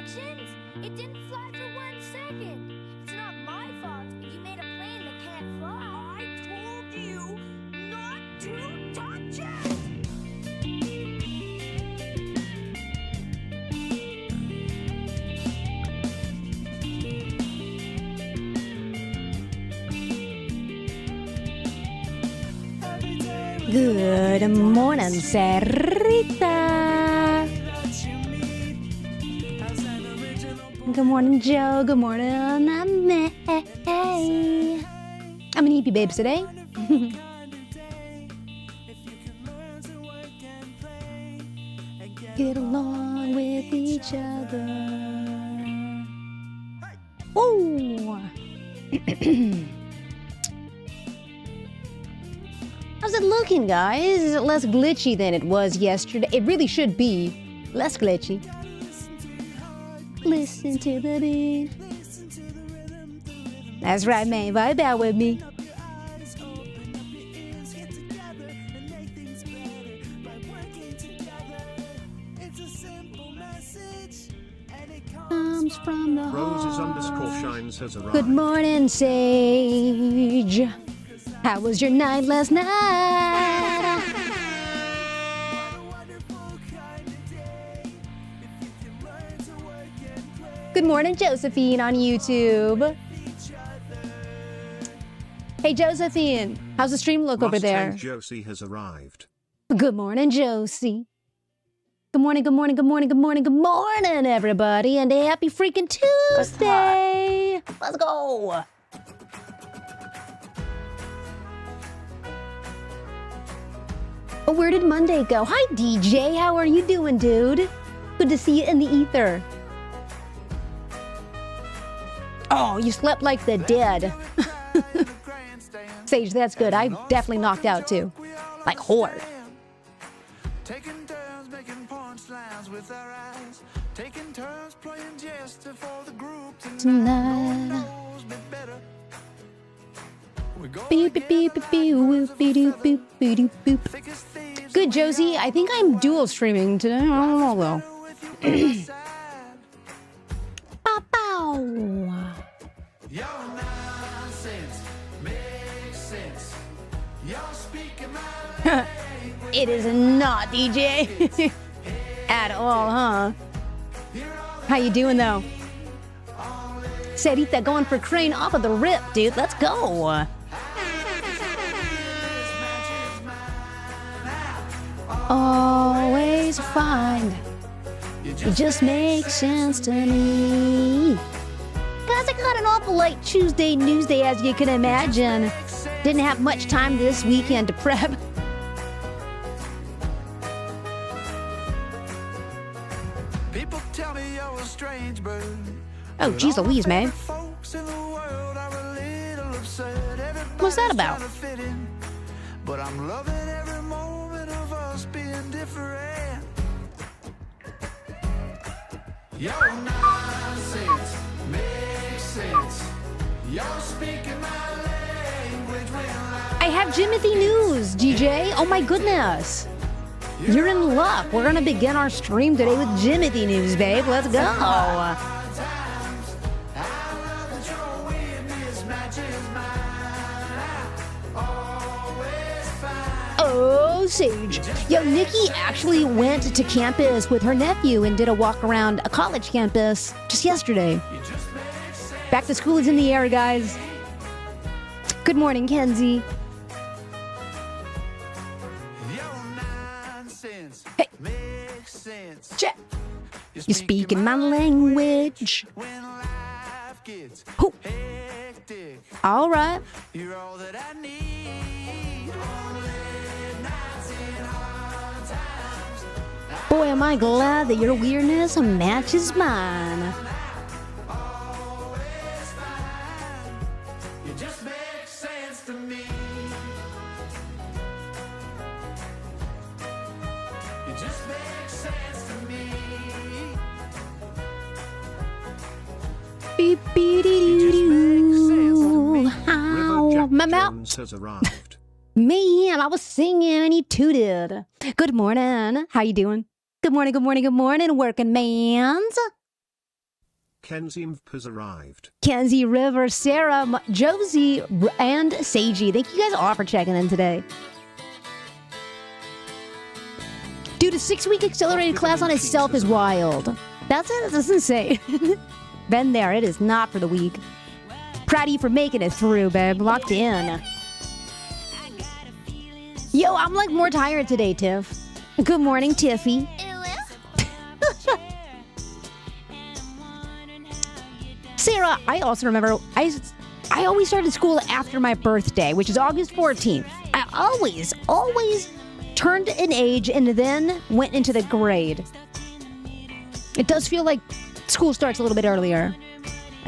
directions? It didn't fly for 1 second. It's not my fault if you made a plane that can't fly. I told you not to touch it! Good morning, Sarita. Good morning, Joe. Good morning, May. I'm gonna eat you babes today. Get along with each other. Oh. How's it looking, guys? Is it less glitchy than it was yesterday? It really should be less glitchy. Listen to the beat. That's right, man. Vibe out with me. Comes from the Roses heart. _shines has arrived. Good morning, Sage. How was your night last night? Good morning, Josephine on YouTube. Hey, Josephine. How's the stream look over there? Mustang Josie has arrived. Good morning, Josie. Good morning, good morning, good morning, good morning, good morning, everybody, and a happy freaking Tuesday. Let's go. Oh, where did Monday go? Hi, DJ. How are you doing, dude? Good to see you in the ether. Oh, you slept like the dead. Sage, that's good. I definitely knocked out, too. Like, horde. Taking turns making punchlines with our eyes. Taking turns playing jester for the group Tonight. knows me better. We go Beep, beep, beep, beep, beep, whoop, beep, doop, boop, beep, doop, boop. thick as thieves. Good, Josie. I think I'm dual streaming today. I don't know, though. With you by my side. Bow, bow. Your nonsense makes sense. You're speaking my language. It is not, DJ. At all, huh? How you doing, though? Sarita going for Crane off of the rip, dude. Let's go. Always find it just makes sense to me. Guys, I got an awful late Tuesday news day, as you can imagine. Didn't have much time this weekend to prep. People tell me you're a strange bird. Oh, geez Louise, man. Folks in the world are a little upset. What's that Everybody's about? trying to fit in, but I'm loving every moment of us being different. Your nonsense makes sense. You're speaking my language when I have Jimothy news, DJ. Oh my goodness. You're in luck. We're going to begin our stream today with Jimothy news, babe. Let's go. Oh, Sage. Yo, Nikki actually went to campus with her nephew and did a walk around a college campus just yesterday. Back to school is in the air, guys. Good morning, Kenzie. Hey. makes sense. Check. You speaking my language. When life gets Hoo. hectic, All right. you're all that I need. Lonely nights and hard times. Boy, am I glad that your weirdness matches mine. Always find you just make sense to me. You just make sense to me. Beep, beep, doo, doo. How? River My Jack mouth. Jones has arrived. Man, I was singing and he tooted. Good morning. How you doing? Good morning, good morning, good morning, working mans. Kenzie has arrived. Kenzie, River, Sarah, Josie, and Seiji. Thank you guys all for checking in today. Dude, a 6-week accelerated class on itself is wild. That's insane. Been there. It is not for the weak. Proud of you for making it through, babe. Locked in. Yo, I'm like more tired today, Tiff. Good morning, Tiffy. Sarah, I also remember I always started school after my birthday, which is August 14th. I always turned an age and then went into the grade. It does feel like school starts a little bit earlier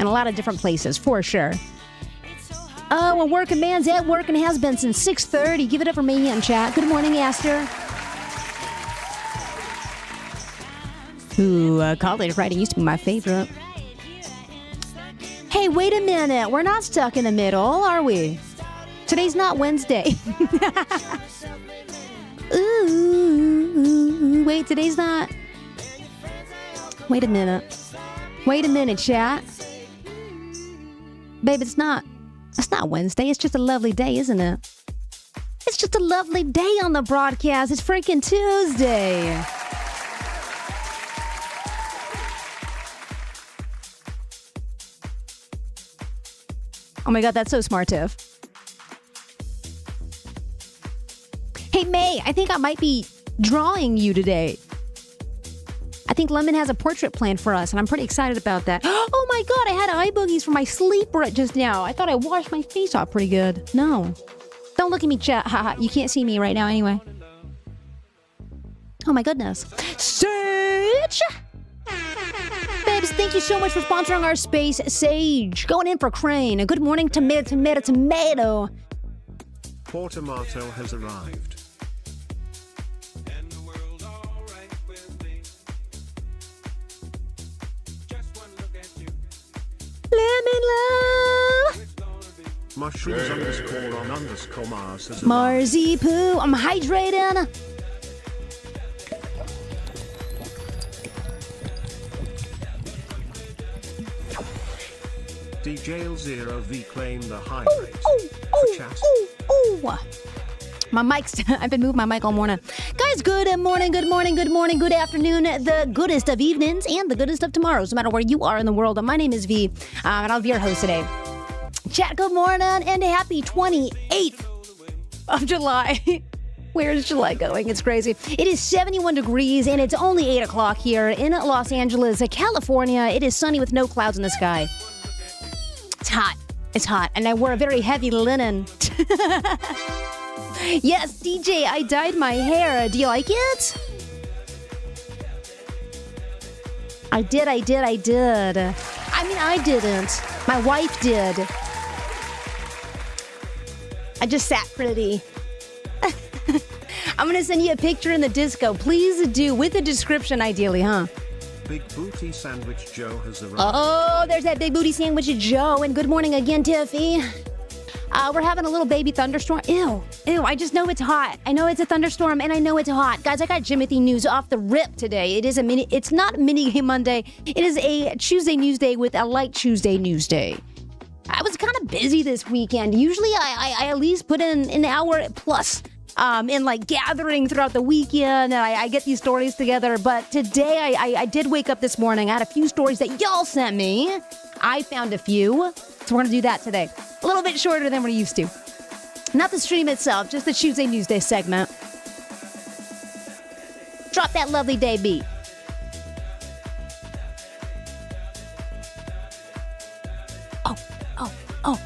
in a lot of different places, for sure. Oh, a working man's at work and has been since 6:30. Give it up for me in chat. Good morning, Aster. Ooh, college writing used to be my favorite. Hey, wait a minute. We're not stuck in the middle, are we? Today's not Wednesday. Ooh, wait, today's not. Wait a minute. Wait a minute, chat. Babe, it's not Wednesday. It's just a lovely day, isn't it? It's just a lovely day on the broadcast. It's freaking Tuesday. Oh my God, that's so smart, Tiff. Hey, May, I think I might be drawing you today. I think Lemon has a portrait planned for us, and I'm pretty excited about that. Oh my God, I had eye boogies from my sleep right just now. I thought I washed my face off pretty good. No. Don't look at me, chat. Haha, you can't see me right now anyway. Oh my goodness. Sage! Babes, thank you so much for sponsoring our space. Sage, going in for Crane. Good morning, tomato. Poor Tomato has arrived. Lemon love. Mushrooms _ on Mars has arrived. Marzi poo. I'm hydrating. DJL0V claim the high rate. Chat. My mic's, I've been moving my mic all morning. Guys, good morning, good afternoon, the goodest of evenings and the goodest of tomorrows, no matter where you are in the world. My name is V, and I'll be your host today. Chat, good morning, and happy 28th of July. Where is July going? It's crazy. It is 71 degrees, and it's only 8 o'clock here in Los Angeles, California. It is sunny with no clouds in the sky. It's hot, and I wore a very heavy linen. Yes, DJ, I dyed my hair. Do you like it? I did. I mean, I didn't. My wife did. I just sat pretty. I'm gonna send you a picture in the disco. Please do, with a description, ideally, huh? Big Booty Sandwich Joe has arrived. Oh, there's that Big Booty Sandwich Joe. And good morning again, Tiffy. We're having a little baby thunderstorm. Ew, I just know it's hot. I know it's a thunderstorm, and I know it's hot. Guys, I got Jimothy news off the rip today. It's not Mini Game Monday. It is a Tuesday News Day with a light Tuesday News Day. I was kind of busy this weekend. Usually I at least put in an hour plus in like gathering throughout the weekend, and I get these stories together. But today I did wake up this morning. I had a few stories that y'all sent me. I found a few, so we're gonna do that today. A little bit shorter than we're used to. Not the stream itself, just the Tuesday News Day segment. Drop that lovely day beat. Oh.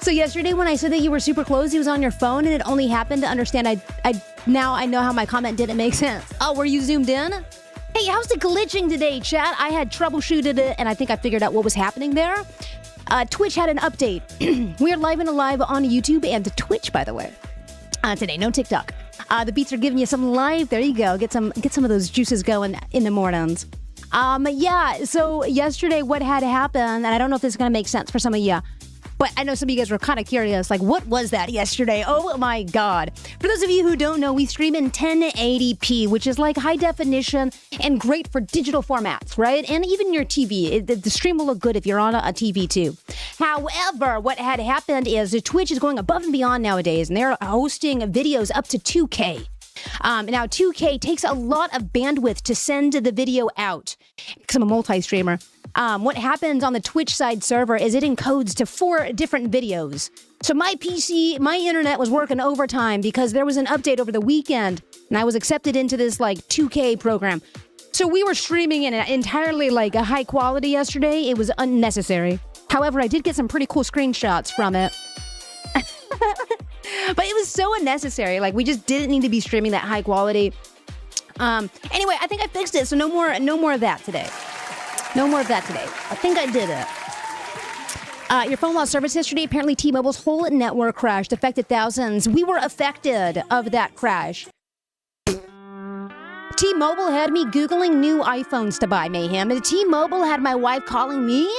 So yesterday when I said that you were super close, he was on your phone, and it only happened to understand now I know how my comment didn't make sense. Oh, were you zoomed in? Hey, how's the glitching today, chat? I had troubleshooted it, and I think I figured out what was happening there. Twitch had an update. We're live and alive on YouTube and Twitch, by the way. Today, no TikTok. The beats are giving you some live. There you go. Get some of those juices going in the mornings. Yeah, so yesterday what had happened, and I don't know if this is going to make sense for some of you. But I know some of you guys were kind of curious, like, what was that yesterday? Oh my God. For those of you who don't know, we stream in 1080p, which is like high definition and great for digital formats, right? And even your TV. The stream will look good if you're on a TV too. However, what had happened is Twitch is going above and beyond nowadays, and they're hosting videos up to 2K. Now, 2K takes a lot of bandwidth to send the video out because I'm a multi-streamer. What happens on the Twitch side server is it encodes to 4 different videos. So my PC, my internet was working overtime because there was an update over the weekend and I was accepted into this like 2K program. So we were streaming in entirely like a high quality yesterday. It was unnecessary. However, I did get some pretty cool screenshots from it. But it was so unnecessary. Like, we just didn't need to be streaming that high quality. Anyway, I think I fixed it, so no more of that today. No more of that today. I think I did it. Your phone lost service yesterday. Apparently, T-Mobile's whole network crashed, affected thousands. We were affected of that crash. T-Mobile had me Googling new iPhones to buy, Mayhem. And T-Mobile had my wife calling me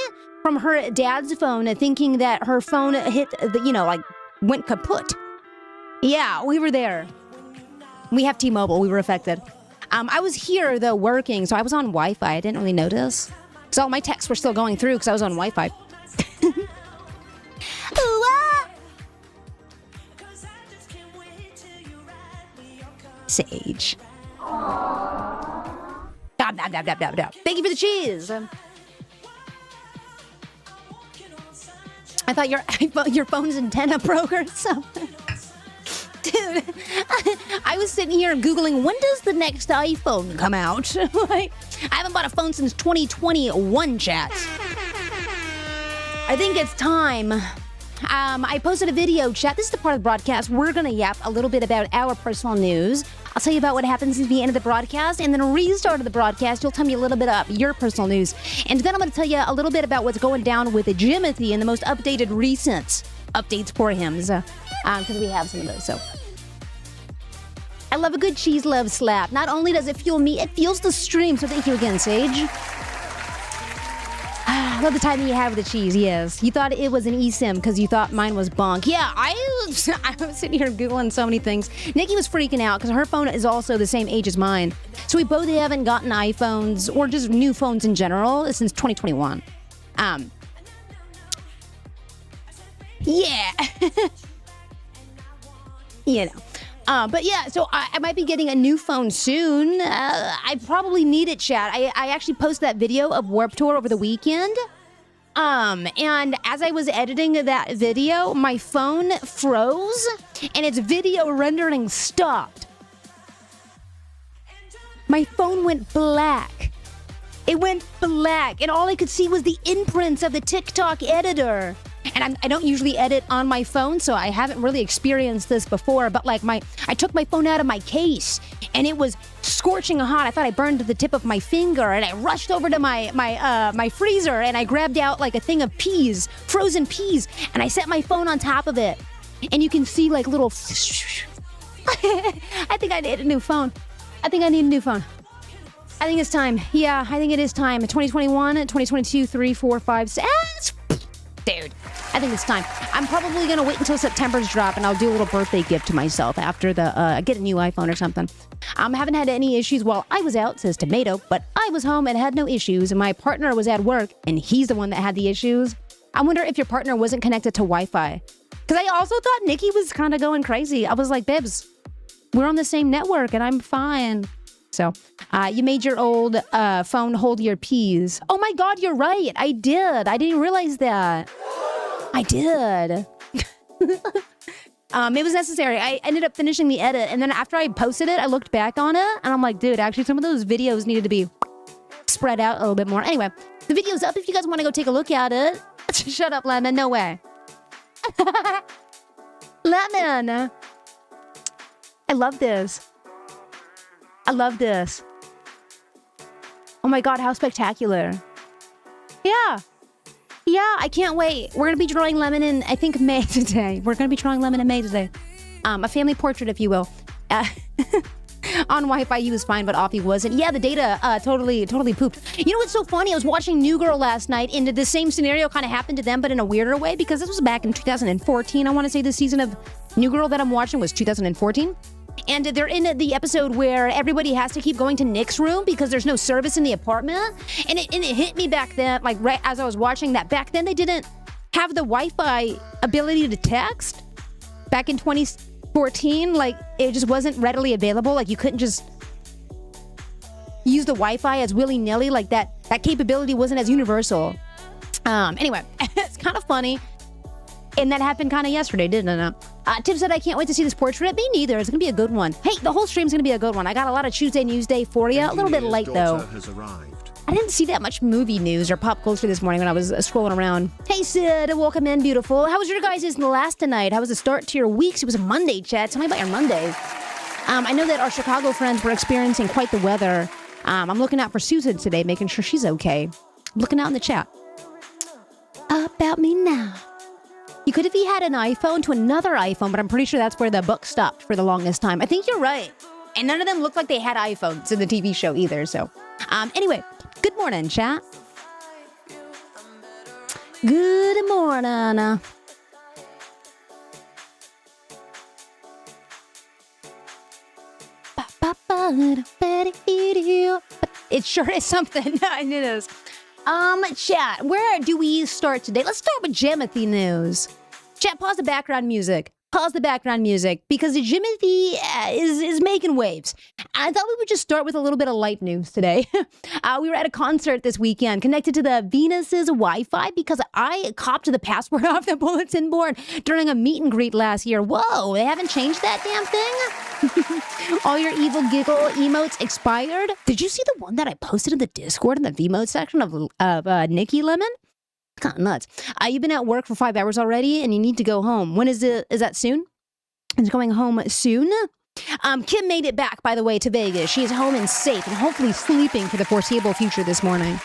from her dad's phone, thinking that her phone hit the, like, went kaput. Yeah, we were there. We have T-Mobile. We were affected. I was here, though, working, so I was on Wi-Fi. I didn't really notice. So all my texts were still going through because I was on Wi-Fi. Sage. Thank you for the cheese. I thought your phone's antenna broke or something. Dude, I was sitting here Googling, when does the next iPhone come out? Like, I haven't bought a phone since 2021, chat. I think it's time. I posted a video, chat. This is the part of the broadcast. We're going to yap a little bit about our personal news. I'll tell you about what happens at the end of the broadcast, and then a restart of the broadcast, you'll tell me a little bit about your personal news. And then I'm going to tell you a little bit about what's going down with Jimothy and the most updated recent updates for him. Because we have some of those, so. I love a good cheese love slap. Not only does it fuel me, it fuels the stream. So thank you again, Sage. I love the timing you have with the cheese, yes. You thought it was an eSIM because you thought mine was bonk. Yeah, I was sitting here Googling so many things. Nikki was freaking out because her phone is also the same age as mine. So we both haven't gotten iPhones or just new phones in general since 2021. Yeah. You know. But yeah, so I might be getting a new phone soon. I probably need it, chat. I actually posted that video of Warped Tour over the weekend. And as I was editing that video, my phone froze and its video rendering stopped. My phone went black. It went black, and all I could see was the imprints of the TikTok editor. And I don't usually edit on my phone, so I haven't really experienced this before, but like I took my phone out of my case and it was scorching hot. I thought I burned the tip of my finger, and I rushed over to my freezer and I grabbed out like a thing of peas, frozen peas, and I set my phone on top of it. And you can see like little I think I need a new phone. I think it's time. Yeah, I think it is time. 2021, 2022, 3, 4, 5, 6. Dude, I think it's time. I'm probably going to wait until September's drop, and I'll do a little birthday gift to myself after get a new iPhone or something. I haven't had any issues while I was out, says Tomato, but I was home and had no issues, and my partner was at work, and he's the one that had the issues. I wonder if your partner wasn't connected to Wi-Fi. Because I also thought Nikki was kind of going crazy. I was like, Bibs, we're on the same network, and I'm fine. So, you made your old phone hold your peas. Oh my God, you're right. I did. I didn't realize that. I did. It was necessary. I ended up finishing the edit, and then after I posted it, I looked back on it, and I'm like, dude, actually, some of those videos needed to be spread out a little bit more. Anyway, the video's up if you guys want to go take a look at it. Shut up, Lemon. No way. Lemon. I love this. I love this. Oh my God, how spectacular. Yeah. Yeah, I can't wait. We're going to be drawing Lemon in, I think, May today. A family portrait, if you will. On Wi-Fi, he was fine, but off he wasn't. Yeah, the data totally pooped. You know what's so funny? I was watching New Girl last night, and the same scenario kind of happened to them, but in a weirder way, because this was back in 2014. I want to say the season of New Girl that I'm watching was 2014. And they're in the episode where everybody has to keep going to Nick's room because there's no service in the apartment. And it hit me back then, like right as I was watching that. Back then, they didn't have the Wi-Fi ability to text. Back in 2014, like it just wasn't readily available. Like you couldn't just use the Wi-Fi as willy-nilly. Like that capability wasn't as universal. Anyway, it's kind of funny. And that happened kind of yesterday, didn't it? Tip said, I can't wait to see this portrait. Me neither. It's going to be a good one. Hey, the whole stream's going to be a good one. I got a lot of Tuesday News Day for you. A little bit late, though. I didn't see that much movie news or pop culture this morning when I was scrolling around. Hey, Sid. Welcome in, beautiful. How was your guys' last night? How was the start to your weeks? It was a Monday, chat. Tell me about your Mondays. I know that our Chicago friends were experiencing quite the weather. I'm looking out for Susan today, making sure she's okay. I'm looking out in the chat. About me now. You could have had an iPhone to another iPhone, but I'm pretty sure that's where the book stopped for the longest time. I think you're right. And none of them looked like they had iPhones in the TV show either. So, anyway, good morning, chat. Good morning. It sure is something. It is. Chat, where do we start today? Let's start with Jimothy news. Chat, pause the background music. Pause the background music because the Jimothy is making waves. I thought we would just start with a little bit of light news today. We were at a concert this weekend connected to the Venus's Wi-Fi because I copped the password off the bulletin board during a meet and greet last year. Whoa, they haven't changed that damn thing? All your evil giggle emotes expired? Did you see the one that I posted in the Discord in the Vmote section of Nikki Lemon? Kind of nuts. You've been at work for 5 hours already and you need to go home. When is it? Is that soon? It's going home soon? Kim made it back, by the way, to Vegas. She is home and safe and hopefully sleeping for the foreseeable future this morning.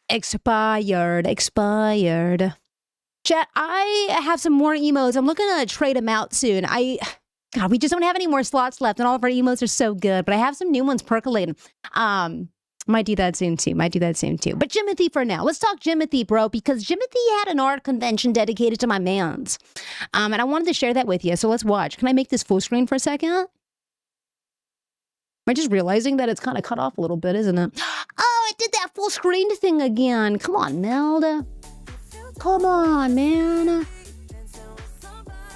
Expired. Chat, I have some more emotes. I'm looking to trade them out soon. God, we just don't have any more slots left and all of our emotes are so good, but I have some new ones percolating. Might do that soon too. But Jimothy for now. Let's talk Jimothy, bro, because Jimothy had an art convention dedicated to my mans. And I wanted to share that with you. So let's watch. Can I make this full screen for a second? Am I just realizing that it's kind of cut off a little bit, isn't it? Oh, it did that full screen thing again. Come on, Melda. Come on, man.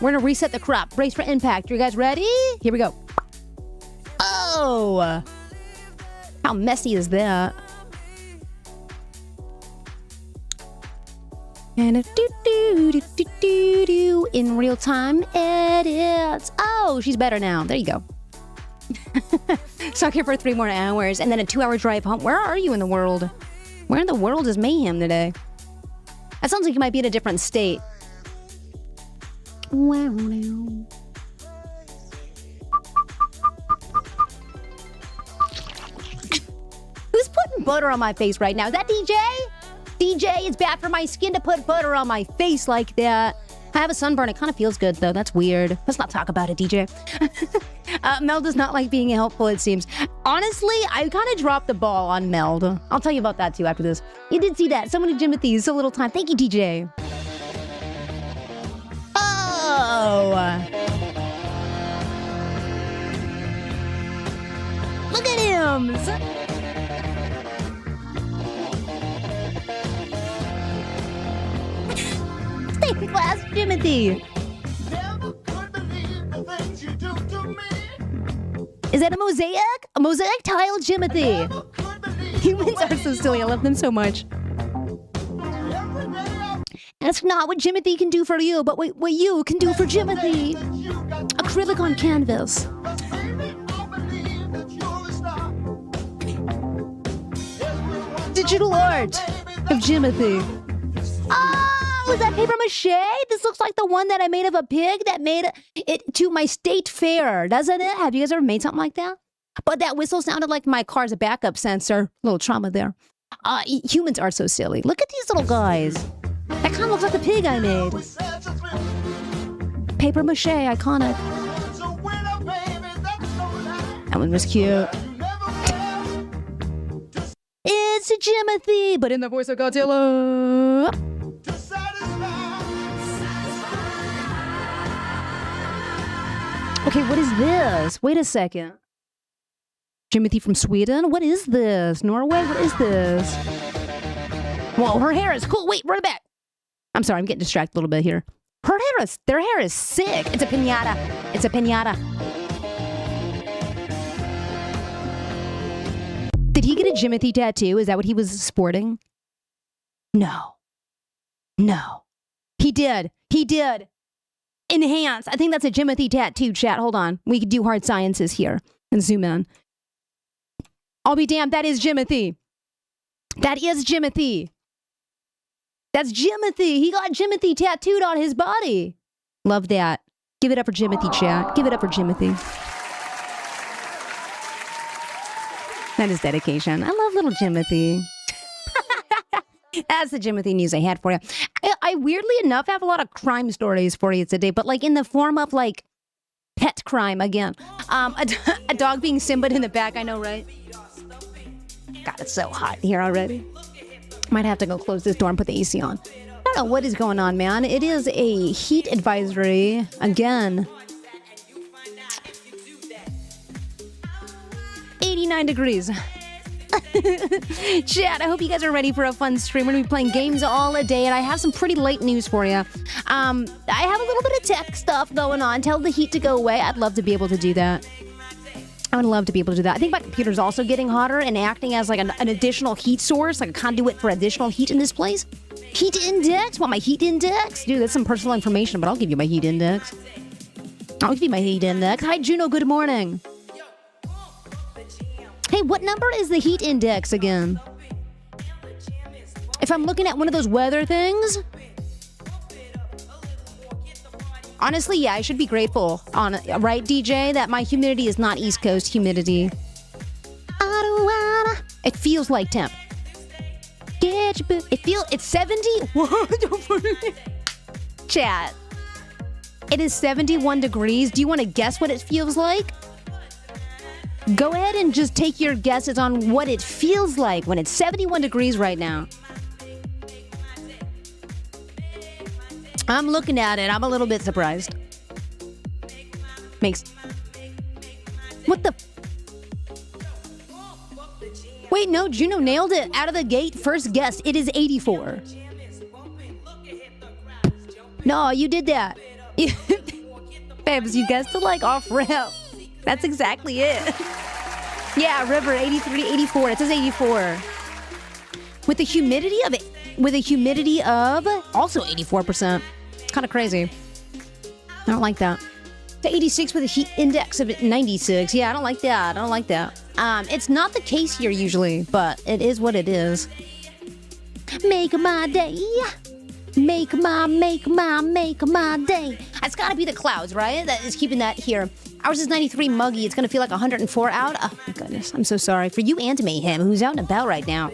We're going to reset the crop. Brace for impact. You guys ready? Here we go. Oh. How messy is that? And in real time edits. Oh, she's better now. There you go. Stuck here for 3 more hours and then a 2-hour drive home. Where are you in the world? Where in the world is Mayhem today? That sounds like you might be in a different state. Wow. Who's putting butter on my face right now? Is that DJ? DJ, it's bad for my skin to put butter on my face like that. I have a sunburn. It kind of feels good, though. That's weird. Let's not talk about it, DJ. Mel does not like being helpful, it seems. Honestly, I kind of dropped the ball on Meld. I'll tell you about that, too, after this. You did see that. Someone in Jimothy. So little time. Thank you, DJ. Oh. Look at him. Class Jimothy. Is that a mosaic? A mosaic tile Jimothy. Humans are so silly. I love them so much. That's not what Jimothy can do for you, but what you can do for Jimothy. Acrylic on canvas. Digital art of Jimothy. Oh, is that paper mache? This looks like the one that I made of a pig that made it to my state fair, doesn't it? Have you guys ever made something like that? But that whistle sounded like my car's backup sensor. A little trauma there. Humans are so silly. Look at these little guys. That kind of looks like the pig I made. Paper mache, iconic. That one was cute. It's Jimothy, but in the voice of Godzilla. Okay, what is this? Wait a second. Jimothy from Sweden? What is this? Norway? What is this? Whoa, her hair is cool. Wait, run it back. I'm sorry, I'm getting distracted a little bit here. Their hair is sick. It's a piñata. It's a piñata. Did he get a Jimothy tattoo? Is that what he was sporting? No. He did. Enhance. I think that's a Jimothy tattoo, chat. Hold on. We could do hard sciences here and zoom in. I'll be damned. That is Jimothy. That is Jimothy. That's Jimothy. He got Jimothy tattooed on his body. Love that. Give it up for Jimothy, chat. Give it up for Jimothy. That is dedication. I love little Jimothy. That's the Jimothy news I had for you. I weirdly enough have a lot of crime stories for you today, but like in the form of like pet crime again. A dog being Simba in the back. I know, right? God, it's so hot here already. Might have to go close this door and put the AC on. I don't know what is going on, man. It is a heat advisory again. 89 degrees. Chat, I hope you guys are ready for a fun stream. We're going to be playing games all day, and I have some pretty late news for you. I have a little bit of tech stuff going on. Tell the heat to go away. I'd love to be able to do that. I would love to be able to do that. I think my computer's also getting hotter and acting as like an additional heat source, like a conduit for additional heat in this place. Heat index? Want my heat index? Dude, that's some personal information, but I'll give you my heat index. I'll give you my heat index. Hi, Juno. Good morning. Hey, what number is the heat index again? If I'm looking at one of those weather things... Honestly, yeah, I should be grateful, right, DJ, that my humidity is not East Coast humidity. It feels like temp. It's 70? Chat. It is 71 degrees. Do you want to guess what it feels like? Go ahead and just take your guesses on what it feels like when it's 71 degrees right now. I'm looking at it. I'm a little bit surprised. What the? Wait, no, Juno nailed it out of the gate. First guess, it is 84. No, you did that. Babs, you guessed it like off rip. That's exactly it. Yeah, River, 83, 84. It says 84. With the humidity of also 84%. Kind of crazy. I don't like that. The 86 with a heat index of 96. Yeah, I don't like that. It's not the case here usually, but it is what it is. Make my day. Make my day. It's gotta be the clouds, right? That is keeping that here. Ours is 93 muggy. It's gonna feel like 104 out. Oh my goodness. I'm so sorry for you and Mayhem, who's out and about right now.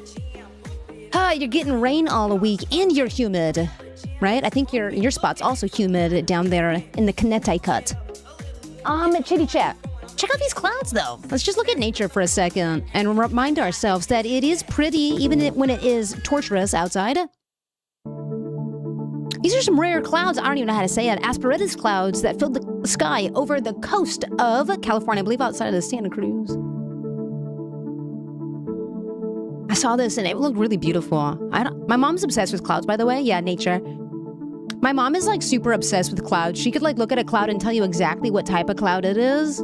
You're getting rain all the week and you're humid. Right? I think your spot's also humid down there in the Connecticut. Chitty chat. Check out these clouds, though. Let's just look at nature for a second and remind ourselves that it is pretty even when it is torturous outside. These are some rare clouds. I don't even know how to say it. Asperitas clouds that filled the sky over the coast of California, I believe outside of the Santa Cruz. I saw this and it looked really beautiful. My mom's obsessed with clouds, by the way. Yeah, nature. My mom is like super obsessed with clouds. She could like look at a cloud and tell you exactly what type of cloud it is.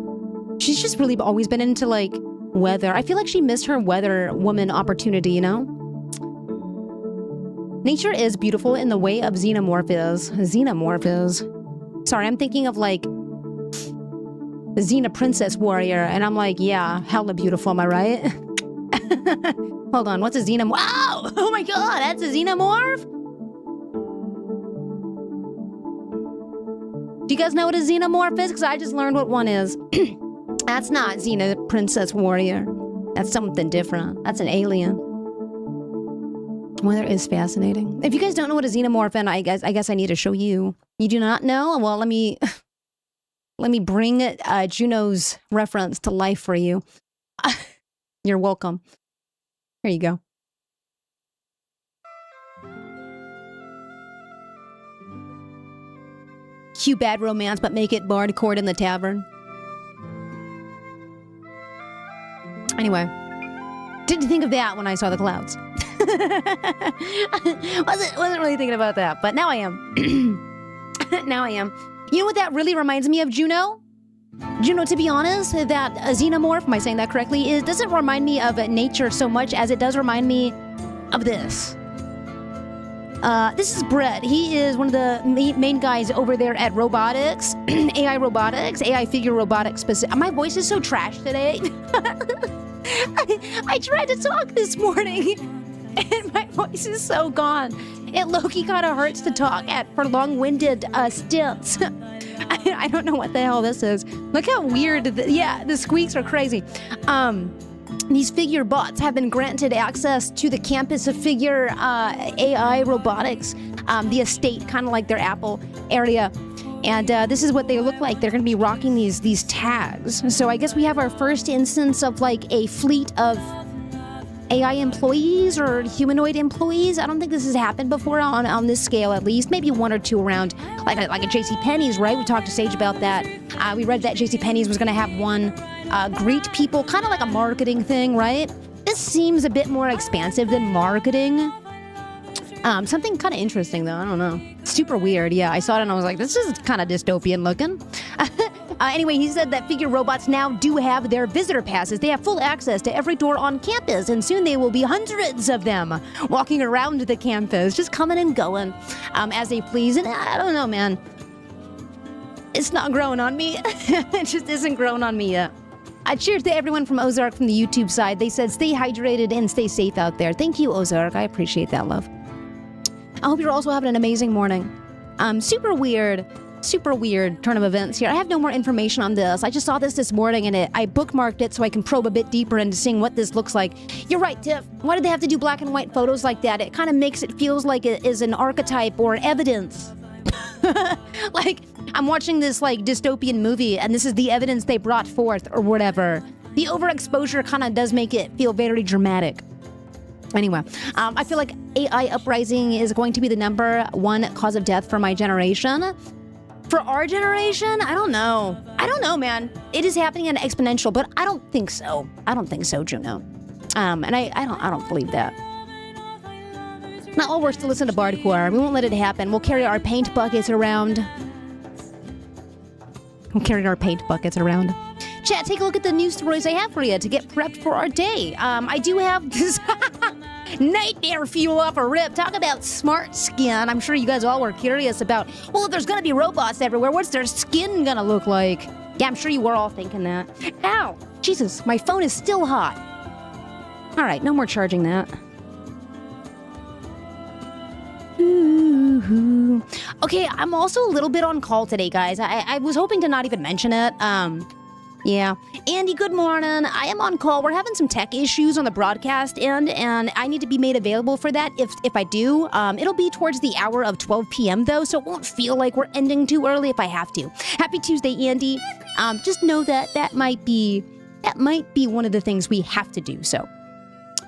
She's just really always been into like weather. I feel like she missed her weather woman opportunity, you know? Nature is beautiful in the way of xenomorph is. Sorry, I'm thinking of like the Xena Princess Warrior, and I'm like, yeah, hella beautiful, am I right? Hold on, what's a xenomorph? Wow! Oh my god, that's a xenomorph? Do you guys know what a xenomorph is? Because I just learned what one is. That's not Xena Princess Warrior. That's something different. That's an alien. Weather is fascinating. If you guys don't know what a xenomorph is, I guess I need to show you. You do not know? Well, let me Let me bring Juno's reference to life for you. You're welcome. Here you go. Cue bad romance, but make it bard court in the tavern. Anyway, didn't think of that when I saw the clouds. wasn't really thinking about that, but now I am. Now I am. You know what that really reminds me of, Juno? Juno, to be honest, that xenomorph, am I saying that correctly, doesn't remind me of nature so much as it does remind me of this. This is Brett. He is one of the main guys over there at robotics, AI robotics, AI figure robotics. My voice is so trash today. I tried to talk this morning, and my voice is so gone. It low-key kind of hurts to talk for long-winded stints. I don't know what the hell this is. Look how weird. The squeaks are crazy. These figure bots have been granted access to the campus of figure AI robotics, the estate, kind of like their Apple area. And this is what they look like. They're going to be rocking these tags. So I guess we have our first instance of like a fleet of AI employees or humanoid employees. I don't think this has happened before on this scale, at least. Maybe one or two around, like a JCPenney's, right? We talked to Sage about that. We read that JCPenney's was going to have one greet people, kind of like a marketing thing, right? This seems a bit more expansive than marketing. Something kind of interesting, though. I don't know. Super weird. Yeah, I saw it and I was like, this is kind of dystopian looking. Anyway, he said that figure robots now do have their visitor passes. They have full access to every door on campus, and soon they will be hundreds of them walking around the campus, just coming and going as they please. And I don't know, man. It's not growing on me. It just isn't growing on me yet. Cheers to everyone from Ozark from the YouTube side. They said, stay hydrated and stay safe out there. Thank you, Ozark. I appreciate that, love. I hope you're also having an amazing morning. Super weird turn of events here. I have no more information on this. I just saw this morning and I bookmarked it so I can probe a bit deeper into seeing what this looks like. You're right, Tiff. Why did they have to do black and white photos like that? It kind of makes it feels like it is an archetype or evidence. Like, I'm watching this like dystopian movie and this is the evidence they brought forth or whatever. The overexposure kind of does make it feel very dramatic. Anyway, I feel like AI uprising is going to be the #1 cause of death for my generation. For our generation, I don't know. I don't know, man. It is happening at an exponential, but I don't think so. I don't think so, Juno. And I don't believe that. Not while we're still listening to Bardcore. We won't let it happen. We'll carry our paint buckets around. Chat, take a look at the news stories I have for you to get prepped for our day. I do have this nightmare fuel off a rip. Talk about smart skin. I'm sure you guys all were curious about, well, if there's going to be robots everywhere, what's their skin going to look like? Yeah, I'm sure you were all thinking that. Ow! Jesus, my phone is still hot. All right, no more charging that. Ooh. Okay, I'm also a little bit on call today, guys. I was hoping to not even mention it. Yeah. Andy, good morning. I am on call. We're having some tech issues on the broadcast end, and I need to be made available for that if I do. It'll be towards the hour of 12 p.m., though, so it won't feel like we're ending too early if I have to. Happy Tuesday, Andy. Just know that might be one of the things we have to do, so.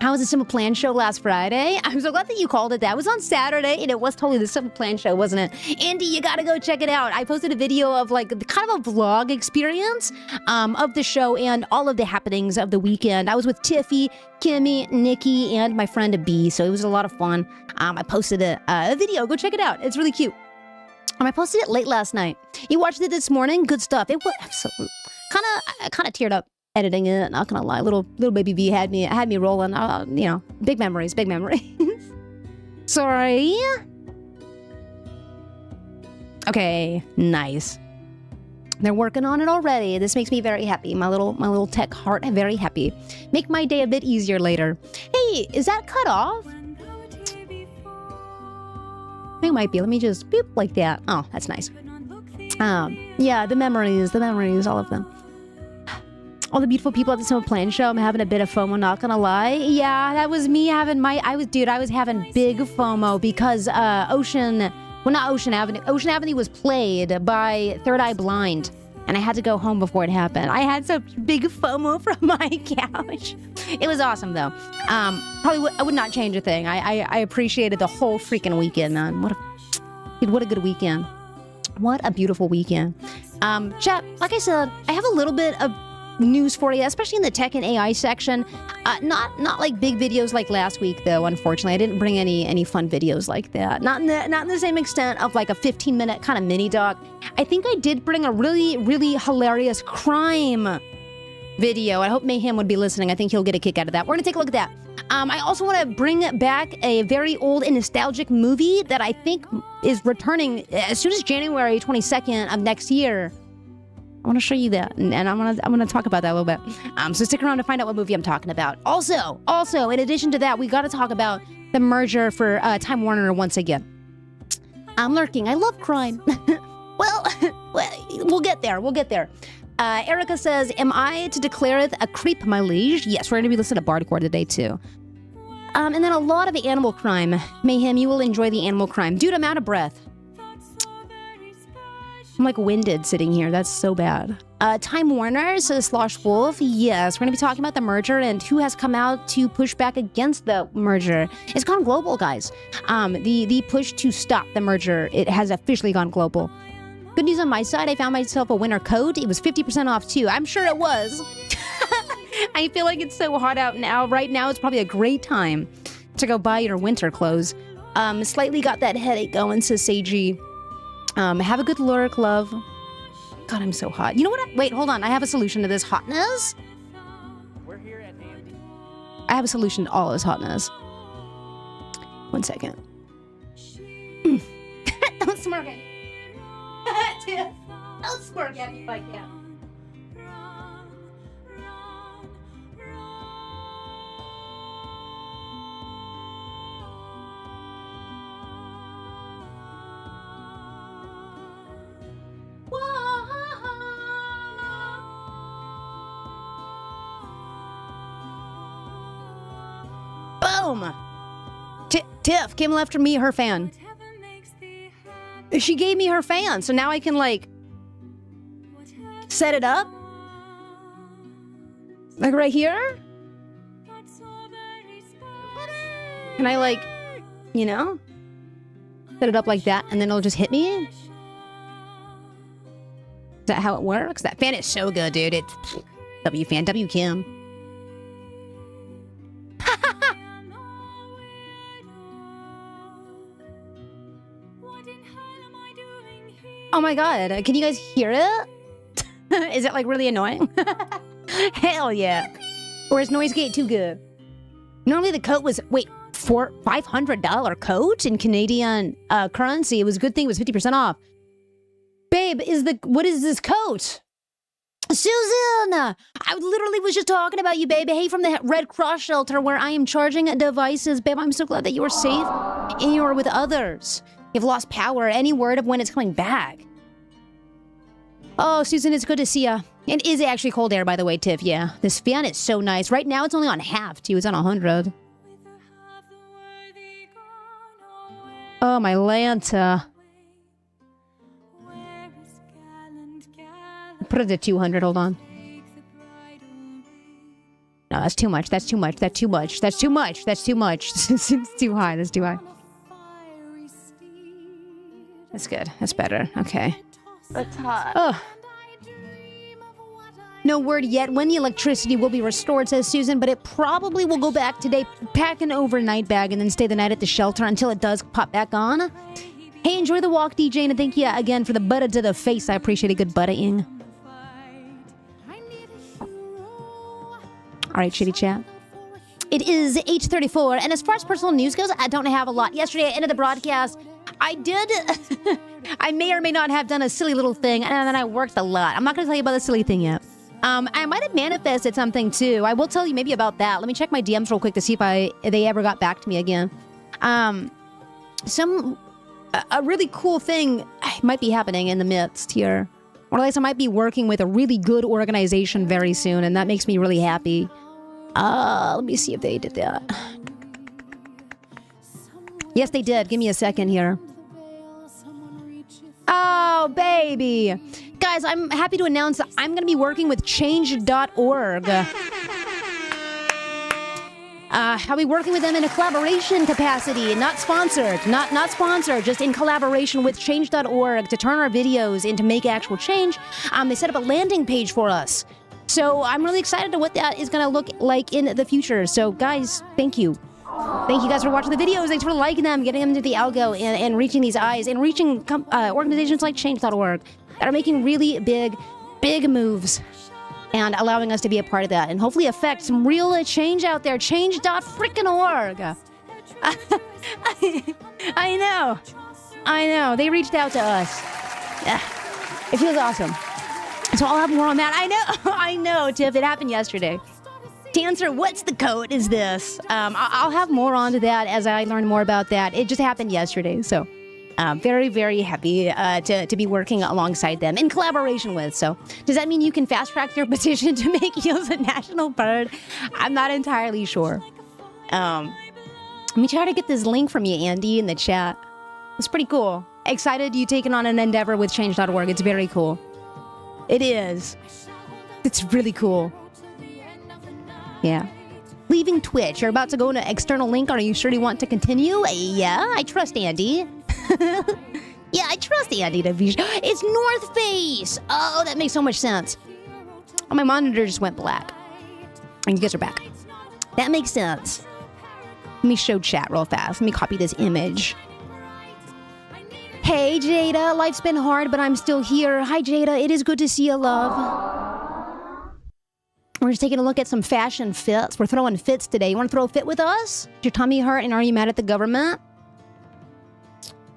How was the Simple Plan show last Friday? I'm so glad that you called it that. It was on Saturday, and it was totally the Simple Plan show, wasn't it? Andy, you gotta go check it out. I posted a video of like kind of a vlog experience of the show and all of the happenings of the weekend. I was with Tiffy, Kimmy, Nikki, and my friend B, so it was a lot of fun. I posted a video. Go check it out. It's really cute. I posted it late last night. You watched it this morning? Good stuff. It was absolutely kind of teared up. Editing it, not gonna lie, little baby V had me rolling. Big memories. Sorry. Okay, nice. They're working on it already. This makes me very happy. My little tech heart, very happy. Make my day a bit easier later. Hey, is that cut off? It might be. Let me just boop like that. Oh, that's nice. Yeah, the memories, all of them. All the beautiful people at the Simple Plan show. I'm having a bit of FOMO, not gonna lie. Yeah, that was me having I was having big FOMO because Ocean Avenue was played by Third Eye Blind. and I had to go home before it happened. I had such big FOMO from my couch. It was awesome though. I would not change a thing. I appreciated the whole freaking weekend, man. What a good weekend. What a beautiful weekend. Chat, like I said, I have a little bit of news for you, especially in the tech and AI section. Not like big videos like last week though, unfortunately. I didn't bring any fun videos like that. Not in the same extent of like a 15-minute kind of mini doc. I think I did bring a really, really hilarious crime video. I hope Mayhem would be listening. I think he'll get a kick out of that. We're gonna take a look at that. I also want to bring back a very old and nostalgic movie that I think is returning as soon as January 22nd of next year. I want to show you that, and I'm gonna talk about that a little bit. So stick around to find out what movie I'm talking about. Also, in addition to that, we got to talk about the merger for Time Warner once again. I'm lurking. I love crime. well, we'll get there. Erica says, "Am I to declare it a creep, my liege?" Yes, we're gonna be listening to Bardcore today too. And then a lot of animal crime. Mayhem, you will enjoy the animal crime. Dude, I'm out of breath. I'm like winded sitting here. That's so bad. Time Warner says Slosh Wolf. Yes, we're going to be talking about the merger and who has come out to push back against the merger. It's gone global, guys. The push to stop the merger, it has officially gone global. Good news on my side, I found myself a winter coat. It was 50% off too. I'm sure it was. I feel like it's so hot out now. Right now, it's probably a great time to go buy your winter clothes. Slightly got that headache going, says Seiji. Have a good lurk, love. God, I'm so hot. You know what? Wait, hold on. I have a solution to this hotness. We're here at Dandy. I have a solution to all this hotness. 1 second. Don't smirk at me. Don't smirk at me like that. Boom! Tiff came after me, her fan. She gave me her fan, so now I can, like, set it up. Like, right here? Can I, like, you know? Set it up like that, and then it'll just hit me? Is that how it works? That fan is so good, dude. It's W fan, W Kim. Oh my god, can you guys hear it? Is it like really annoying? Hell yeah. Or is Noise Gate too good? Normally the coat was, wait, $500 coat in Canadian currency. It was a good thing it was 50% off. Babe, what is this coat? Susan! I literally was just talking about you, babe. Hey, from the Red Cross shelter where I am charging devices. Babe, I'm so glad that you are safe and you are with others. You've lost power. Any word of when it's coming back? Oh, Susan, it's good to see ya. It is actually cold air, by the way, Tiff. Yeah, this fan is so nice. Right now, it's only on half, too. It's on 100. Oh, my Lanta. Put it at 200. Hold on. No, that's too much. That's too much. That's too much. That's too much. That's too much. It's too high. That's too high. That's good. That's better. Okay. That's hot. Oh. No word yet when the electricity will be restored, says Susan, but it probably will go back today. Pack an overnight bag and then stay the night at the shelter until it does pop back on. Hey, enjoy the walk, DJ, and thank you again for the butter to the face. I appreciate a good butting. All right, shitty chat. It is 8:34, and as far as personal news goes, I don't have a lot. Yesterday, at the end of the broadcast, I did, I may or may not have done a silly little thing, and then I worked a lot. I'm not going to tell you about the silly thing yet. I might have manifested something, too. I will tell you maybe about that. Let me check my DMs real quick to see if they ever got back to me again. A really cool thing might be happening in the midst here. Or at least I might be working with a really good organization very soon, and that makes me really happy. Let me see if they did that. Yes, they did. Give me a second here. Oh, baby. Guys, I'm happy to announce that I'm going to be working with change.org. I'll be working with them in a collaboration capacity, not sponsored, not sponsored, just in collaboration with change.org to turn our videos into make actual change. They set up a landing page for us. So I'm really excited to what that is going to look like in the future. So guys, thank you. Thank you guys for watching the videos. Thanks for liking them, getting them into the algo, and reaching these eyes, and reaching organizations like change.org that are making really big moves and allowing us to be a part of that and hopefully affect some real change out there. Change.frickin.org. I know. They reached out to us. It feels awesome. So I'll have more on that. I know, Tiff. It happened yesterday. To answer, what's the code is this? I'll have more on to that as I learn more about that. It just happened yesterday, so very, very happy to be working alongside them in collaboration with. So does that mean you can fast track your petition to make eels a national bird? I'm not entirely sure. Let me try to get this link from you, Andy, in the chat. It's pretty cool. Excited you taking on an endeavor with change.org. It's very cool. It is. It's really cool. Yeah. Leaving Twitch. You're about to go to external link. Are you sure you want to continue? Yeah, I trust Andy. Yeah, I trust Andy to be... It's North Face! Oh, that makes so much sense. Oh, my monitor just went black. And you guys are back. That makes sense. Let me show chat real fast. Let me copy this image. Hey, Jada. Life's been hard, but I'm still here. Hi, Jada. It is good to see you, love. We're just taking a look at some fashion fits. We're throwing fits today. You want to throw a fit with us? Does your tummy hurt and are you mad at the government?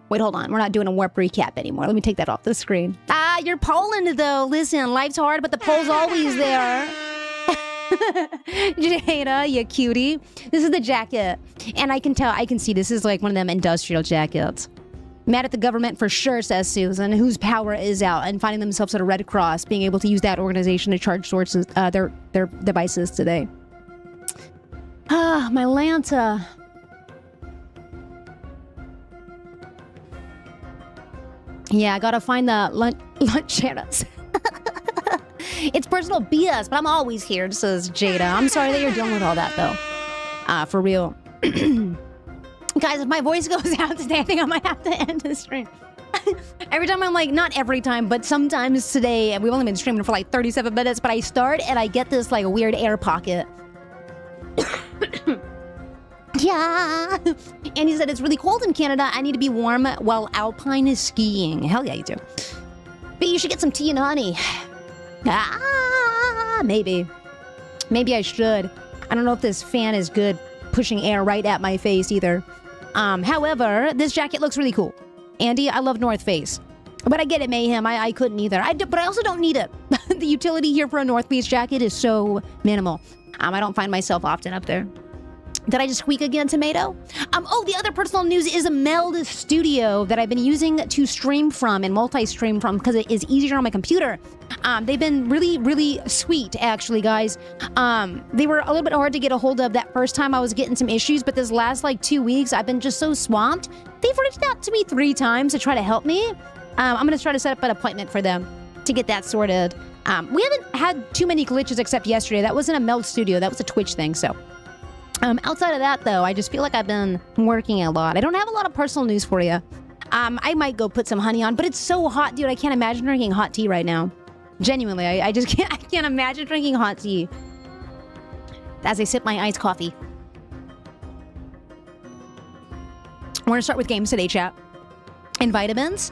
Wait, hold on. We're not doing a warp recap anymore. Let me take that off the screen. Ah, you're Poland, though. Listen, life's hard, but the pole's always there. Jada, you cutie. This is the jacket. And I can see this is like one of them industrial jackets. Mad at the government for sure, says Susan, whose power is out and finding themselves at a Red Cross, being able to use that organization to charge sources, their devices today. Ah, my Lanta. Yeah, I gotta find the luncheras. It's personal BS, but I'm always here, says Jada. I'm sorry that you're dealing with all that, though. For real. Guys, if my voice goes out today, I think I might have to end the stream. Every time I'm like, not every time, but sometimes today, and we've only been streaming for like 37 minutes, but I start and I get this like weird air pocket. Yeah. And he said, it's really cold in Canada. I need to be warm while alpine is skiing. Hell yeah, you do. But you should get some tea and honey. Maybe. Maybe I should. I don't know if this fan is good pushing air right at my face either. However, this jacket looks really cool. Andy, I love North Face. But I get it, Mayhem. I couldn't either. But I also don't need it. The utility here for a North Face jacket is so minimal. I don't find myself often up there. Did I just squeak again, Tomato? Oh, the other personal news is a Meld Studio that I've been using to stream from and multi-stream from because it is easier on my computer. They've been really, really sweet, actually, guys. They were a little bit hard to get a hold of that first time. I was getting some issues, but this last, 2 weeks, I've been just so swamped. They've reached out to me 3 times to try to help me. I'm going to try to set up an appointment for them to get that sorted. We haven't had too many glitches except yesterday. That wasn't a Meld Studio. That was a Twitch thing, so... outside of that, though, I just feel like I've been working a lot. I don't have a lot of personal news for you. I might go put some honey on, but it's so hot, dude. I can't imagine drinking hot tea right now. Genuinely, I just can't. I can't imagine drinking hot tea as I sip my iced coffee. We're gonna start with games today, chat, and vitamins,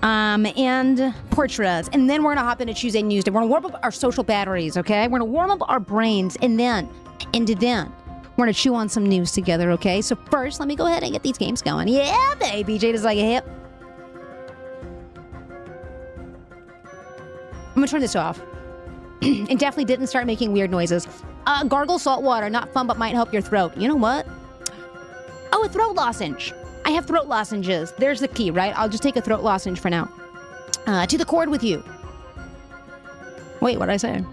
and portraits, and then we're gonna hop into Tuesday News Day. We're gonna warm up our social batteries, okay? We're gonna warm up our brains, and then. We're gonna chew on some news together, okay? So first, let me go ahead and get these games going. Yeah, baby. Jada's like a hip. I'm gonna turn this off. It definitely didn't start making weird noises. Gargle salt water. Not fun, but might help your throat. You know what? Oh, a throat lozenge. I have throat lozenges. There's the key, right? I'll just take a throat lozenge for now. To the cord with you. Wait, what did I say?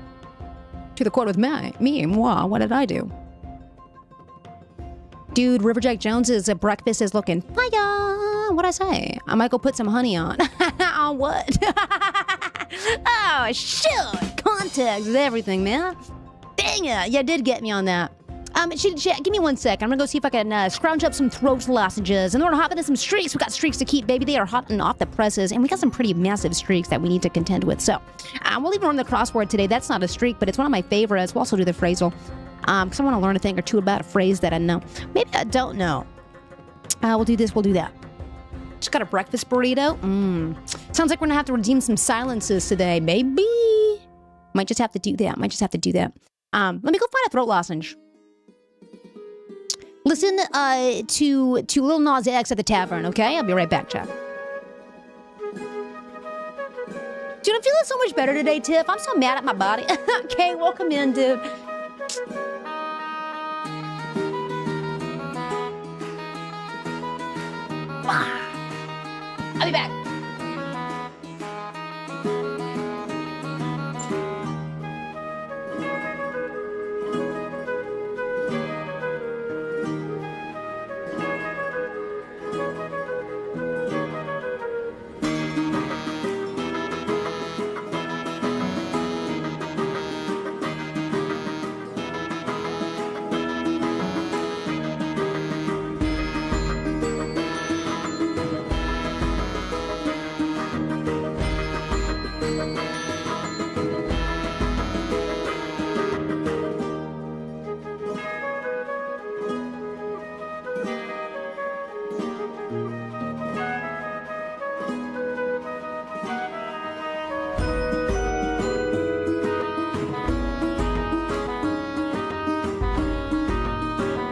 To the cord with me. Moi. What did I do? Dude, Riverjack Jones's breakfast is looking fire. What'd I say? I might go put some honey on. On what? Oh, shoot. Context is everything, man. Dang it. Yeah, did get me on that. Give me 1 sec. I'm gonna go see if I can scrounge up some throat lozenges. And then we're hopping into some streaks. We got streaks to keep, baby. They are hot and off the presses. And we got some pretty massive streaks that we need to contend with. So, we'll even run the crossword today. That's not a streak, but it's one of my favorites. We'll also do the phrasal. Because I want to learn a thing or two about a phrase that I know. Maybe I don't know. We'll do this, we'll do that. Just got a breakfast burrito. Sounds like we're gonna have to redeem some silences today. Maybe. Might just have to do that. Let me go find a throat lozenge. Listen to Lil Nas X at the tavern, okay? I'll be right back, chat. Dude, I'm feeling so much better today, Tiff. I'm so mad at my body. Okay, welcome in, dude. I'll be back.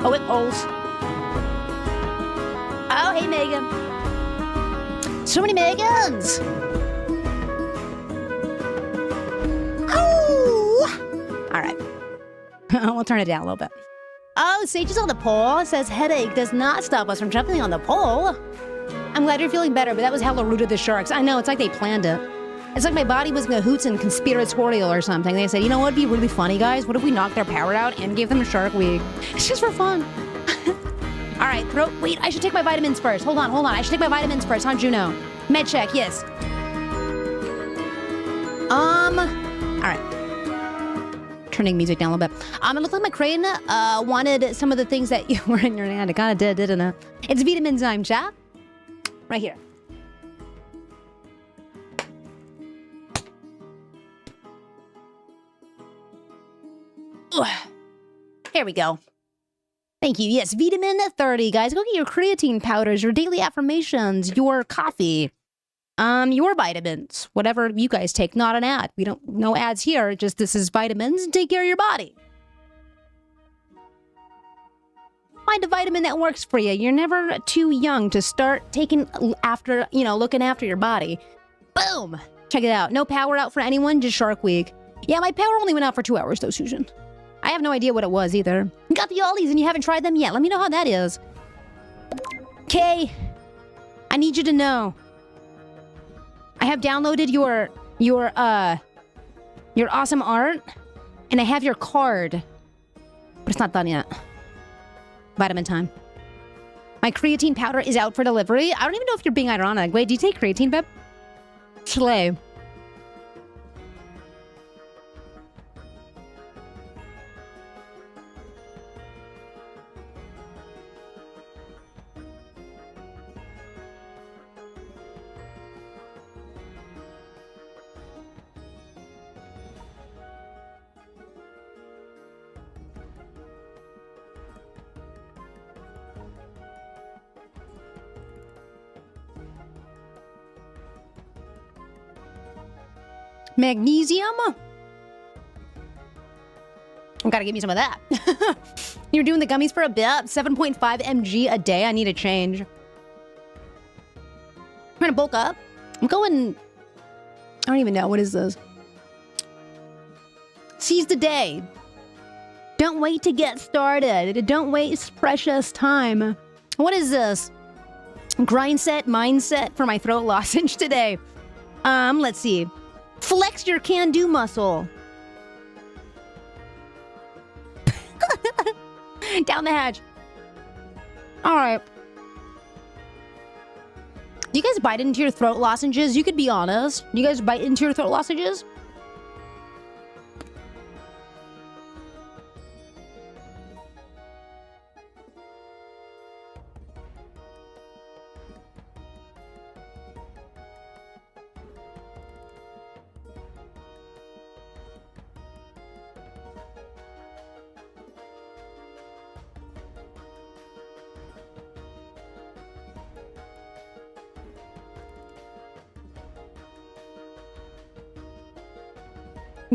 Oh, it rolls. Oh, hey, Megan. So many Megans. Oh! All right. We'll turn it down a little bit. Oh, Sage is on the pole. It says headache does not stop us from jumping on the pole. I'm glad you're feeling better, but that was hella rude of the sharks. I know, it's like they planned it. It's like my body was cahoots and conspiratorial or something. They said, you know what would be really funny, guys? What if we knocked their power out and gave them a shark week? It's just for fun. All right, wait, I should take my vitamins first. Hold on. I should take my vitamins first, huh, Juno? Med check, yes. All right. Turning music down a little bit. It looked like my crane wanted some of the things that were in your hand. It kind of did, didn't it? It's vitamin time, chat. Right here. Ugh. Here we go. Thank you. Yes, vitamin 30, guys. Go get your creatine powders, your daily affirmations, your coffee, your vitamins, whatever you guys take. Not an ad. We don't, no ads here. Just this is vitamins. Take care of your body. Find a vitamin that works for you. You're never too young to start taking after, looking after your body. Boom. Check it out. No power out for anyone, just Shark Week. Yeah, my power only went out for 2 hours though, Susan. I have no idea what it was either. You got the ollies and you haven't tried them yet. Let me know how that is. Okay. I need you to know. I have downloaded your awesome art, and I have your card. But it's not done yet. Vitamin time. My creatine powder is out for delivery. I don't even know if you're being ironic. Wait, do you take creatine, babe? Slay. Magnesium? Gotta give me some of that. You're doing the gummies for a bit. 7.5 mg a day. I need a change. I'm trying to bulk up. I'm going... I don't even know. What is this? Seize the day. Don't wait to get started. Don't waste precious time. What is this? Grind set, mindset for my throat lozenge today. Let's see. Flex your can-do muscle. Down the hatch. All right. Do you guys bite into your throat lozenges? You could be honest. Do you guys bite into your throat lozenges?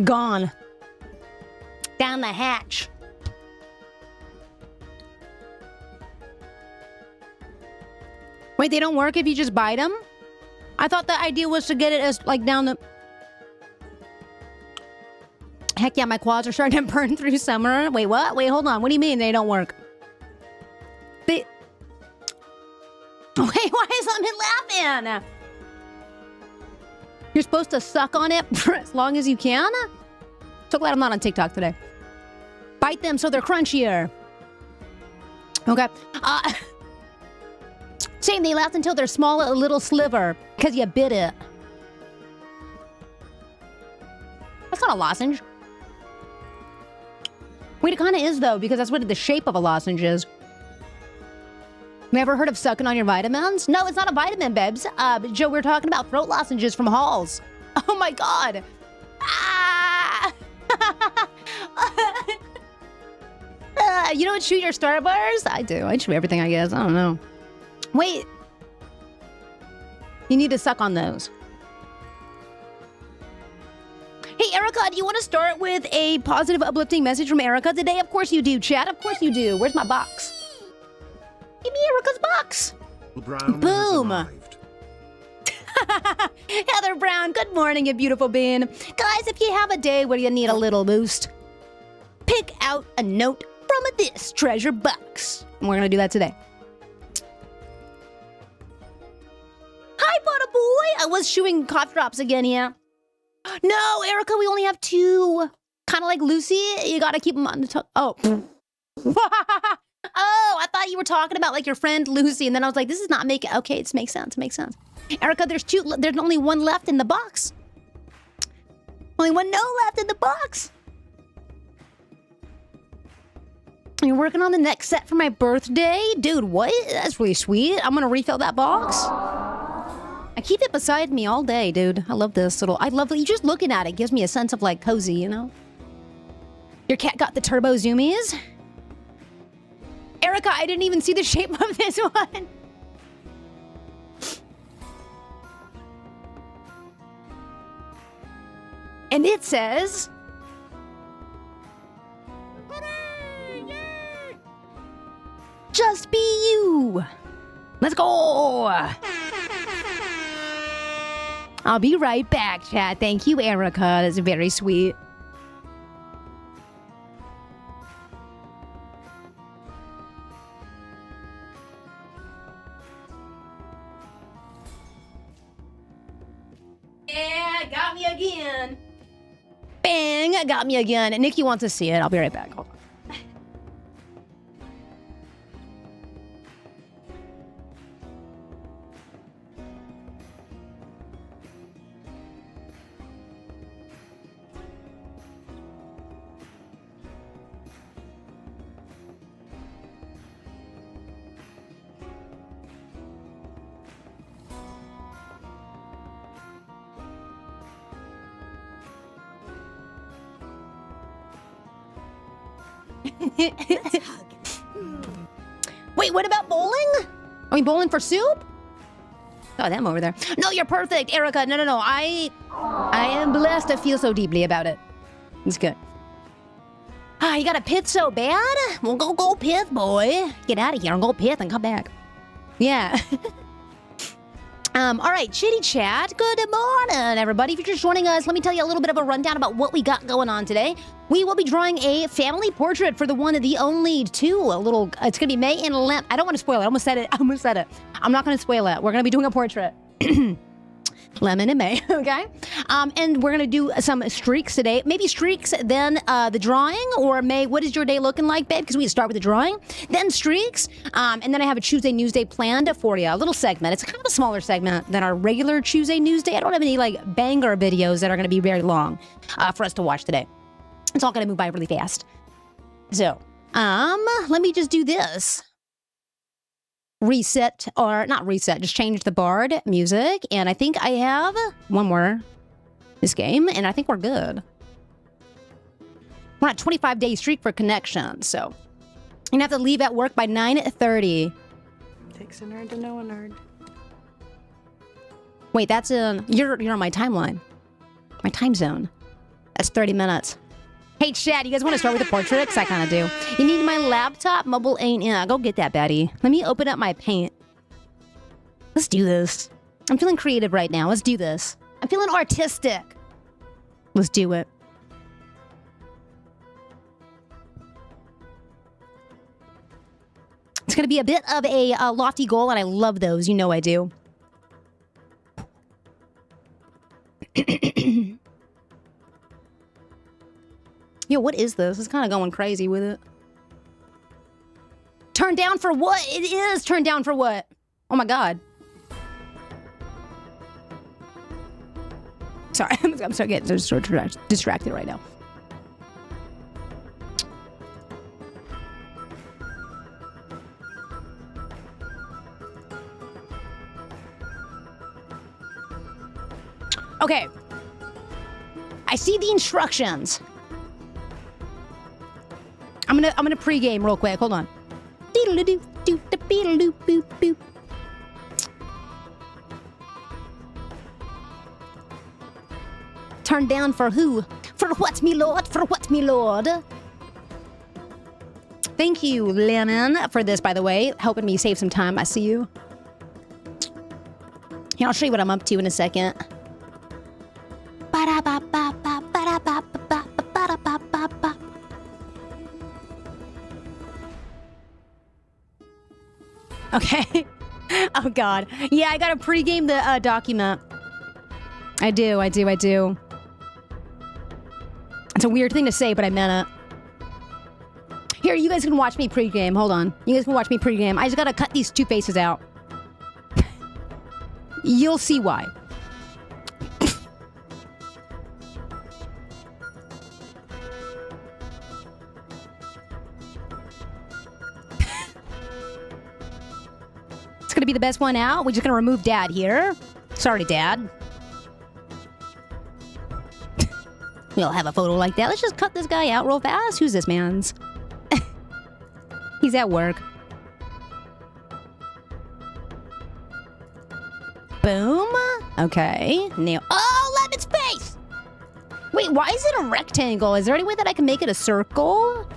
Gone. Down the hatch. Wait, they don't work if you just bite them? I thought the idea was to get it as, like, down the... Heck yeah, my quads are starting to burn through summer. Wait, what? Wait, hold on. What do you mean they don't work? They... Wait, why is Lemon laughing? You're supposed to suck on it for as long as you can? So glad I'm not on TikTok today. Bite them so they're crunchier. Okay. Same, they last until they're small, a little sliver, because you bit it. That's not a lozenge. Wait, it kind of is, though, because that's what the shape of a lozenge is. Never heard of sucking on your vitamins? No, it's not a vitamin, babes. Joe, we're talking about throat lozenges from Halls. Oh my god. Ah! You don't chew your Star Bars? I do. I chew everything, I guess. I don't know. Wait. You need to suck on those. Hey, Erica, do you want to start with a positive, uplifting message from Erica today? Of course you do, chat. Of course you do. Where's my box? Give me Erica's box. Brown Boom. has arrived. Heather Brown, good morning, you beautiful bean. Guys, if you have a day where you need a little boost, pick out a note from this treasure box. And we're going to do that today. Hi, Butter Boy. I was chewing cough drops again, yeah. No, Erica, we only have 2. Kind of like Lucy. You got to keep them on the tongue. Oh. Oh, I thought you were talking about like your friend Lucy, and then I was like, this is not making... Okay, it makes sense. It makes sense. Erica, there's only 1 left in the box. Only 1 no left in the box. You're working on the next set for my birthday? Dude, what? That's really sweet. I'm gonna refill that box. I keep it beside me all day, dude. I love this little... I love... You just looking at it gives me a sense of like cozy, you know? Your cat got the turbo zoomies. Erica, I didn't even see the shape of this one. And it says... Just be you. Let's go. I'll be right back, chat. Thank you, Erica. That's very sweet. Yeah, got me again. Bang, got me again. Nikki wants to see it. I'll be right back. Hold on. Wait, what about bowling? Are we bowling for soup? Oh, them over there. No, you're perfect, Erica. No. I am blessed to feel so deeply about it. It's good. Ah, you got a pith so bad? Well, go pith, boy. Get out of here and go pith and come back. Yeah. All right, chitty chat. Good morning, everybody. If you're just joining us, let me tell you a little bit of a rundown about what we got going on today. We will be drawing a family portrait for the one and the only two. It's gonna be May and Lem. I don't want to spoil it. I almost said it. I'm not gonna spoil it. We're gonna be doing a portrait. Lemon and May, okay? And we're going to do some streaks today. Maybe streaks, then the drawing, or May, what is your day looking like, babe? Because we start with the drawing, then streaks, and then I have a Tuesday News Day planned for you. A little segment. It's kind of a smaller segment than our regular Tuesday News Day. I don't have any, like, banger videos that are going to be very long for us to watch today. It's all going to move by really fast. So, let me just do this. Reset, or not reset, just change the Bard music. And I think I have one more this game, and I think we're good. We're on a 25-day streak for connection, so you're gonna have to leave at work by 9:30. Takes a nerd to know a nerd. Wait, that's in, you're on my timeline. My time zone. That's 30 minutes. Hey, Chad, you guys want to start with the portrait? Because I kind of do. You need my laptop? Mobile ain't in. Go get that, Betty. Let me open up my paint. Let's do this. I'm feeling creative right now. Let's do this. I'm feeling artistic. Let's do it. It's going to be a bit of a lofty goal, and I love those. You know I do. Yo, what is this? It's kind of going crazy with it. Turned down for what? It is turned down for what? Oh my God. Sorry, I'm so getting distracted right now. Okay. I see the instructions. I'm gonna pregame real quick. Hold on. Turned down for who? For what, me lord? For what, me lord? Thank you, Lemon, for this, by the way. Helping me save some time. I see you. Yeah, I'll show you what I'm up to in a second. Okay. Oh, God. Yeah, I gotta pregame the document. I do. It's a weird thing to say, but I meant it. Here, you guys can watch me pregame. Hold on. You guys can watch me pregame. I just gotta cut these two faces out. You'll see why. It's gonna be the best one out. We're just gonna remove Dad here. Sorry, Dad. We'll have a photo like that. Let's just cut this guy out real fast. Who's this man's? He's at work. Boom. Okay. Nail. Oh, Lemon's face! Wait, why is it a rectangle? Is there any way that I can make it a circle?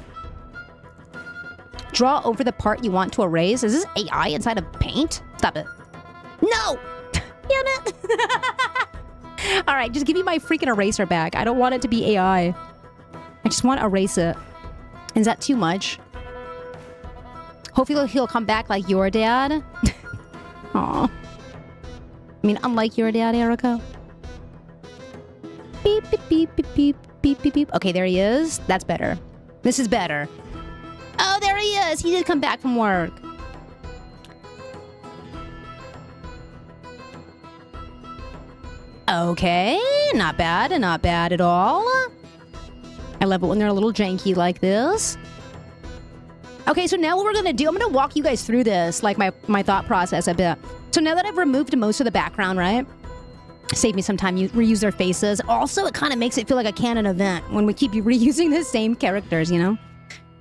Draw over the part you want to erase. Is this AI inside of paint? Stop it. No! Damn it! All right, just give me my freaking eraser back. I don't want it to be AI. I just want to erase it. Is that too much? Hopefully he'll come back like your dad. Aw. I mean, unlike your dad, Erica. Beep, beep, beep, beep, beep, beep, beep, beep. Okay, there he is. That's better. This is better. Oh, there he is. He did come back from work. Okay, not bad, not bad at all. I love it when they're a little janky like this. Okay, so now what we're gonna do, I'm gonna walk you guys through this, like my thought process a bit. So now that I've removed most of the background, right? Save me some time, reuse their faces. Also, it kind of makes it feel like a canon event when we keep reusing the same characters, you know?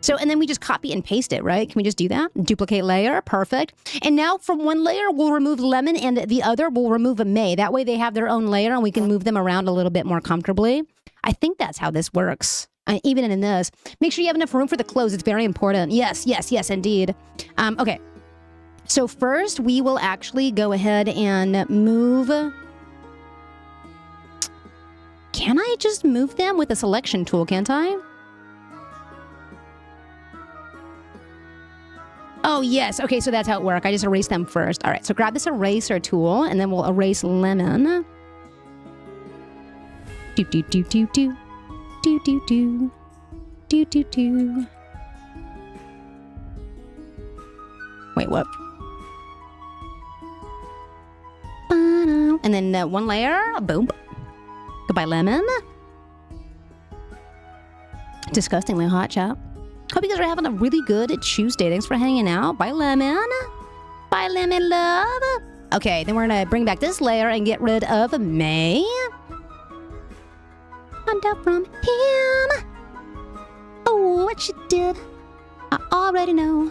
So, and then we just copy and paste it, right? Can we just do that? Duplicate layer, perfect. And now from one layer, we'll remove Lemon, and the other we'll remove a May. That way they have their own layer and we can move them around a little bit more comfortably. I think that's how this works. Even in this. Make sure you have enough room for the clothes. It's very important. Yes, yes, yes, indeed. Okay. So first, we will actually go ahead and move... Can I just move them with a selection tool, can't I? Oh, yes. Okay, so that's how it works. I just erase them first. All right, so grab this eraser tool, and then we'll erase Lemon. Do do do do do. Do do do. Do do do. Wait, what? And then one layer. Boom. Goodbye, lemon. Disgustingly hot, chat. Hope you guys are having a really good Tuesday. Thanks for hanging out. Bye, lemon. Bye, lemon love. Okay, then we're gonna bring back this layer and get rid of May. Find out from him. Oh, what you did, I already know.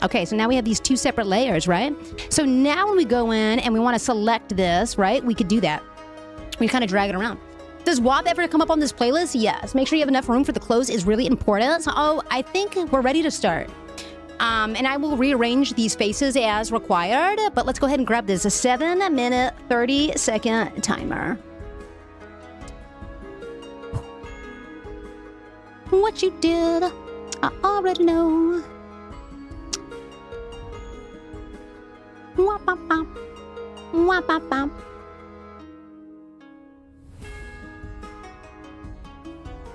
Okay, so now we have these two separate layers, right? So now when we go in and we want to select this, right, we could do that. We kind of drag it around. Does WAP ever come up on this playlist? Yes. Make sure you have enough room for the clothes is really important. Oh, I think we're ready to start. And I will rearrange these faces as required, but let's go ahead and grab this. A 7-minute, 30-second timer. What you did, I already know. Wop, bop, bop. Wop, bop, bop.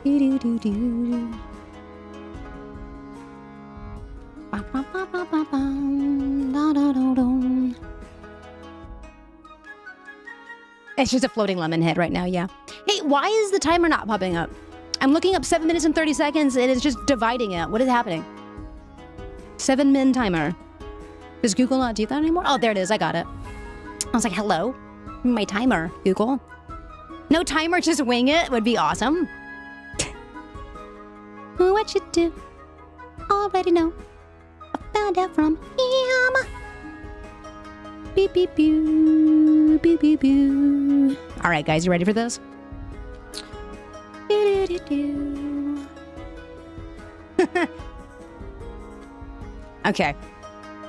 Do, do, do, do. Ba, ba, ba, ba, ba, ba. Da, da, da, da. It's just a floating lemon head right now, yeah. Hey, why is the timer not popping up? I'm looking up 7 minutes and 30 seconds and it's just dividing it. What is happening? 7-min timer. Does Google not do that anymore? Oh, there it is. I got it. I was like, hello? My timer, Google. No timer, just wing it would be awesome. What you do? Already know. I found out from him. Beep, beep, boo. Beep, beep, boo. All right, guys, you ready for this? Do, do, do, do. Okay.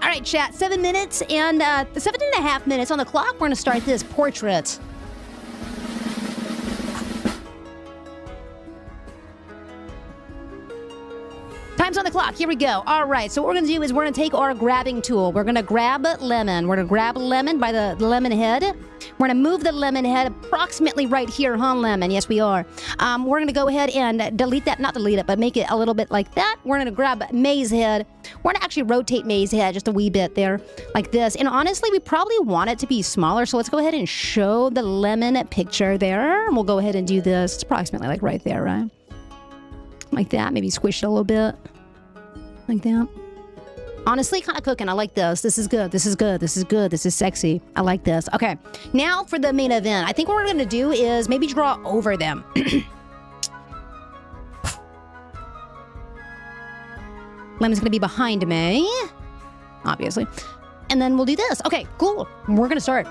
All right, chat. 7 minutes and 7.5 minutes on the clock. We're going to start this portrait. Time's on the clock. Here we go. All right. So what we're going to do is we're going to take our grabbing tool. We're going to grab lemon. We're going to grab lemon by the lemon head. We're going to move the lemon head approximately right here, huh, lemon? Yes, we are. We're going to go ahead and delete that. Not delete it, but make it a little bit like that. We're going to grab May's head. We're going to actually rotate May's head just a wee bit there, like this. And honestly, we probably want it to be smaller. So let's go ahead and show the lemon picture there. And we'll go ahead and do this. It's approximately like right there, right? Like that. Maybe squish it a little bit. Like that. Honestly, kind of cooking. I like this. This is good. This is good. This is good. This is sexy. I like this. Okay. Now for the main event. I think what we're going to do is maybe draw over them. Lemon's going to be behind May. Obviously. And then we'll do this. Okay, cool. We're going to start.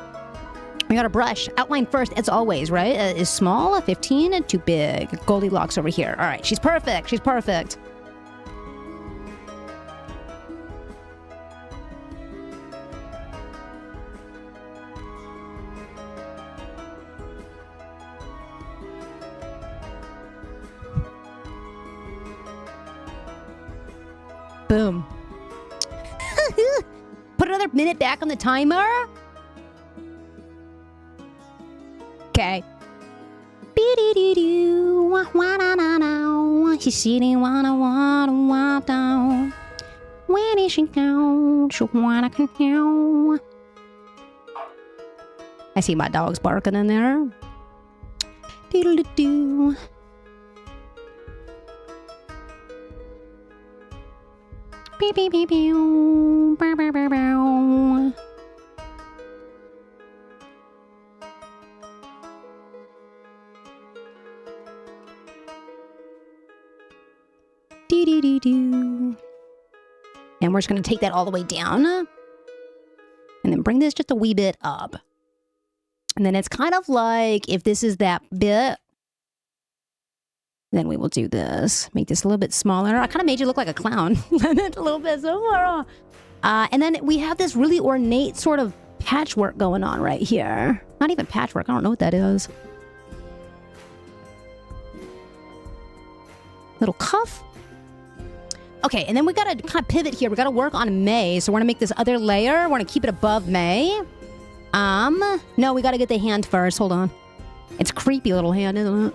We got a brush. Outline first, as always, right? Is small, 15, and too big. Goldilocks over here. All right. She's perfect. She's perfect. Boom. Put another minute back on the timer. Okay. She sitting wanna down. When is she gone? She wanna go. I see my dogs barking in there. Doodle-doo. Beep, beep, beep, beep. Bow, bow, bow, bow. Doo, doo, doo, doo. And we're just going to take that all the way down. And then bring this just a wee bit up. And then it's kind of like if this is that bit, then we will do this. Make this a little bit smaller. I kind of made you look like a clown. a little bit smaller. And then we have this really ornate sort of patchwork going on right here. Not even patchwork. I don't know what that is. Little cuff. Okay, and then we got to kind of pivot here. We got to work on May. So we're going to make this other layer. We're going to keep it above May. No, we gotta get the hand first. Hold on. It's a creepy little hand, isn't it?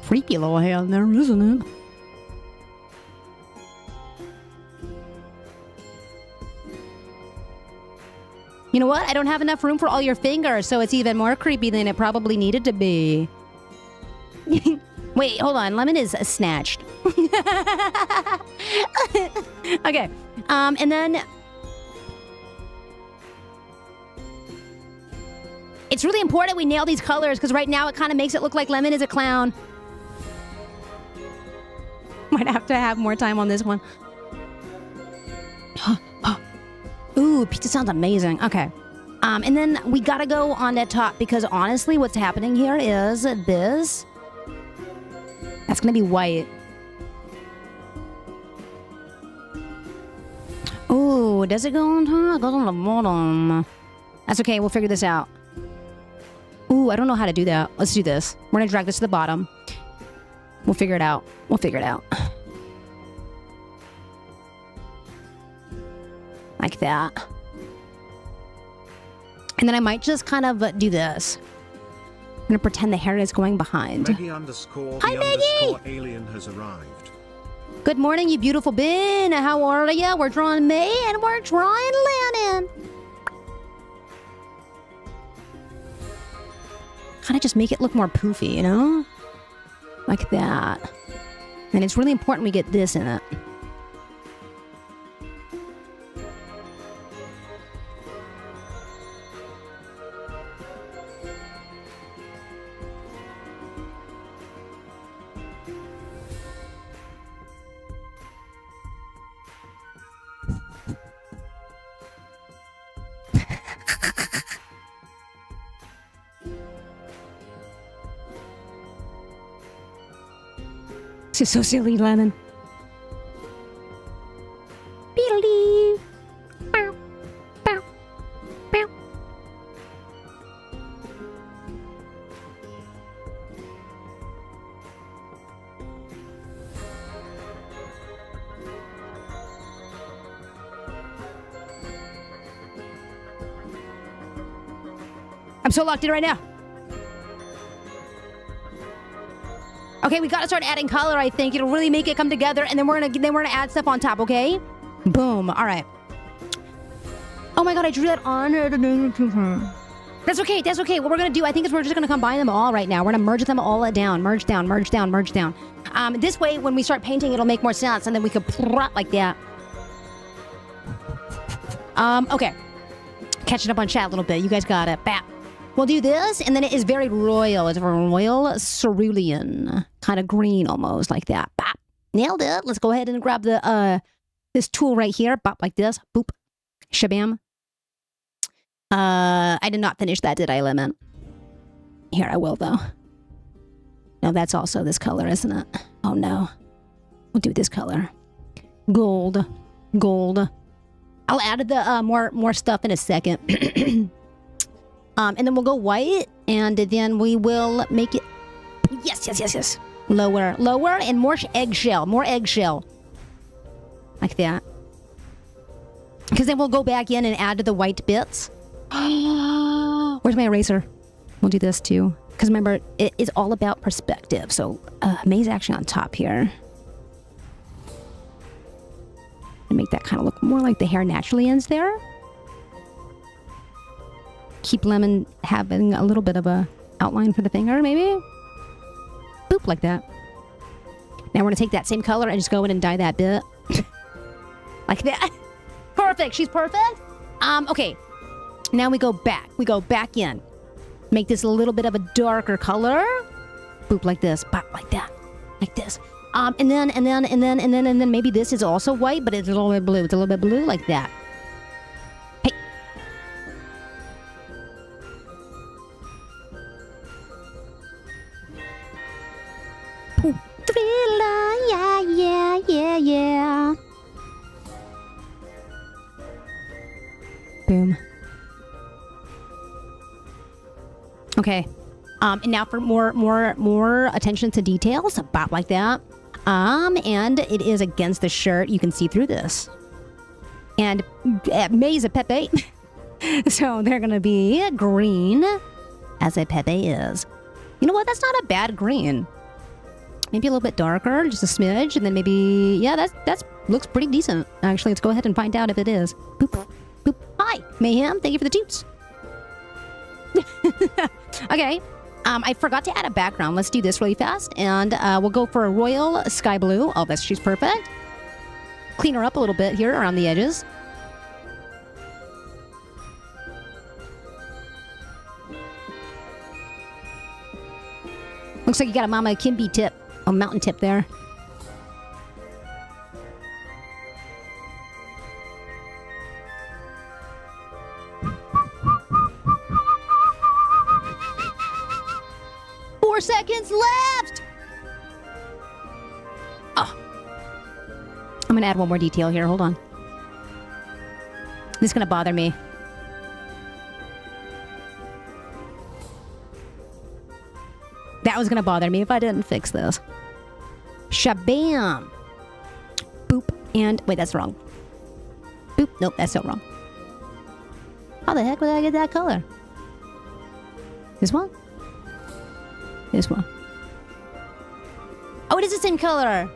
Creepy little hand there, isn't it? You know what? I don't have enough room for all your fingers, so it's even more creepy than it probably needed to be. Wait, hold on. Lemon is snatched. Okay. And then... It's really important we nail these colors, because right now it kind of makes it look like Lemon is a clown. Might have to have more time on this one. Ooh, pizza sounds amazing. Okay. And then we gotta go on that top, because honestly, what's happening here is this. That's gonna be white. Ooh, does it go on top? It goes on the bottom. That's okay, we'll figure this out. Ooh, I don't know how to do that. Let's do this. We're gonna drag this to the bottom. We'll figure it out. We'll figure it out. Like that. And then I might just kind of do this. I'm gonna pretend the hair is going behind. Maggie underscore Hi, the Maggie! underscore alien has arrived. Good morning, you beautiful bin. How are ya? We're drawing May and we're drawing Lennon. Kind of just make it look more poofy, you know? Like that. And it's really important we get this in it. This is so silly, Lemon. Beedly. Bow. Bow. Bow. I'm so locked in right now. Okay, we gotta start adding color, I think. It'll really make it come together, and then we're gonna add stuff on top, okay? Boom. Alright. Oh my god, I drew that on. That's okay, that's okay. What we're gonna do, I think, is we're just gonna combine them all right now. We're gonna merge them all down. Merge down, merge down, merge down. This way, when we start painting, it'll make more sense, and then we could plot like that. Okay. Catching up on chat a little bit. You guys got it. Bap. We'll do this, and then it is very royal. It's a royal cerulean. Kind of green almost, like that. Bop. Nailed it. Let's go ahead and grab the this tool right here. Bop, like this. Boop. Shabam. I did not finish that, did I, Lemon? Here, I will, though. No, that's also this color, isn't it? Oh, no. We'll do this color. Gold. Gold. I'll add the more stuff in a second. And then we'll go white, and then we will make it... Yes, yes, yes, yes. Lower, lower, and more eggshell. More eggshell. Like that. Because then we'll go back in and add to the white bits. Where's my eraser? We'll do this too. Because remember, it is all about perspective. So, May's actually on top here. And make that kind of look more like the hair naturally ends there. Keep Lemon having a little bit of a outline for the finger, maybe? Boop, like that. Now we're going to take that same color and just go in and dye that bit. Like that. Perfect. She's perfect. Okay. Now we go back. We go back in. Make this a little bit of a darker color. Boop, like this. Pop, like that. Like this. And then maybe this is also white, but it's a little bit blue. It's a little bit blue, like that. Hey. Ooh. Thriller, yeah, yeah, yeah, yeah. Boom. Okay. And now for more attention to details, about like that. And it is against the shirt. You can see through this. And May's a Pepe. So they're going to be green, as a Pepe is. You know what? That's not a bad green. Maybe a little bit darker, just a smidge, and then maybe... Yeah, that's looks pretty decent. Actually, let's go ahead and find out if it is. Boop, boop. Hi, Mayhem. Thank you for the toots. Okay. I forgot to add a background. Let's do this really fast, and we'll go for a royal sky blue. Oh, she's perfect. Clean her up a little bit here around the edges. Looks like you got a Mama Kimby tip, a mountain tip there. Four seconds left! Oh. I'm gonna add one more detail here, hold on. This is gonna bother me. That was gonna bother me if I didn't fix this. Shabam! Boop, and... Wait, that's wrong. Boop, nope, that's still wrong. How the heck would I get that color? This one? This one. Oh, it is the same color!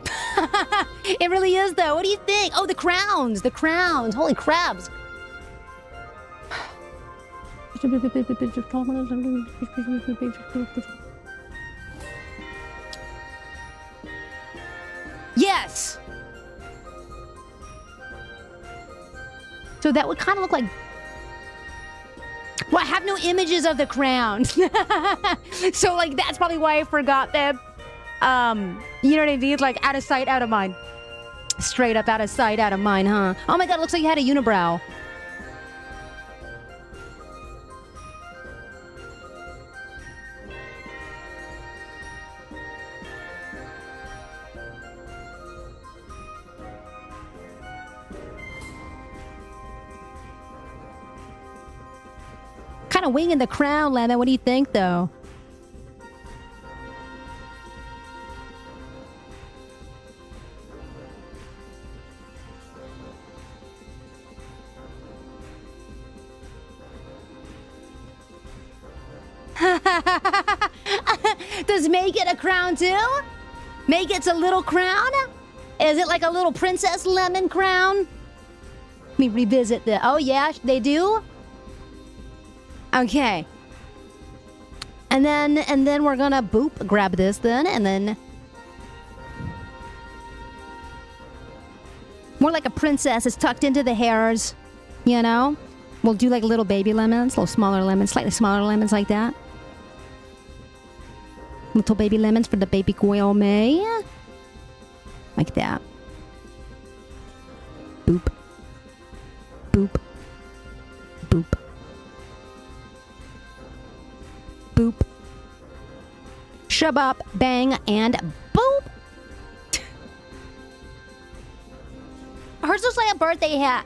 It really is, though. What do you think? Oh, the crowns! The crowns! Holy crabs! Yes! So that would kind of look like... Well, I have no images of the crowns. So, like, that's probably why I forgot them. You know what I mean? Like, out of sight, out of mind. Straight up out of sight, out of mind, huh? Oh my god, it looks like you had a unibrow. Kind of winging the crown, Lemon. What do you think, though? Does May get a crown, too? May gets a little crown? Is it like a little Princess Lemon crown? Let me revisit the... Oh, yeah, they do? Okay. And then we're gonna boop, grab this then, and then more like a princess. It's tucked into the hairs, you know? We'll do like little baby lemons, little smaller lemons, slightly smaller lemons like that. Little baby lemons for the baby girl May. Like that. Boop. Boop. Boop. Boop. Shabop, bang, and boop. Hers looks like a birthday hat.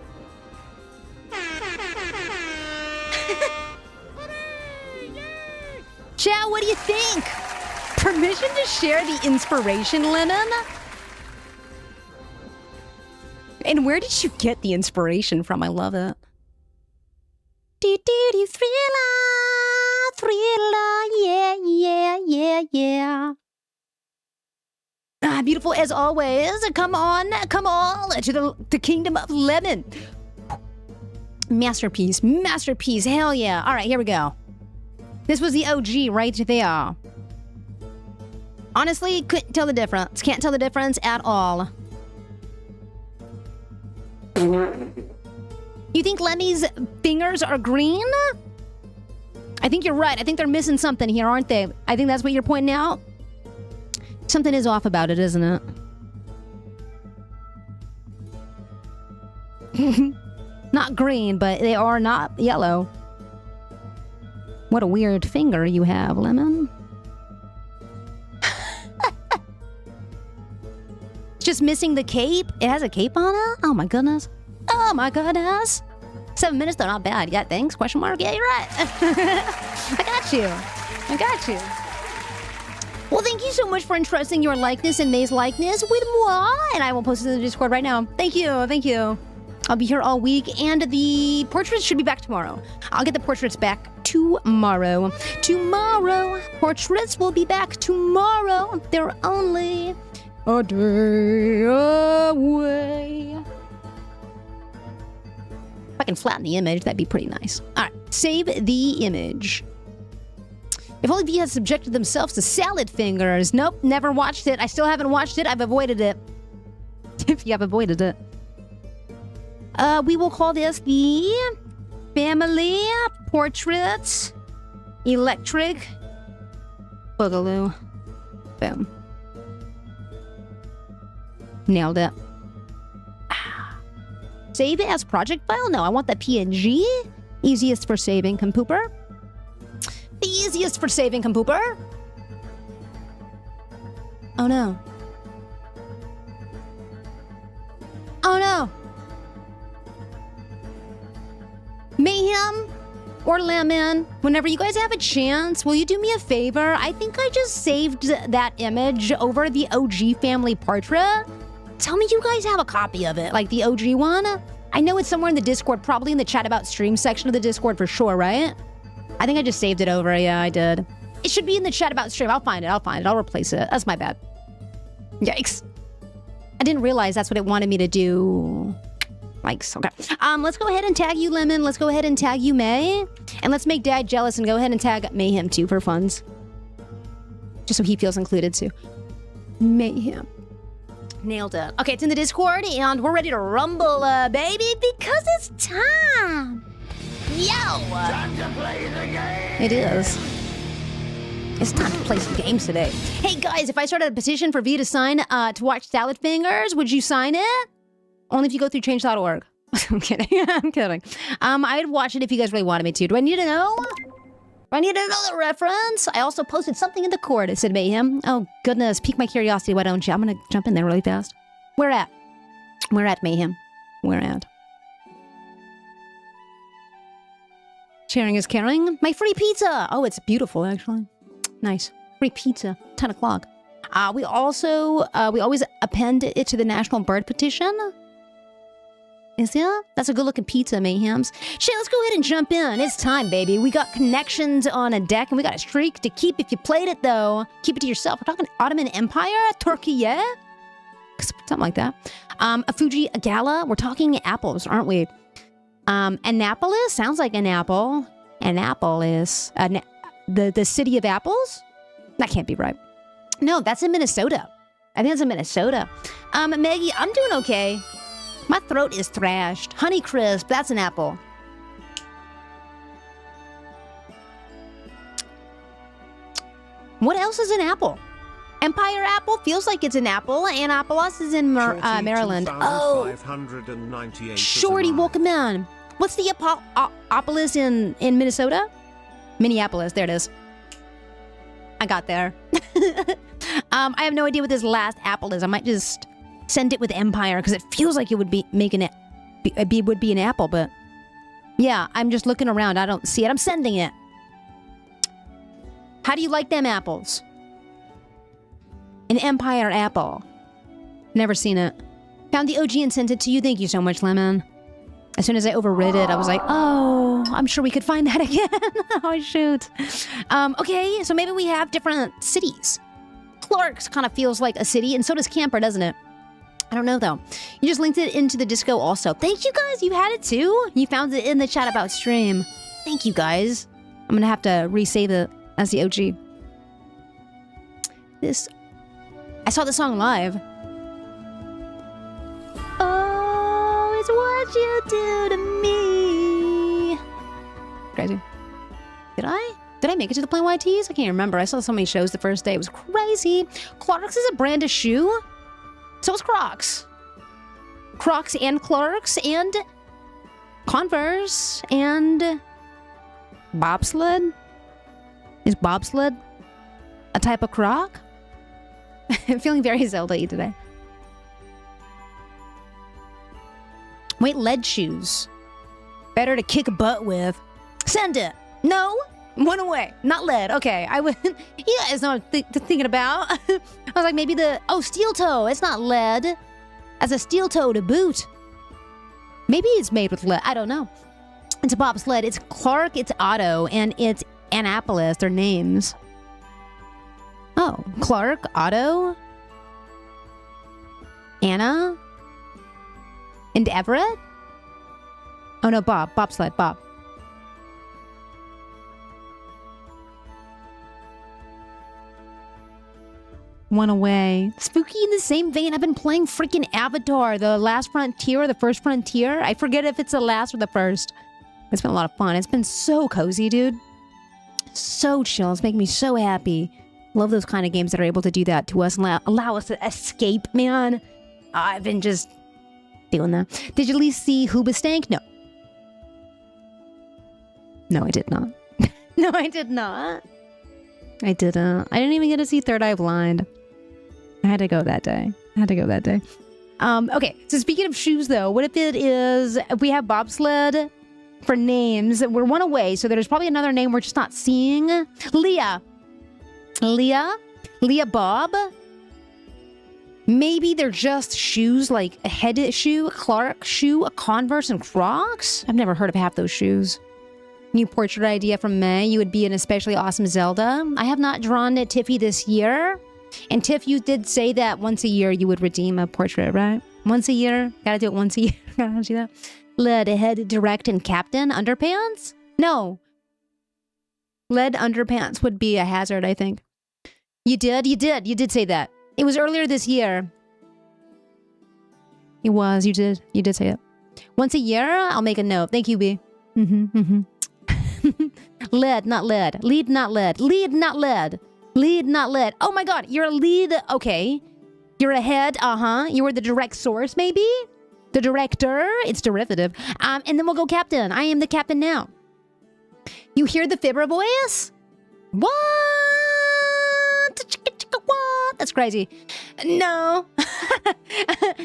Chow, what do you think? Permission to share the inspiration, Lemon? And where did you get the inspiration from? I love it. Thriller, yeah, yeah, yeah, yeah. Ah, beautiful as always. Come on to the kingdom of Lemon. Masterpiece, masterpiece. Hell yeah. All right, here we go. This was the OG right there. Honestly, couldn't tell the difference. Can't tell the difference at all. You think Lemmy's fingers are green? I think you're right. I think they're missing something here, aren't they? I think that's what you're pointing out. Something is off about it, isn't it? Not green, but they are not yellow. What a weird finger you have, Lemon. It's just missing the cape. It has a cape on it? Oh my goodness. Oh my goodness. 7 minutes though, not bad. Yeah, thanks? Question mark? Yeah, you're right. I got you. I got you. Well, thank you so much for entrusting your likeness and May's likeness with moi. And I will post it in the Discord right now. Thank you. Thank you. I'll be here all week, and the portraits should be back tomorrow. I'll get the portraits back tomorrow. Portraits will be back tomorrow. They're only a day away. If I can flatten the image, that'd be pretty nice. All right, save the image. If only V had subjected themselves to salad fingers. Nope, never watched it. I still haven't watched it. I've avoided it. If you have avoided it. We will call this the Family Portraits Electric Boogaloo. Boom. Nailed it. Save it as project file? No, I want the PNG. Easiest for saving, Compooper. The easiest for saving, Compooper. Oh no. Oh no. Mayhem or Lemon, whenever you guys have a chance, will you do me a favor? I think I just saved that image over the OG family portrait. Tell me you guys have a copy of it, like the OG one. I know it's somewhere in the Discord, probably in the chat about stream section of the Discord for sure, right? I think I just saved it over. Yeah, I did. It should be in the chat about stream. I'll find it. I'll replace it. That's my bad. Yikes. I didn't realize that's what it wanted me to do. Likes. Okay. Let's go ahead and tag you, Lemon. Let's go ahead and tag you, May. And let's make Dad jealous and go ahead and tag Mayhem too for funds. Just so he feels included too. Mayhem. Nailed it. Okay, it's in the Discord and we're ready to rumble, baby, because it's time. Yo! Time to play the game! It is. It's time to play some games today. Hey guys, if I started a petition for V to sign to watch Salad Fingers, would you sign it? Only if you go through change.org. I'm kidding. I'm kidding. I'd watch it if you guys really wanted me to. Do I need to know? Do I need to know the reference? I also posted something in the Discord. It said Mayhem. Oh goodness, pique my curiosity. Why don't you? I'm gonna jump in there really fast. Where at? Where at, Mayhem? Where at? Sharing is caring. My free pizza. Oh, it's beautiful, actually. Nice. Free pizza. 10 o'clock. We always append it to the National Bird Petition. Is there? That's a good-looking pizza, Mayhems. Shit, let's go ahead and jump in. It's time, baby. We got connections on a deck, and we got a streak to keep. If you played it, though, keep it to yourself. We're talking Ottoman Empire? Turkey, yeah? Something like that. A Fuji, a Gala. We're talking apples, aren't we? Annapolis? Sounds like an apple. Annapolis. The city of apples? That can't be right. No, that's in Minnesota. I think it's in Minnesota. Maggie, I'm doing okay. My throat is thrashed. Honeycrisp, that's an apple. What else is an apple? Empire apple feels like it's an apple. Annapolis is in Maryland. Oh, Shorty, welcome in. What's the Opolis in Minnesota? Minneapolis, there it is. I got there. I have no idea what this last apple is. I might just send it with Empire because it feels like it would be making it. Would be an apple, but yeah, I'm just looking around. I don't see it. I'm sending it. How do you like them apples? An Empire apple. Never seen it. Found the OG and sent it to you. Thank you so much, Lemon. As soon as I overrid it, I was like, oh, I'm sure we could find that again. Oh, shoot. Okay, so maybe we have different cities. Clark's kind of feels like a city, and so does Camper, doesn't it? I don't know, though. You just linked it into the disco also. Thank you, guys. You had it, too. You found it in the chat about stream. Thank you, guys. I'm going to have to resave it as the OG. I saw the song live. Oh, it's what you do to me. Crazy. Did I make it to the Plain White Tees? I can't remember. I saw so many shows the first day. It was crazy. Clark's is a brand of shoe. So is Crocs. Crocs and Clark's and Converse and bobsled. Is bobsled a type of Croc? I'm feeling very Zelda-y today. Wait, lead shoes. Better to kick butt with. Send it. No? One away. Not lead. Okay. I would. You guys know what I'm thinking about. I was like, maybe steel toe. It's not lead. As a steel toe to boot. Maybe it's made with lead. I don't know. It's a bobsled. It's Clark, it's Otto, and it's Annapolis. Their names. Oh, Clark, Otto, Anna, and Everett? Oh no, Bob. Bobsled, Bob. One away. Spooky in the same vein. I've been playing freaking Avatar, the last frontier, or the first frontier. I forget if it's the last or the first. It's been a lot of fun. It's been so cozy, dude. So chill. It's making me so happy. Love those kind of games that are able to do that to us and allow us to escape, man. I've been just doing that. Did you at least see Hoobastank? No. No, I did not. No, I did not. I didn't. I didn't even get to see Third Eye Blind. I had to go that day. Okay, so speaking of shoes, though, what if it is, if we have bobsled for names, we're one away, so there's probably another name we're just not seeing. Leah Bob. Maybe they're just shoes, like a head shoe, a Clark shoe, a Converse, and Crocs. I've never heard of half those shoes. New portrait idea from May. You would be an especially awesome Zelda. I have not drawn a Tiffy this year. And Tiff, you did say that once a year you would redeem a portrait, right? Once a year? Gotta do it once a year. Gotta do that. Lead, head, direct, and captain. Underpants? No. Lead underpants would be a hazard, I think. You did say that. It was earlier this year. It was, you did say it. Once a year, I'll make a note. Thank you, B. Lead, not lead. Lead, not lead. Lead, not lead. Lead, not lead. Oh my god, you're a lead. Okay. You're a head. You were the direct source, maybe? The director. It's derivative. And then we'll go captain. I am the captain now. You hear the fibber voice? What? That's crazy. No.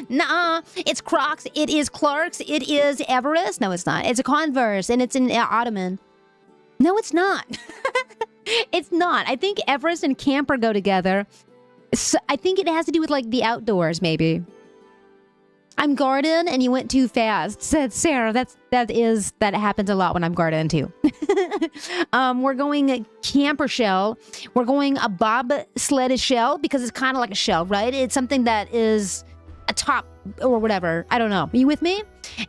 Nuh-uh. It's Crocs. It is Clark's. It is Everest. No, it's not. It's a Converse, and it's an Ottoman. No, it's not. It's not. I think Everest and camper go together. So I think it has to do with, like, the outdoors, maybe. I'm garden, and you went too fast, said Sarah. That happens a lot when I'm garden, too. We're going camper shell. We're going a bobsled shell, because it's kind of like a shell, right? It's something that is a top or whatever. I don't know. Are you with me?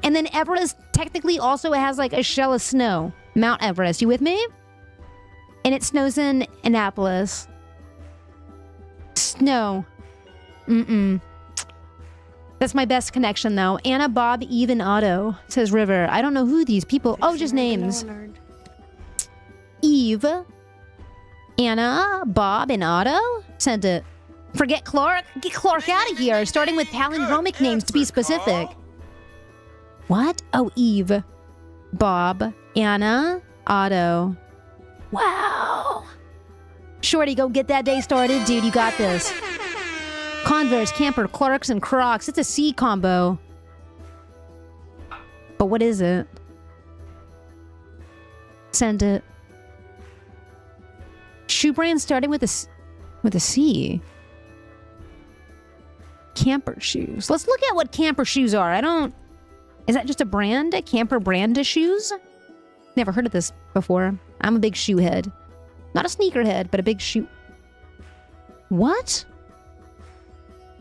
And then Everest technically also has, like, a shell of snow. Mount Everest. You with me? And it snows in Annapolis. Snow. That's my best connection, though. Anna, Bob, Eve, and Otto, says River. I don't know who these people... Oh, just names. Eve, Anna, Bob, and Otto? Sent it. Forget Clark? Get Clark out of here, starting with palindromic names to be specific. What? Oh, Eve, Bob, Anna, Otto. Wow. Shorty, go get that day started. Dude, you got this. Converse, camper, Clarks, and Crocs. It's a C combo. But what is it? Send it. Shoe brand starting with a C. Camper shoes. Let's look at what camper shoes are. Is that just a brand? A camper brand of shoes? Never heard of this before. I'm a big shoe head. Not a sneaker head, but a big shoe. What?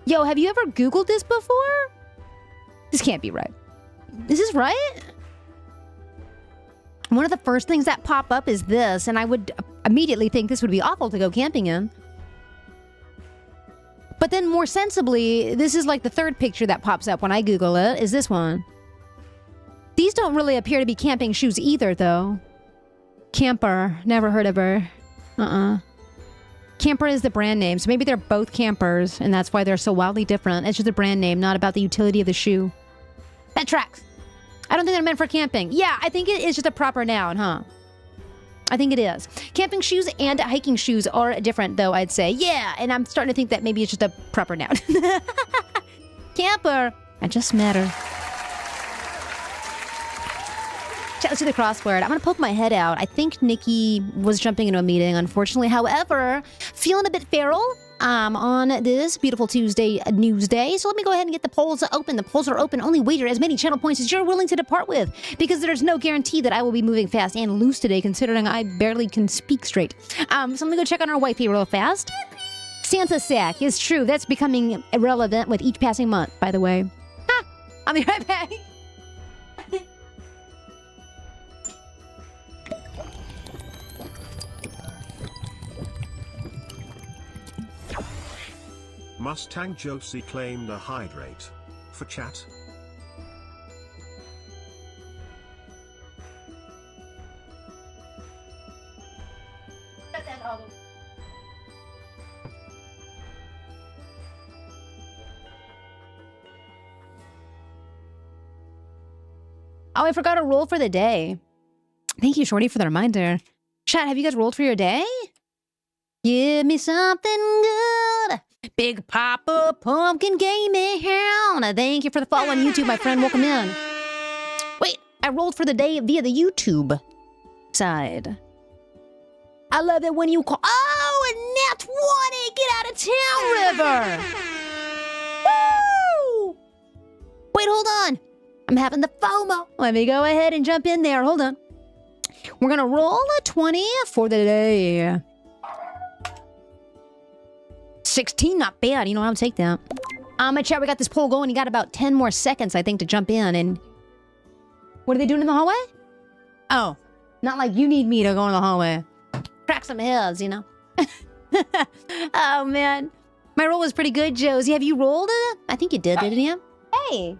Yo, have you ever Googled this before? This can't be right. Is this right? One of the first things that pop up is this, and I would immediately think this would be awful to go camping in. But then more sensibly, this is like the third picture that pops up when I Google it, is this one. These don't really appear to be camping shoes either, though. Camper. Never heard of her. Camper is the brand name, so maybe they're both campers, and that's why they're so wildly different. It's just a brand name, not about the utility of the shoe. That tracks. I don't think they're meant for camping. Yeah, I think it is just a proper noun, huh? I think it is. Camping shoes and hiking shoes are different, though, I'd say. Yeah, and I'm starting to think that maybe it's just a proper noun. Camper. I just met her. Let's do the crossword. I'm going to poke my head out. I think Nikki was jumping into a meeting, unfortunately. However, feeling a bit feral. on this beautiful Tuesday news day. So let me go ahead and get the polls open. The polls are open. Only wager as many channel points as you're willing to depart with, because there's no guarantee that I will be moving fast and loose today, considering I barely can speak straight. So let me go check on our wifey real fast. Santa sack is true. That's becoming irrelevant with each passing month, by the way. Ha! I'll be right back. Mustang Josie claimed a hydrate. For chat. Oh, I forgot to roll for the day. Thank you, Shorty, for the reminder. Chat, have you guys rolled for your day? Give me something good. Big Papa Pumpkin Gaming Hound. Thank you for the follow on YouTube, my friend. Welcome in. Wait, I rolled for the day via the YouTube side. I love it when you call. Oh, a net 20. Get out of town, River. Woo! Wait, hold on. I'm having the FOMO. Let me go ahead and jump in there. Hold on. We're going to roll a 20 for the day. 16, not bad. You know, I'll take that. Chat, we got this poll going. You got about 10 more seconds, I think, to jump in. And what are they doing in the hallway? Oh, not like you need me to go in the hallway. Crack some heads, you know. Oh, man. My roll was pretty good, Josie. Have you rolled it? I think you did, didn't you? Hey.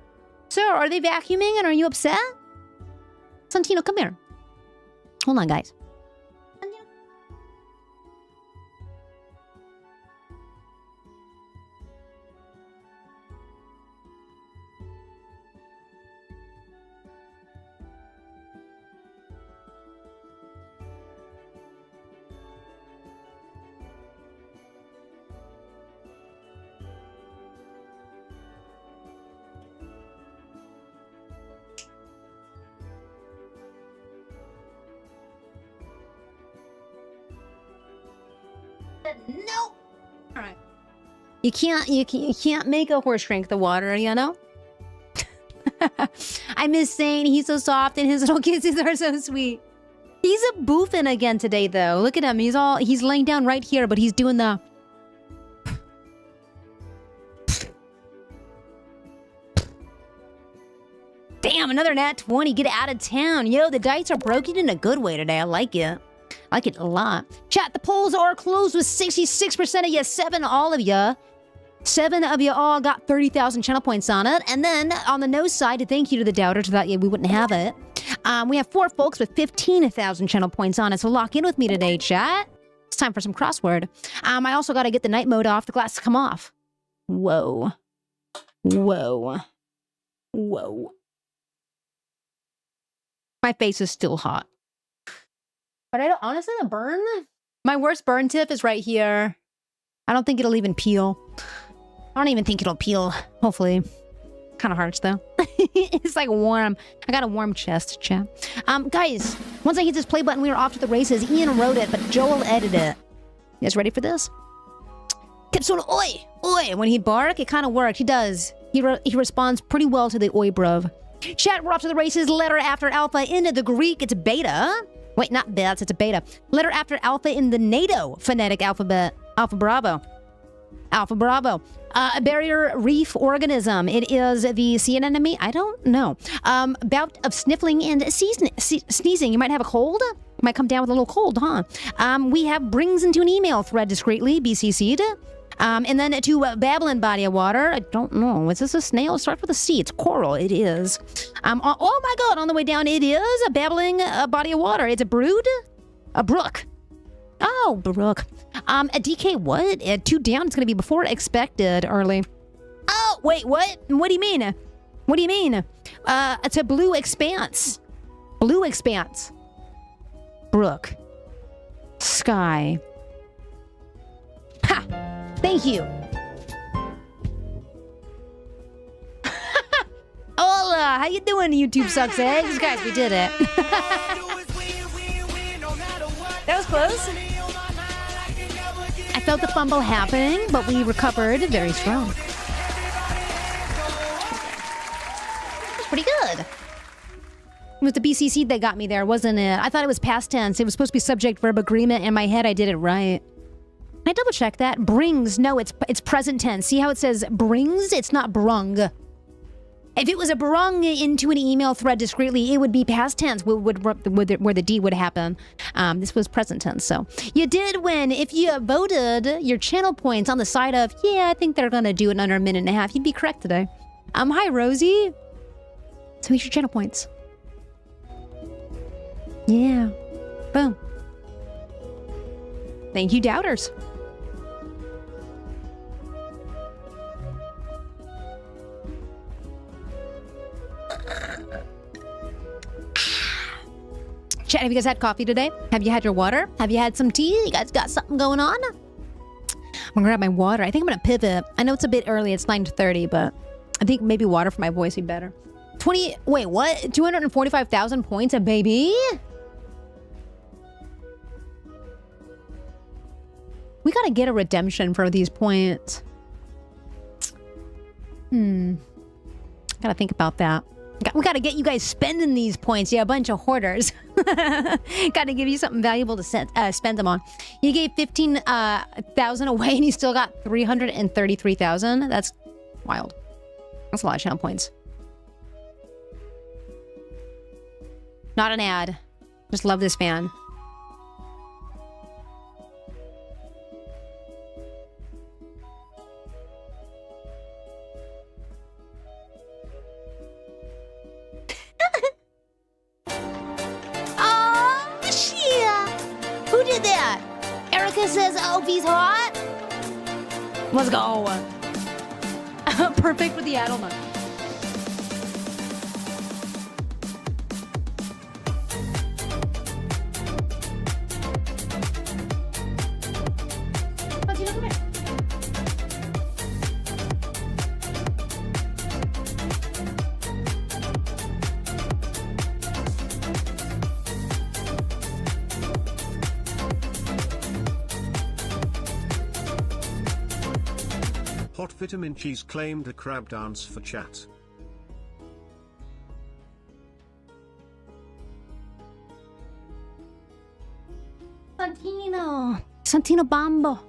Sir, are they vacuuming and are you upset? Santino, come here. Hold on, guys. Nope. All right. You can't make a horse drink the water, you know? I miss Zane. He's so soft and his little kisses are so sweet. He's a boofing again today, though. Look at him. He's laying down right here, but he's doing the... Damn, another nat 20. Get out of town. Yo, the dice are broken in a good way today. I like it. I like it a lot. Chat, the polls are closed with 66% of you. 7 all of you. 7 of you all got 30,000 channel points on it. And then on the no side, thank you to the doubters that we wouldn't have it. We have 4 folks with 15,000 channel points on it. So lock in with me today, chat. It's time for some crossword. I also got to get the night mode off. The glasses come off. Whoa. Whoa. Whoa. My face is still hot. But I don't, honestly, the burn, my worst burn tip is right here. I don't think it'll even peel. I don't even think it'll peel, hopefully. Kind of hurts, though. It's like warm. I got a warm chest, chat. Guys, once I hit this play button, we were off to the races. Ian wrote it, but Joel edited it. You guys ready for this? Kept sort of oi, oi. When he bark, it kind of worked. He does. He responds pretty well to the oi, bruv. Chat, we're off to the races. Letter after alpha into the Greek, it's beta. Wait, not beta, it's a beta. Letter after alpha in the NATO phonetic alphabet. Alpha Bravo. Alpha Bravo. A barrier reef organism. It is the sea anemone. I don't know. Bout of sniffling and sneezing. You might have a cold. You might come down with a little cold, huh? We have brings into an email thread discreetly, BCC'd. And then to Babylon body of water. I don't know. Is this a snail? It starts with a C. It's coral. It is. Oh my God. On the way down, it is a babbling body of water. It's a brood. A brook. Oh, brook. A DK what? 2 down. It's going to be before expected early. Oh, wait, what? What do you mean? What do you mean? It's a blue expanse. Blue expanse. Brook. Sky. Ha! Thank you. Hola, how you doing, YouTube sucks eggs? Guys, we did it. That was close. I felt the fumble happening, but we recovered very strong. That's pretty good. It was the BCC that got me there, wasn't it? I thought it was past tense. It was supposed to be subject verb agreement. In my head, I did it right. Can I double check that? Brings. No, it's present tense. See how it says brings? It's not brung. If it was a brung into an email thread discreetly, it would be past tense where the D would happen. This was present tense, so. You did win. If you voted your channel points on the side of, yeah, I think they're going to do it under a minute and a half, you'd be correct today. Hi, Rosie. So here's your channel points. Yeah. Boom. Thank you, doubters. Chat, have you guys had coffee today? Have you had your water? Have you had some tea? You guys got something going on? I'm gonna grab my water. I think I'm gonna pivot. I know it's a bit early. It's 9:30, but I think maybe water for my voice would be better. Wait, what? 245,000 points, a baby? We gotta get a redemption for these points. Gotta think about that. We gotta get you guys spending these points. Yeah, a bunch of hoarders. Gotta give you something valuable to spend them on. You gave 15,000 away and you still got 333,000. That's wild. That's a lot of channel points. Not an ad. Just love this fan. Oh, shit. Who did that? Erica says, oh, he's hot. Let's go. Perfect with the Adelman. Hot Vitamin Cheese claimed a crab dance for chat. Santino Bambo.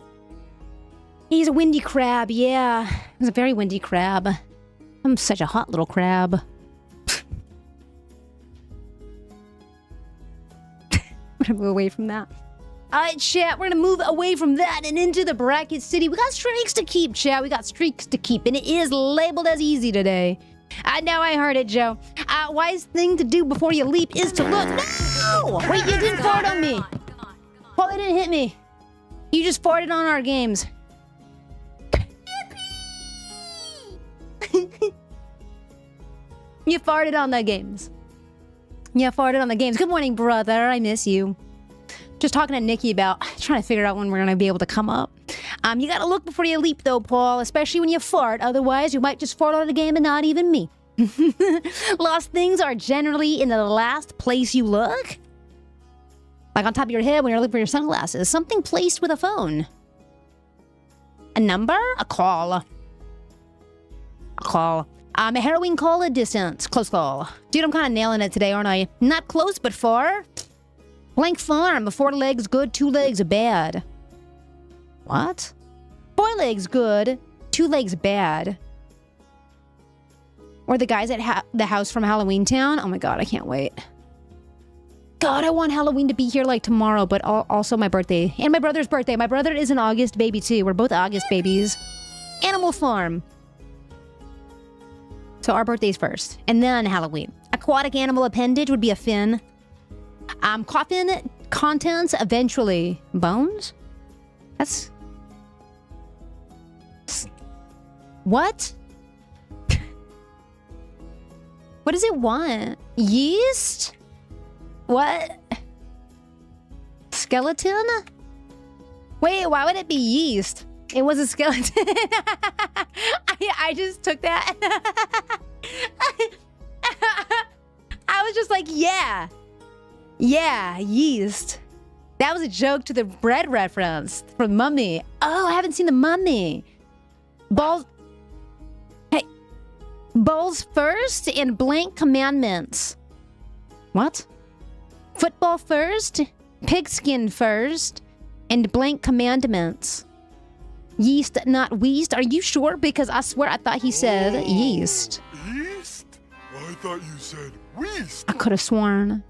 He's a windy crab, yeah. He's a very windy crab. I'm such a hot little crab. We're gonna move away from that. Alright, chat, we're gonna move away from that and into the bracket city. We got streaks to keep, chat. We got streaks to keep, and it is labeled as easy today. I know I heard it, Joe. Wise thing to do before you leap is to look. No! Wait, you didn't fart on me. Paul, it didn't hit me. You just farted on our games. You farted on the games. You farted on the games. Good morning, brother. I miss you. Just talking to Nikki about trying to figure out when we're going to be able to come up. You got to look before you leap, though, Paul, especially when you fart. Otherwise, you might just fart on the game and not even me. Lost things are generally in the last place you look. Like on top of your head when you're looking for your sunglasses. Something placed with a phone. A number? A call. A call. A harrowing call, a distance. Close call. Dude, I'm kind of nailing it today, aren't I? Not close, but far. Blank farm. 4 legs good, 2 legs bad. What? 4 legs good, 2 legs bad. Or the guys at the house from Halloween Town. Oh my god, I can't wait. God, I want Halloween to be here like tomorrow, but also my birthday. And my brother's birthday. My brother is an August baby too. We're both August babies. Animal Farm. So our birthday's first. And then Halloween. Aquatic animal appendage would be a fin. Coffin contents eventually. Bones? That's... What? What does it want? Yeast? What? Skeleton? Wait, why would it be yeast? It was a skeleton. I just took that. I was just like, yeah. Yeah, yeast. That was a joke to the bread reference from Mummy. Oh, I haven't seen the Mummy. Balls. Hey. Balls first and blank commandments. What? Football first, pigskin first, and blank commandments. Yeast, not weast. Are you sure? Because I swear I thought he said yeast. Yeast? I thought you said weast. I could have sworn.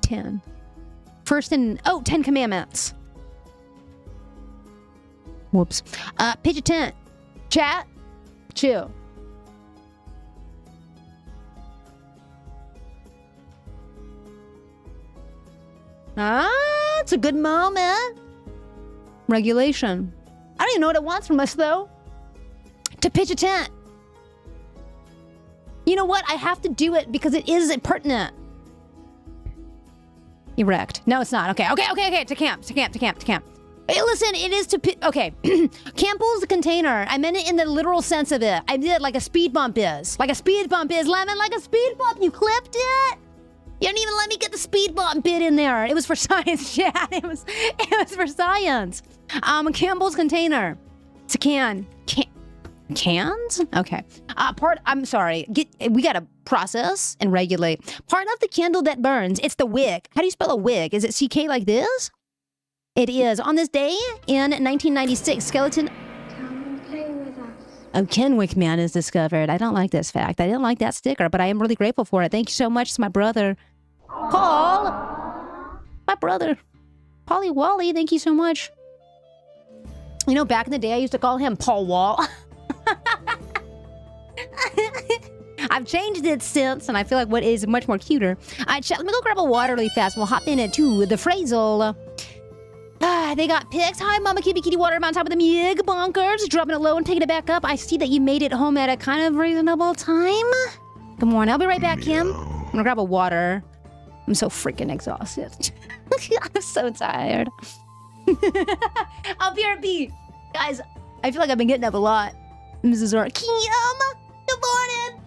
10. First and... Oh, 10 commandments. Whoops. Pitch a tent. Chat. Chill. It's a good moment. Regulation. I don't even know what it wants from us, though. To pitch a tent. You know what? I have to do it because it is pertinent. Erect. No, it's not. Okay. To camp. Hey, listen, it is to... Okay. Campbell's container. I meant it in the literal sense of it. I did it like a speed bump is. Like a speed bump is, Lemon. Like a speed bump. You clipped it. You didn't even let me get the speed bump bit in there. It was for science, Chad. It was for science. Campbell's container. It's a can. Cans? Okay. I'm sorry. We gotta process and regulate. Part of the candle that burns. It's the wick. How do you spell a wick? Is it CK like this? It is. On this day in 1996, skeleton... Come play with us. A Kenwick man is discovered. I don't like this fact. I didn't like that sticker, but I am really grateful for it. Thank you so much to my brother, Paul. My brother, Polly Wally. Thank you so much. You know, back in the day, I used to call him Paul Wall. I've changed it since, and I feel like what is much more cuter. Let me go grab a water really fast. We'll hop in it to the phrasal. They got pics. Hi, Mama Kitty Water. I'm on top of the Mig Bonkers. Dropping it low and taking it back up. I see that you made it home at a kind of reasonable time. Good morning. I'll be right back, Kim. I'm gonna grab a water. I'm so freaking exhausted. I'm so tired. I'll be RB. Guys, I feel like I've been getting up a lot. Mrs. Zora. Kim! Good morning!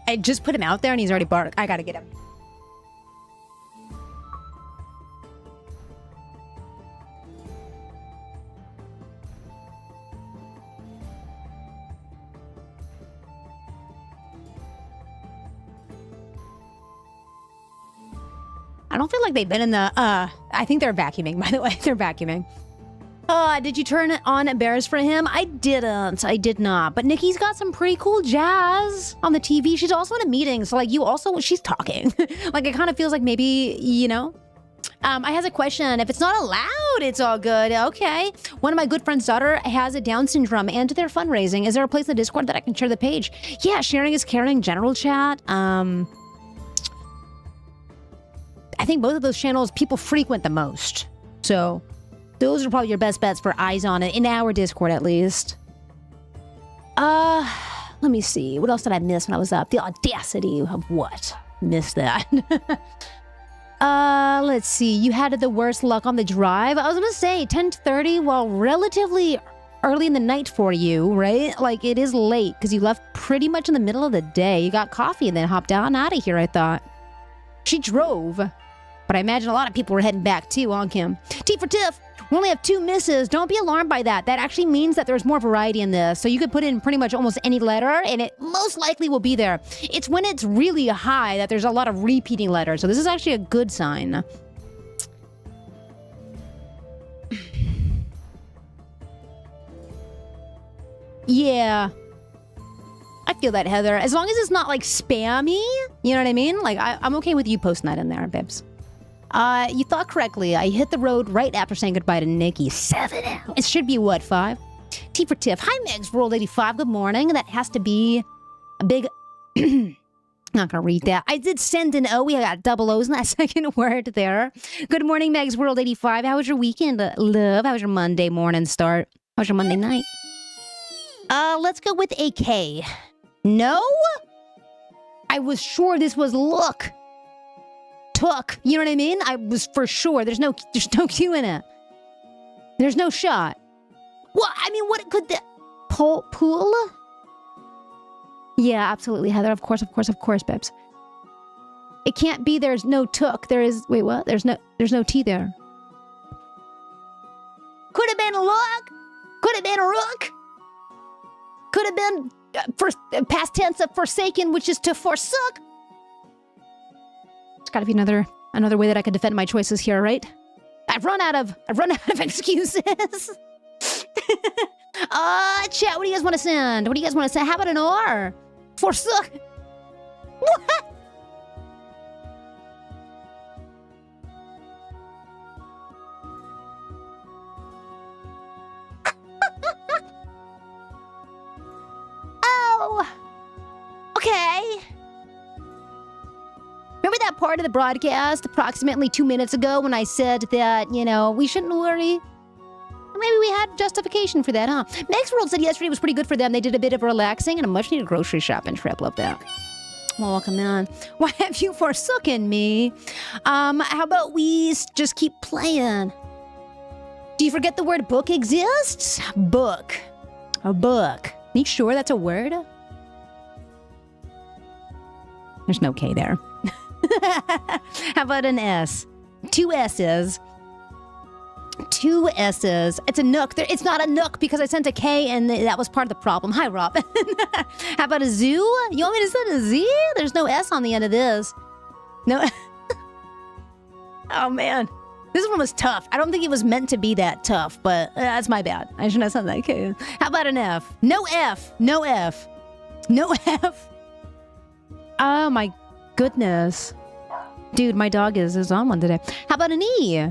I just put him out there and he's already barked. I gotta get him. I don't feel like they've been in the, I think they're vacuuming, by the way. They're vacuuming. Did you turn on Bears for him? I didn't. I did not. But Nikki's got some pretty cool jazz on the TV. She's also in a meeting. So, like, she's talking. Like, it kind of feels like maybe, you know. I has a question. If it's not allowed, it's all good. Okay. One of my good friend's daughter has a Down syndrome and they're fundraising. Is there a place in the Discord that I can share the page? Yeah, sharing is caring general chat. I think both of those channels people frequent the most. So... those are probably your best bets for eyes on it, in our Discord at least. Let me see. What else did I miss when I was up? The audacity of what? Missed that. Let's see. You had the worst luck on the drive. I was gonna say 10:30, well, relatively early in the night for you, right? Like, it is late, because you left pretty much in the middle of the day. You got coffee and then hopped on out of here, I thought. She drove. But I imagine a lot of people were heading back too, on Kim. T for Tiff. We only have 2 misses. Don't be alarmed by that. That actually means that there's more variety in this. So you could put in pretty much almost any letter, and it most likely will be there. It's when it's really high that there's a lot of repeating letters. So this is actually a good sign. Yeah. I feel that, Heather. As long as it's not like spammy, you know what I mean? Like, I'm okay with you posting that in there, babes. You thought correctly. I hit the road right after saying goodbye to Nikki. 7 hours. It should be what, 5? T for Tiff. Hi, Megs, World 85. Good morning. That has to be a big... Not gonna read that. I did send an O. I got double O's in that second word there. Good morning, Megs, World 85. How was your weekend, love? How was your Monday morning start? How was your Monday night? Let's go with a K. No? I was sure this was look. Took. You know what I mean? I was for sure. There's no Q in it. There's no shot. Well, I mean, what could the... Pool? Yeah, absolutely, Heather. Of course, babes. It can't be there's no took. There is... Wait, what? There's no T there. Could have been look. Could have been rook. Could have been past tense of forsaken, which is to forsook. It's got to be another way that I could defend my choices here, right? I've run out of excuses. Chat, what do you guys want to send? How about an R? Forsook. What? Oh. Okay. Remember that part of the broadcast approximately 2 minutes ago when I said that, we shouldn't worry? Maybe we had justification for that, huh? Max World said yesterday was pretty good for them. They did a bit of relaxing and a much-needed grocery shopping trip. Love that. Well, welcome on. Why have you forsaken me? How about we just keep playing? Do you forget the word book exists? Book. A book. Are you sure that's a word? There's no K there. How about an S? 2 S's. 2 S's. It's a nook. It's not a nook because I sent a K and that was part of the problem. Hi, Rob. How about a zoo? You want me to send a Z? There's no S on the end of this. No. Oh, man. This one was tough. I don't think it was meant to be that tough, but that's my bad. I shouldn't have said that K. How about an F? No F. No F. No F. Oh, my goodness. Dude, my dog is on one today. How about an E?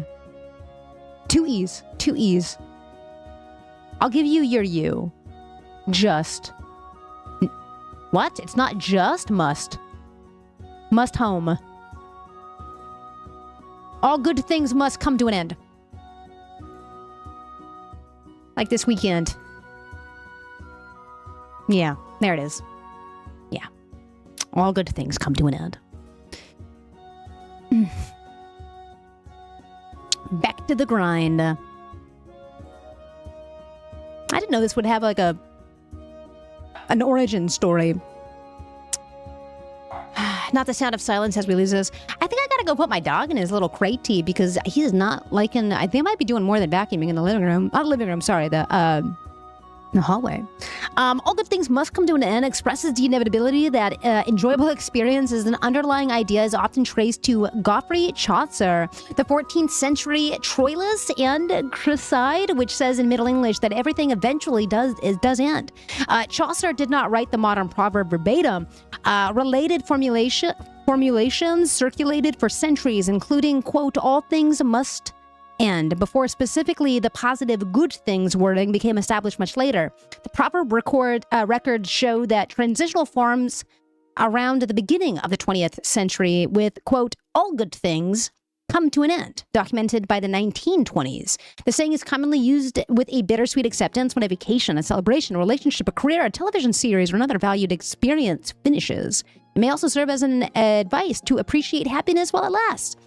2 E's. 2 E's. I'll give you your U. Just. What? It's not just must. Must home. All good things must come to an end. Like this weekend. Yeah, there it is. Yeah. All good things come to an end. Back to the grind. I didn't know this would have like an origin story. Not the sound of silence as we lose this. I think I gotta go put my dog in his little crate tee because he is not liking. I think I might be doing more than vacuuming in the living room. Not the living room, sorry. The hallway. All good things must come to an end expresses the inevitability that enjoyable experience is an underlying idea is often traced to Geoffrey Chaucer, the 14th century Troilus and Creside, which says in Middle English that everything eventually does end. Chaucer did not write the modern proverb verbatim. Related formulations circulated for centuries, including, quote, all things must end, before specifically the positive good things wording became established much later. The proverb records show that transitional forms around the beginning of the 20th century with, quote, all good things come to an end, documented by the 1920s. The saying is commonly used with a bittersweet acceptance when a vacation, a celebration, a relationship, a career, a television series, or another valued experience finishes. It may also serve as an advice to appreciate happiness while it lasts.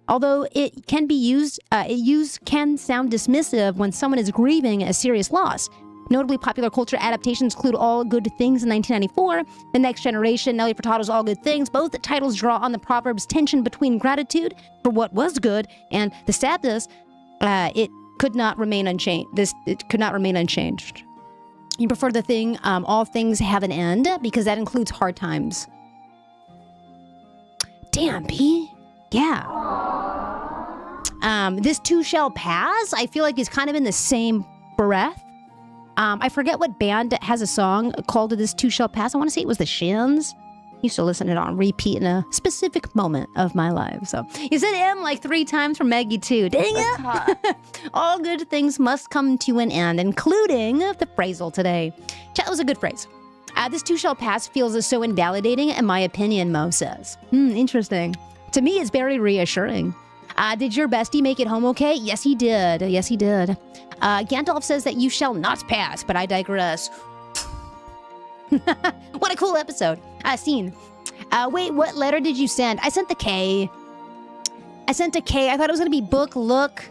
Although it can be used, can sound dismissive when someone is grieving a serious loss. Notably, popular culture adaptations include All Good Things in 1994, The Next Generation, Nelly Furtado's All Good Things. Both titles draw on the proverb's tension between gratitude for what was good and the sadness. It could not remain unchanged. It could not remain unchanged. You prefer the thing, all things have an end, because that includes hard times. Damn, P. Yeah. This too shall pass, I feel like is kind of in the same breath. I forget what band has a song called This Too Shall Pass. I want to say it was the Shins. Used to listen to it on repeat in a specific moment of my life. So you said M like 3 times for Maggie too. Dang it! All good things must come to an end, including the phrasal today. That was a good phrase. This too shall pass feels so invalidating in my opinion, Mo says. Interesting. To me, it's very reassuring. Did your bestie make it home okay? Yes, he did. Yes, he did. Gandalf says that you shall not pass, but I digress. What a cool episode. Scene. Wait, what letter did you send? I sent the K. I sent a K. I thought it was going to be book, look.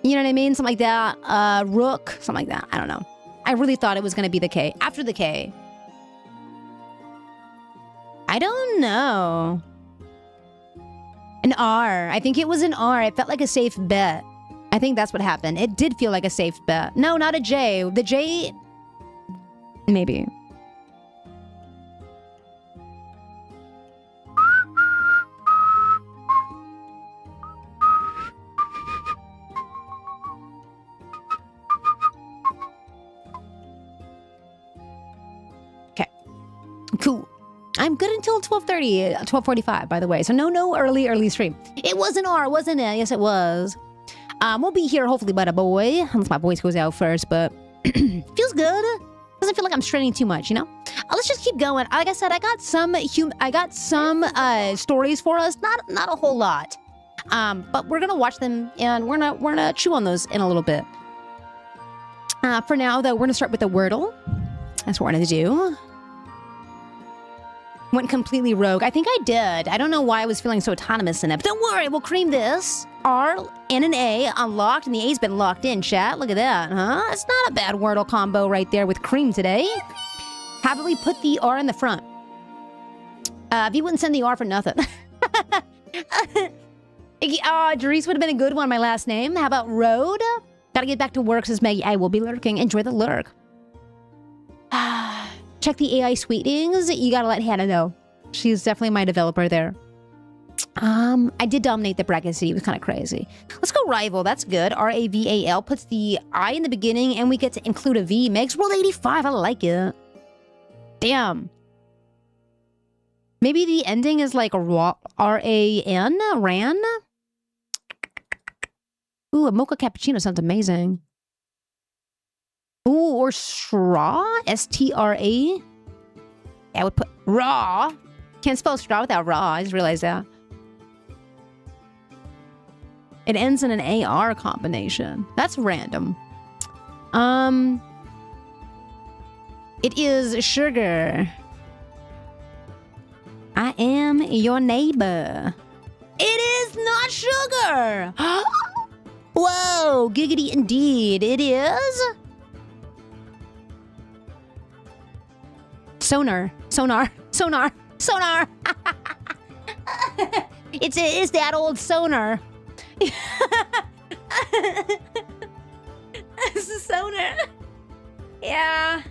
You know what I mean? Something like that. Rook. Something like that. I don't know. I really thought it was going to be the K. After the K. I don't know. An R. I think it was an R. It felt like a safe bet. I think that's what happened. It did feel like a safe bet. No, not a J. The J... Maybe. Cool. I'm good until 12:30, 12:45, by the way. So no early stream. It was an R, wasn't it? Yes, it was. We'll be here hopefully by the boy, unless my voice goes out first, but feels good. Doesn't feel like I'm straining too much, you know? Let's just keep going. Like I said, I got some stories for us, not a whole lot. But we're gonna watch them and we're gonna chew on those in a little bit. For now, though, we're gonna start with the Wordle. That's what we're gonna do. Went completely rogue. I think I did. I don't know why I was feeling so autonomous in it. But don't worry, we'll cream this. R and an A unlocked, and the A's been locked in, chat. Look at that, huh? It's not a bad Wordle combo right there with cream today. How about we put the R in the front? If you wouldn't send the R for nothing. Dries would have been a good one, my last name. How about Road? Gotta get back to work, says Maggie. I will be lurking. Enjoy the lurk. Check the AI sweetings. You gotta let Hannah know. She's definitely my developer there. I did dominate the bracket city. It was kind of crazy. Let's go rival. That's good. R-A-V-A-L puts the I in the beginning and we get to include a V. Megs rolled 85. I like it. Damn. Maybe the ending is like R-A-N? Ran? Ooh, a mocha cappuccino sounds amazing. Ooh, or straw? S-T-R-A? I would put raw. Can't spell straw without raw. I just realized that. It ends in an A-R combination. That's random. It is sugar. I am your neighbor. It is not sugar. Whoa, giggity indeed. It is... Sonar. It's that old sonar. It's a sonar. Yeah.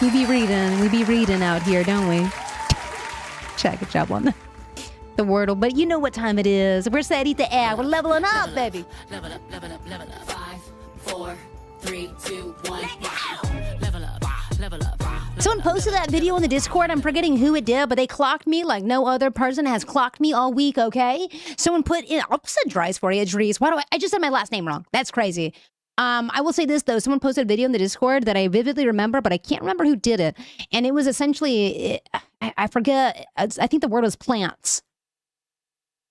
We be reading out here, don't we? Check good job on the Wordle, but you know what time it is. We're steady to air. We're leveling up, baby. Level up. 5, 4, 3, 2, 1. Level up. Someone posted that video in the Discord. I'm forgetting who it did, but they clocked me like no other person has clocked me all week, okay? Someone put in, I'll send Dries for you, Dries. Why do I just said my last name wrong. That's crazy. I will say this, though. Someone posted a video in the Discord that I vividly remember, but I can't remember who did it. And it was essentially, I forget, I think the word was plants.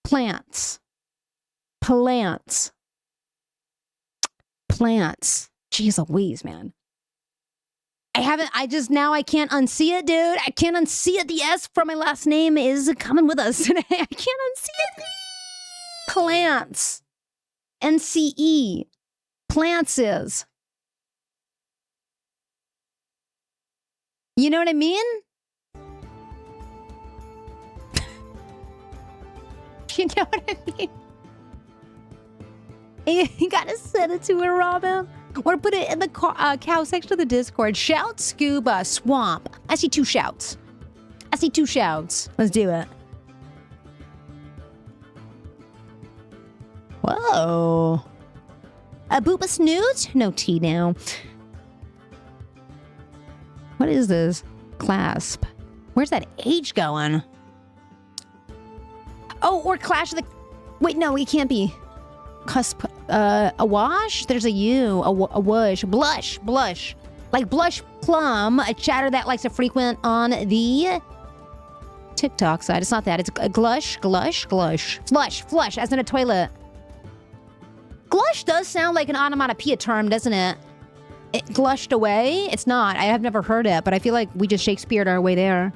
Plants. Jeez Louise, man. I can't unsee it, dude. I can't unsee it. The S from my last name is coming with us today. I can't unsee it. Plants. NCE. Plants is. You know what I mean? You know what I mean? You gotta send it to her, Robin. Or put it in the cow section of the Discord. Shout, scuba, swamp. I see 2 shouts. Let's do it. Whoa. A booba snoot? No T now. What is this? Clasp. Where's that H going? Oh, or Clash of the... Wait, no, it can't be. Cusp. A wash? There's a U. A wush. Blush. Blush. Like blush plum. A chatter that likes to frequent on the TikTok side. It's not that. It's a glush. Glush. Glush. Flush. Flush. As in a toilet. Glush does sound like an onomatopoeia term, doesn't it? It glushed away? It's not. I have never heard it, but I feel like we just Shakespeare'd our way there.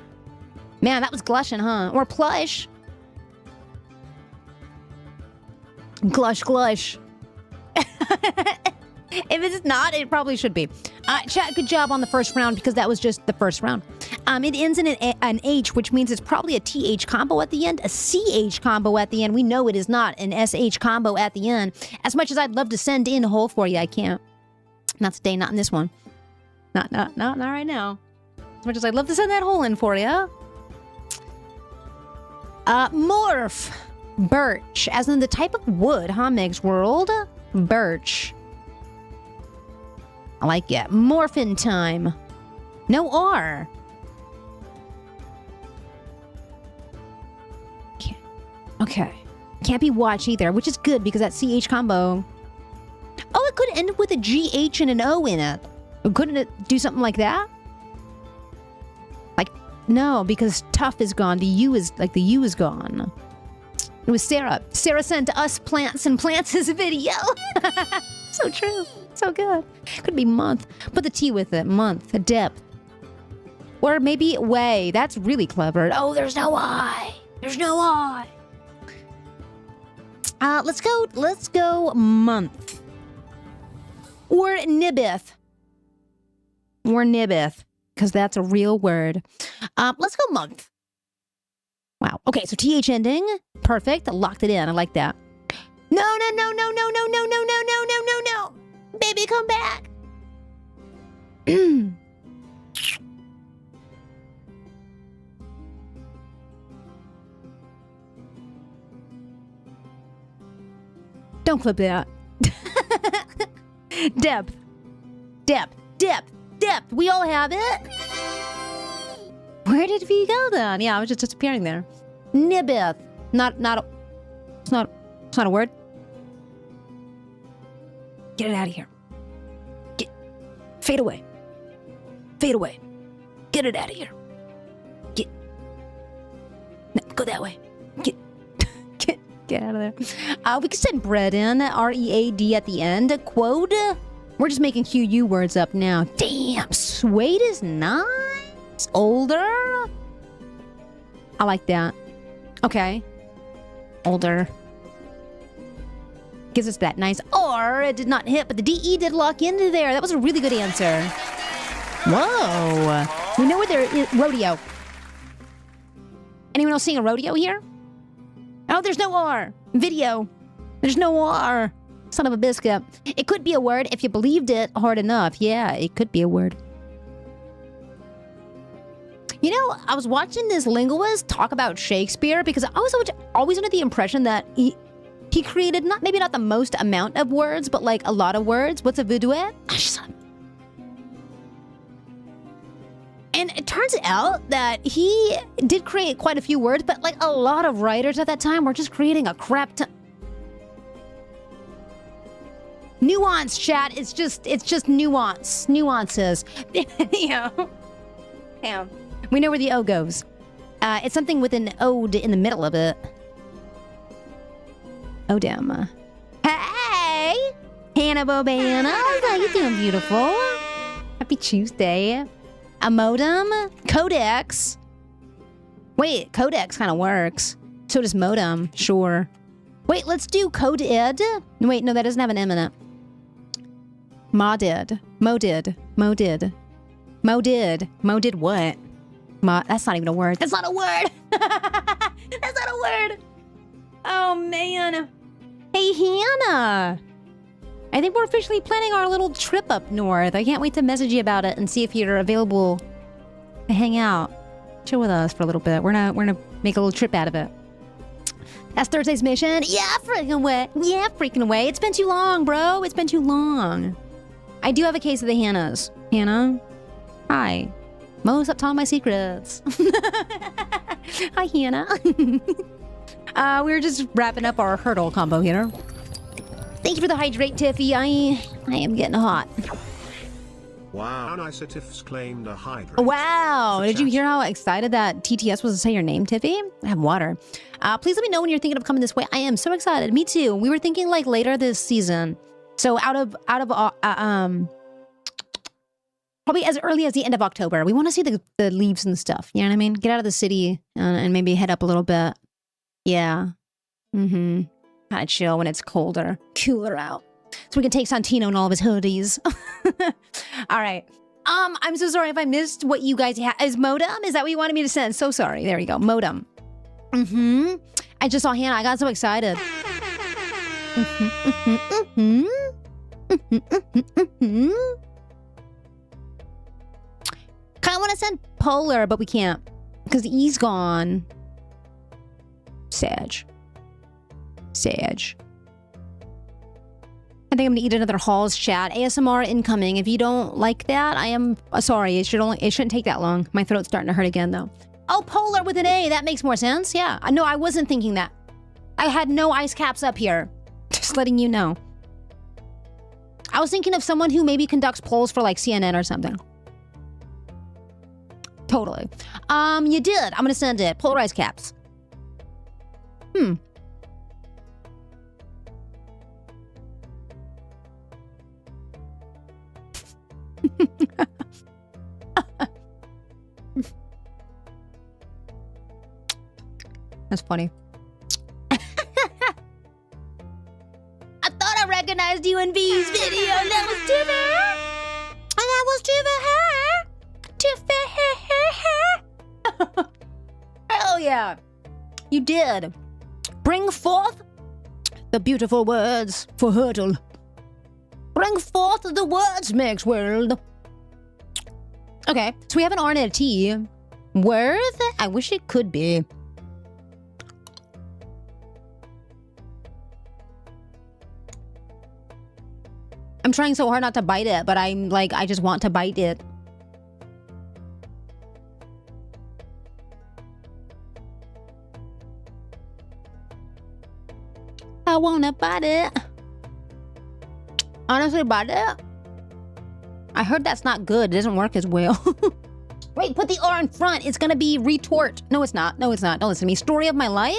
Man, that was glushing, huh? Or plush. Glush, glush. If it's not, it probably should be. Chat, good job on the first round because that was just the first round. It ends in an H, which means it's probably a TH combo at the end, a CH combo at the end. We know it is not an SH combo at the end. As much as I'd love to send in a hole for you, I can't. Not today, not in this one. Not right now. As much as I'd love to send that hole in for you. Morph. Birch, as in the type of wood, huh, Meg's World? Birch. I like it. Morphin time. No R. Okay. Can't be watch either, which is good because that CH combo. Oh, it could end with a GH and an O in it. Couldn't it do something like that? Like, no, because tough is gone. The U is gone. It was Sarah. Sarah sent us Plants and Plants' video. So true. So good. Could be month. Put the T with it. Month. A depth. Or maybe way. That's really clever. Oh, there's no I. There's no I. Let's go month. Or nibbeth. Or nibbeth. Because that's a real word. Let's go month. Wow. Okay, so TH ending. Perfect. I locked it in. I like that. No. Baby, come back. Don't clip that. Depth. We all have it. Where did V go then? Yeah, I was just disappearing there. Nibbeth. It's not a word. Get it out of here. Fade away. Get it out of here. No, go that way. Get out of there. We could send bread in. R-E-A-D at the end. Quote. We're just making QU words up now. Damn, suede is nice. Older. I like that. Okay. Older. Gives us that nice R. It did not hit, but the DE did lock into there. That was a really good answer. Whoa. We know where there is rodeo. Anyone else seeing a rodeo here? Oh, there's no R. Video. There's no R. Son of a biscuit. It could be a word if you believed it hard enough. Yeah, it could be a word. You know, I was watching this linguist talk about Shakespeare because I was always under the impression that he created maybe not the most amount of words, but like a lot of words. What's a voodooet? And it turns out that he did create quite a few words, but like a lot of writers at that time were just creating a crap ton. Nuance, chat. It's just nuance. Nuances. Yeah. We know where the O goes. It's something with an ode in the middle of it. Odem. Hey! Hannah Bobana. How you doing, beautiful? Happy Tuesday. A modem? Codex. Wait, codex kind of works. So does modem. Sure. Wait, let's do code ed. Wait, no, that doesn't have an M in it. Modid what? That's not even a word. That's not a word. That's not a word. Oh, man. Hey, Hannah. I think we're officially planning our little trip up north. I can't wait to message you about it and see if you're available to hang out. Chill with us for a little bit. We're gonna make a little trip out of it. That's Thursday's mission. Yeah, freaking way. Yeah, freaking way. It's been too long, bro. It's been too long. I do have a case of the Hannahs. Hannah? Hi. Mo's up telling my secrets. Hi, Hannah. We're just wrapping up our hurdle combo here. Thank you for the hydrate, Tiffy. I am getting hot. Wow, Nicetifs claimed a hydrate. Wow. Did you hear how excited that TTS was to say your name, Tiffy? I have water. Please let me know when you're thinking of coming this way. I am so excited. Me too. We were thinking like later this season. So out of probably as early as the end of October. We want to see the leaves and stuff. You know what I mean? Get out of the city and maybe head up a little bit. Yeah. Mm-hmm. Kind of chill when it's colder, cooler out. So we can take Santino and all of his hoodies. All right. I'm so sorry if I missed what you guys had. Is modem? Is that what you wanted me to send? So sorry. There you go. Modem. Mm-hmm. I just saw Hannah. I got so excited. Mm-hmm. Kind of want to send Polar, but we can't because E's gone. Sag. I think I'm gonna eat another Halls chat. ASMR incoming. If you don't like that, I am sorry. It shouldn't take that long. My throat's starting to hurt again though. Oh, Polar with an A. That makes more sense. Yeah. No, I wasn't thinking that. I had no ice caps up here. Just letting you know. I was thinking of someone who maybe conducts polls for like CNN or something. Totally. You did. I'm gonna send it. Polarized caps. That's funny. I thought I recognized you in V's video. That was Tiffy. And that was Tiffy. Hell yeah. You did. Bring forth the beautiful words for Hurdle. Bring forth the words, Max World. Okay, so we have an R and a T. Worth? I wish it could be. I'm trying so hard not to bite it, but I'm like, I just want to bite it. I wanna bite it. Honestly, bite it. I heard that's not good. It doesn't work as well. Wait, put the R in front. It's gonna be retort. No, it's not. No, it's not. Don't listen to me. Story of my life?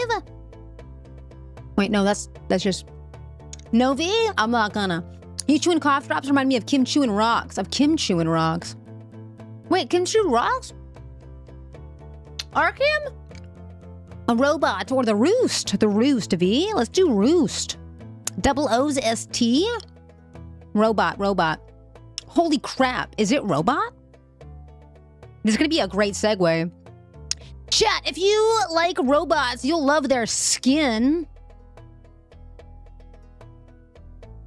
Wait, no, that's just... Novi? I'm not gonna. You chewing cough drops remind me of Kim chewing rocks. Wait, Kim chew rocks? Arkham? A robot or the roost. The roost, V. Let's do roost. Double O's S-T? Robot. Holy crap. Is it robot? This is going to be a great segue. Chat, if you like robots, you'll love their skin.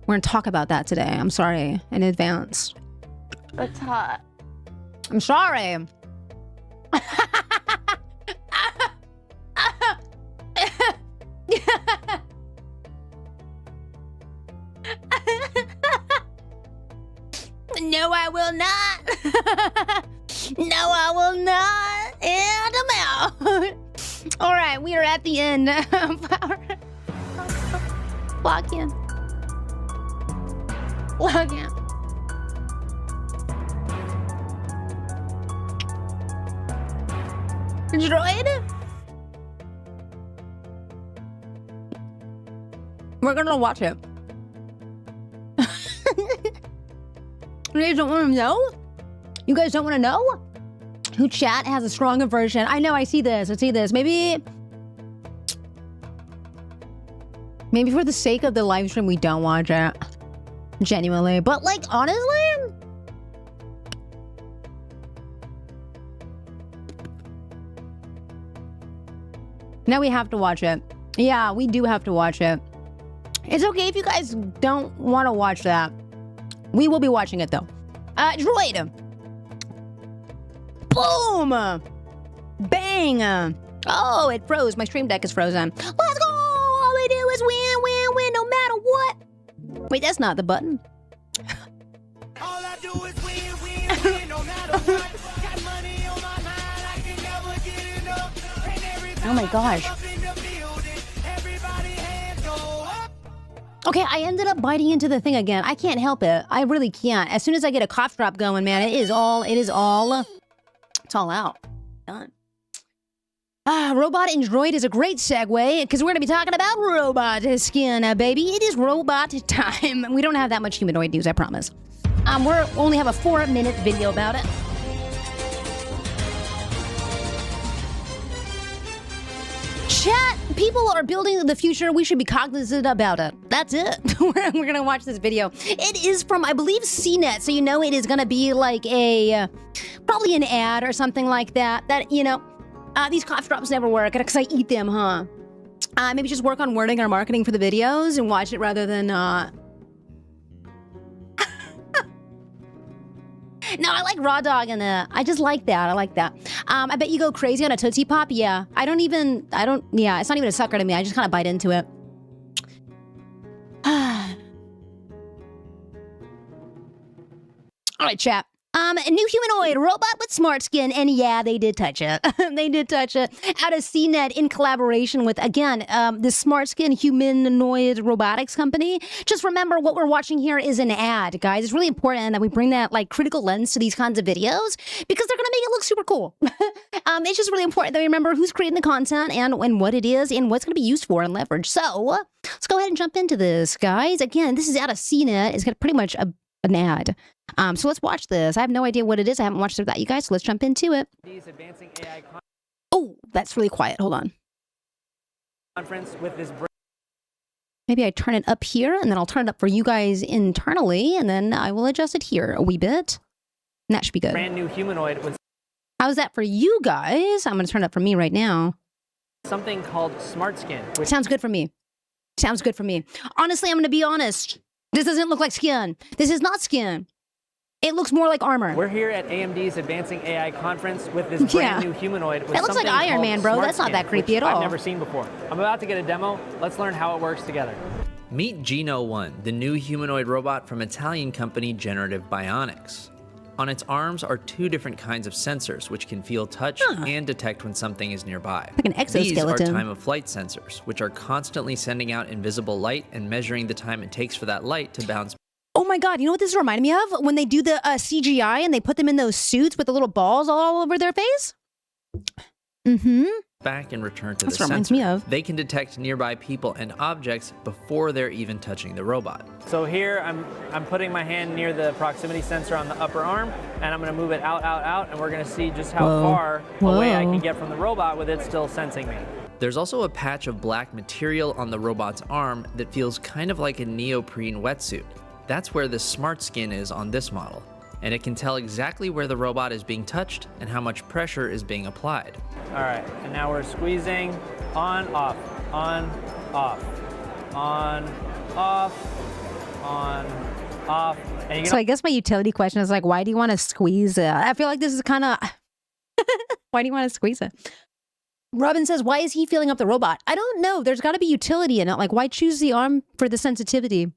We're going to talk about that today. I'm sorry in advance. That's hot. I'm sorry. No, I will not. No, I will not. And I'm out. All right, we are at the end of our... Log in. Droid? We're gonna watch it. You guys don't want to know? You guys don't want to know? Who chat has a stronger version? I know, I see this. Maybe for the sake of the live stream, we don't watch it. Genuinely. But like, honestly... Now we have to watch it. Yeah, we do have to watch it. It's okay if you guys don't want to watch that. We will be watching it though. Droid. Boom. Bang. Oh, it froze. My stream deck is frozen. Let's go. is win, win, win, no matter what. Wait, that's not the button. All I do is win, win, win, no matter what. Got money on my mind, I can never get enough. And every time Oh my gosh. up in the building, everybody hands go up. Okay, I ended up biting into the thing again. I can't help it. I really can't. As soon as I get a cough drop going, man, it's all out. Done. Robot and droid is a great segue because we're going to be talking about robot skin, baby. It is robot time. We don't have that much humanoid news, I promise. We only have a 4-minute video about it. Chat, people are building the future. We should be cognizant about it. That's it. We're going to watch this video. It is from, I believe, CNET. So, you know, it is going to be like probably an ad or something like that. That, you know, these cough drops never work because I eat them, huh? Maybe just work on wording our marketing for the videos and watch it rather than, No, I like raw dog in it. I just like that. I like that. I bet you go crazy on a Tootsie Pop. Yeah. Yeah, it's not even a sucker to me. I just kind of bite into it. All right, chat. A new humanoid robot with smart skin, and yeah, they did touch it. They did touch it. Out of CNET in collaboration with, again, this smart skin humanoid robotics company. Just remember, what we're watching here is an ad, guys. It's really important that we bring that like critical lens to these kinds of videos because they're gonna make it look super cool. It's just really important that we remember who's creating the content and what it is and what's gonna be used for and leveraged. So let's go ahead and jump into this, guys. Again, this is out of CNET. It's got pretty much an ad. So let's watch this. I have no idea what it is. I haven't watched it without you guys, so let's jump into it. Advancing AI Oh, that's really quiet. Hold on. conference with this Maybe I turn it up here, and then I'll turn it up for you guys internally, and then I will adjust it here a wee bit. And that should be good. brand new humanoid with How's that for you guys? I'm going to turn it up for me right now. something called Smart Skin, which Sounds good for me. Sounds good for me. Honestly, I'm going to be honest. This doesn't look like skin. This is not skin. It looks more like armor. we're here at AMD's Advancing AI conference with this brand new humanoid. With That looks like something Iron called Man, bro. Smart That's not Skin, that creepy which at all. I've never seen before. I'm about to get a demo. Let's learn how it works together. Meet Geno 1, the new humanoid robot from Italian company Generative Bionics. On its arms are 2 different kinds of sensors which can feel touch and detect when something is nearby. Like an exoskeleton. These are time-of-flight sensors, which are constantly sending out invisible light and measuring the time it takes for that light to bounce Oh my god, you know what this reminded me of? When they do the CGI and they put them in those suits with the little balls all over their face? Mm-hmm. back and return to That's the what reminds sensor. me of. They can detect nearby people and objects before they're even touching the robot. So here I'm putting my hand near the proximity sensor on the upper arm, and I'm going to move it out, and we're going to see just how far away I can get from the robot with it still sensing me. There's also a patch of black material on the robot's arm that feels kind of like a neoprene wetsuit. That's where the smart skin is on this model, and it can tell exactly where the robot is being touched and how much pressure is being applied. All right, and now we're squeezing on, off, on, off, on, off, on, off. And you So I guess my utility question is like, why do you want to squeeze it? I feel like this is kind of... Why do you want to squeeze it? Robin says, why is he feeling up the robot? I don't know. There's got to be utility in it. Like, why choose the arm for the sensitivity?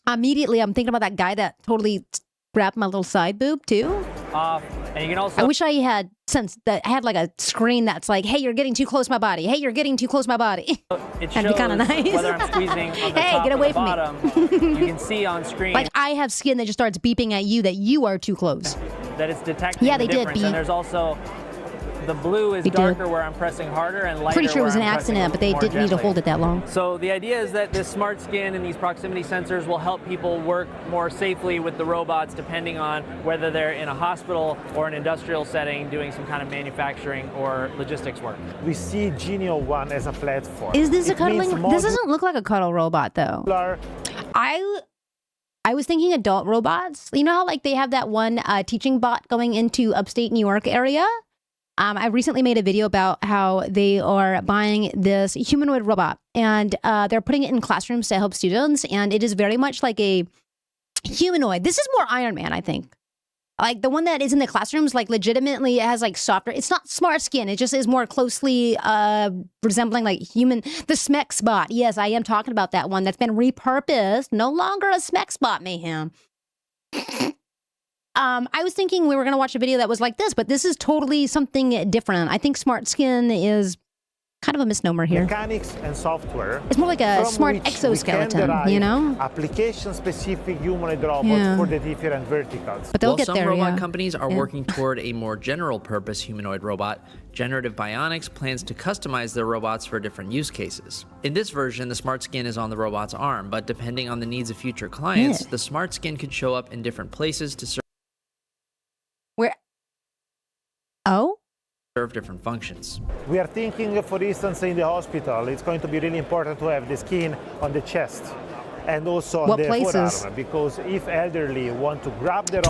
Immediately, I'm thinking about that guy that totally grabbed my little side boob, too. off, and you can also... I wish I had I had like a screen that's like, hey, you're getting too close to my body. Hey, you're getting too close to my body. It That'd be shows kinda nice. whether I'm squeezing on the Hey, top get or away the from me. bottom. You can see on screen Like, I have skin that just starts beeping at you that you are too close. that it's detecting Yeah, the they did difference. beep. And there's also the blue is They did. darker where I'm pressing harder and lighter Pretty sure it was where an I'm pressing accident, but they more didn't need to gently. hold it that long. So the idea is that this smart skin and these proximity sensors will help people work more safely with the robots depending on whether they're in a hospital or an industrial setting doing some kind of manufacturing or logistics work. We see Geno 1 as a platform. Is this a It means cuddling? This doesn't look like a cuddle robot, though. modular. I was thinking adult robots. You know how like they have that one teaching bot going into upstate New York area? I recently made a video about how they are buying this humanoid robot and they're putting it in classrooms to help students. And it is very much like a humanoid. This is more Iron Man, I think. Like the one that is in the classrooms, like legitimately it has like softer, it's not smart skin. It just is more closely resembling like human, the SMEC spot. Yes, I am talking about that one that's been repurposed. No longer a SMEC spot, mayhem. I was thinking we were going to watch a video that was like this, but this is totally something different. I think smart skin is kind of a misnomer here. Mechanics and software. It's more like a smart exoskeleton, you know? Application-specific humanoid robots for the different verticals. But they'll get some there, robot companies are working toward a more general-purpose humanoid robot, Generative Bionics plans to customize their robots for different use cases. In this version, the smart skin is on the robot's arm, but depending on the needs of future clients, the smart skin could show up in different places to serve different functions. We are thinking, for instance, in the hospital, it's going to be really important to have the skin on the chest and also on the forearm, because if elderly want to grab the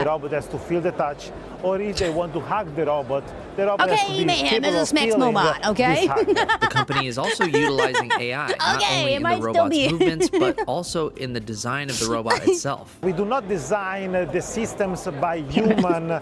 robot has to feel the touch, or if they want to hug the robot has to be capable of feeling okay? The company is also utilizing AI, not only in the robot's movements, but also in the design of the robot itself. We do not design the systems by human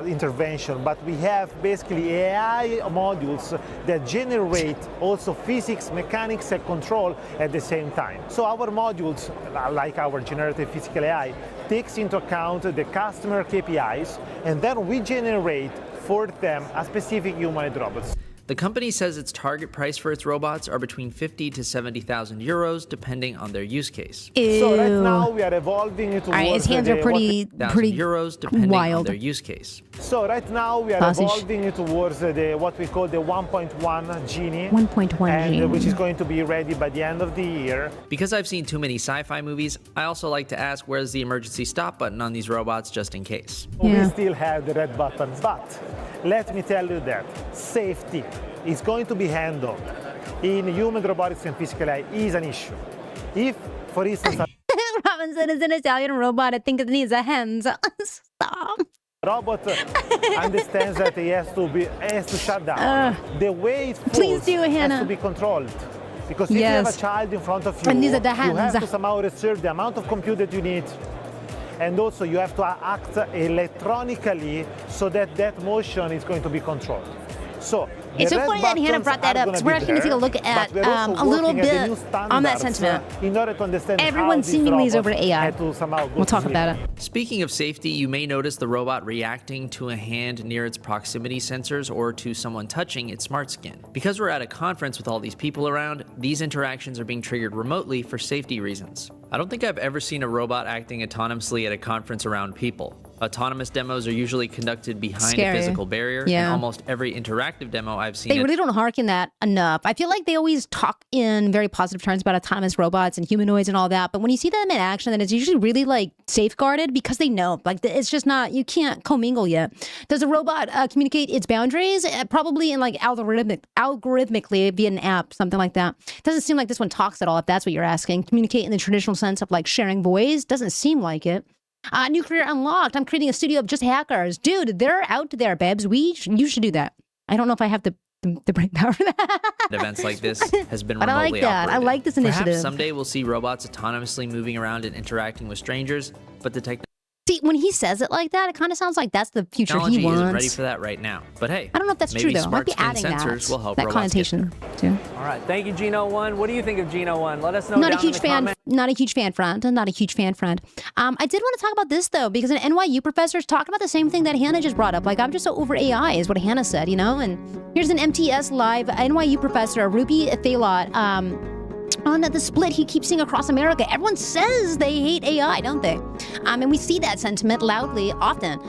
intervention, but we have basically AI modules that generate also physics, mechanics, and control at the same time. So our modules, like our generative physical AI, takes into account the customer KPIs, and then we generate for them a specific humanoid robot. The company says its target price for its robots are between 50 to 70,000 euros, depending on their use case. Ew. So right now we are evolving towards his hands are pretty euros, depending wild. on their use case. So right now we are evolving towards what we call the 1.1 Genie. 1.1 Genie. Which is going to be ready by the end of the year. Because I've seen too many sci-fi movies, I also like to ask where's the emergency stop button on these robots just in case. We still have the red button, but let me tell you that safety is going to be handled in human robotics and physical AI is an issue. If, for instance, Robinson is an Italian robot, I think it needs a hands. Stop. Robot understands that he has to shut down. The way it falls has to be controlled. Because if you have a child in front of you, you have to somehow reserve the amount of compute that you need. And also you have to act electronically so that that motion is going to be controlled. So it's so funny that Hannah brought that up, because we're actually going to take a look at a little bit on that sentiment. In order to understand everyone seemingly is over AI. We'll talk about it. Speaking of safety, you may notice the robot reacting to a hand near its proximity sensors or to someone touching its smart skin. Because we're at a conference with all these people around, these interactions are being triggered remotely for safety reasons. I don't think I've ever seen a robot acting autonomously at a conference around people. Autonomous demos are usually conducted behind a physical barrier, and almost every interactive demo I've seen... They really don't harken that enough. I feel like they always talk in very positive terms about autonomous robots and humanoids and all that, but when you see them in action, then it's usually really like safeguarded because they know. Like it's just not, you can't commingle yet. Does a robot communicate its boundaries? Probably in like algorithmically via an app, something like that. Doesn't seem like this one talks at all, if that's what you're asking. Communicate in the traditional sense of like sharing voice? Doesn't seem like it. Nuclear Unlocked. I'm creating a studio of just hackers. Dude, they're out there, babes. You should do that. I don't know if I have the brain power for that. Events like this has been but remotely I like that. operated. I like this initiative. Perhaps someday we'll see robots autonomously moving around and interacting with strangers, but the technology See, when he says it like that, it kind of sounds like that's the future he wants. isn't ready for that right now. But hey, I don't know if that's true though. Might be adding sensors will help that connotation too. All right, thank you, Gino1. What do you think of Gino1? Let us know down in the comments. Not a huge fan, friend. Not a huge fan, friend. I did want to talk about this though, because an NYU professor is talking about the same thing that Hannah just brought up. Like, I'm just so over AI, is what Hannah said, you know. And here's an MTS Live NYU professor, Ruby Thalot, on the split he keeps seeing across America. Everyone says they hate AI, don't they? And we see that sentiment loudly, often.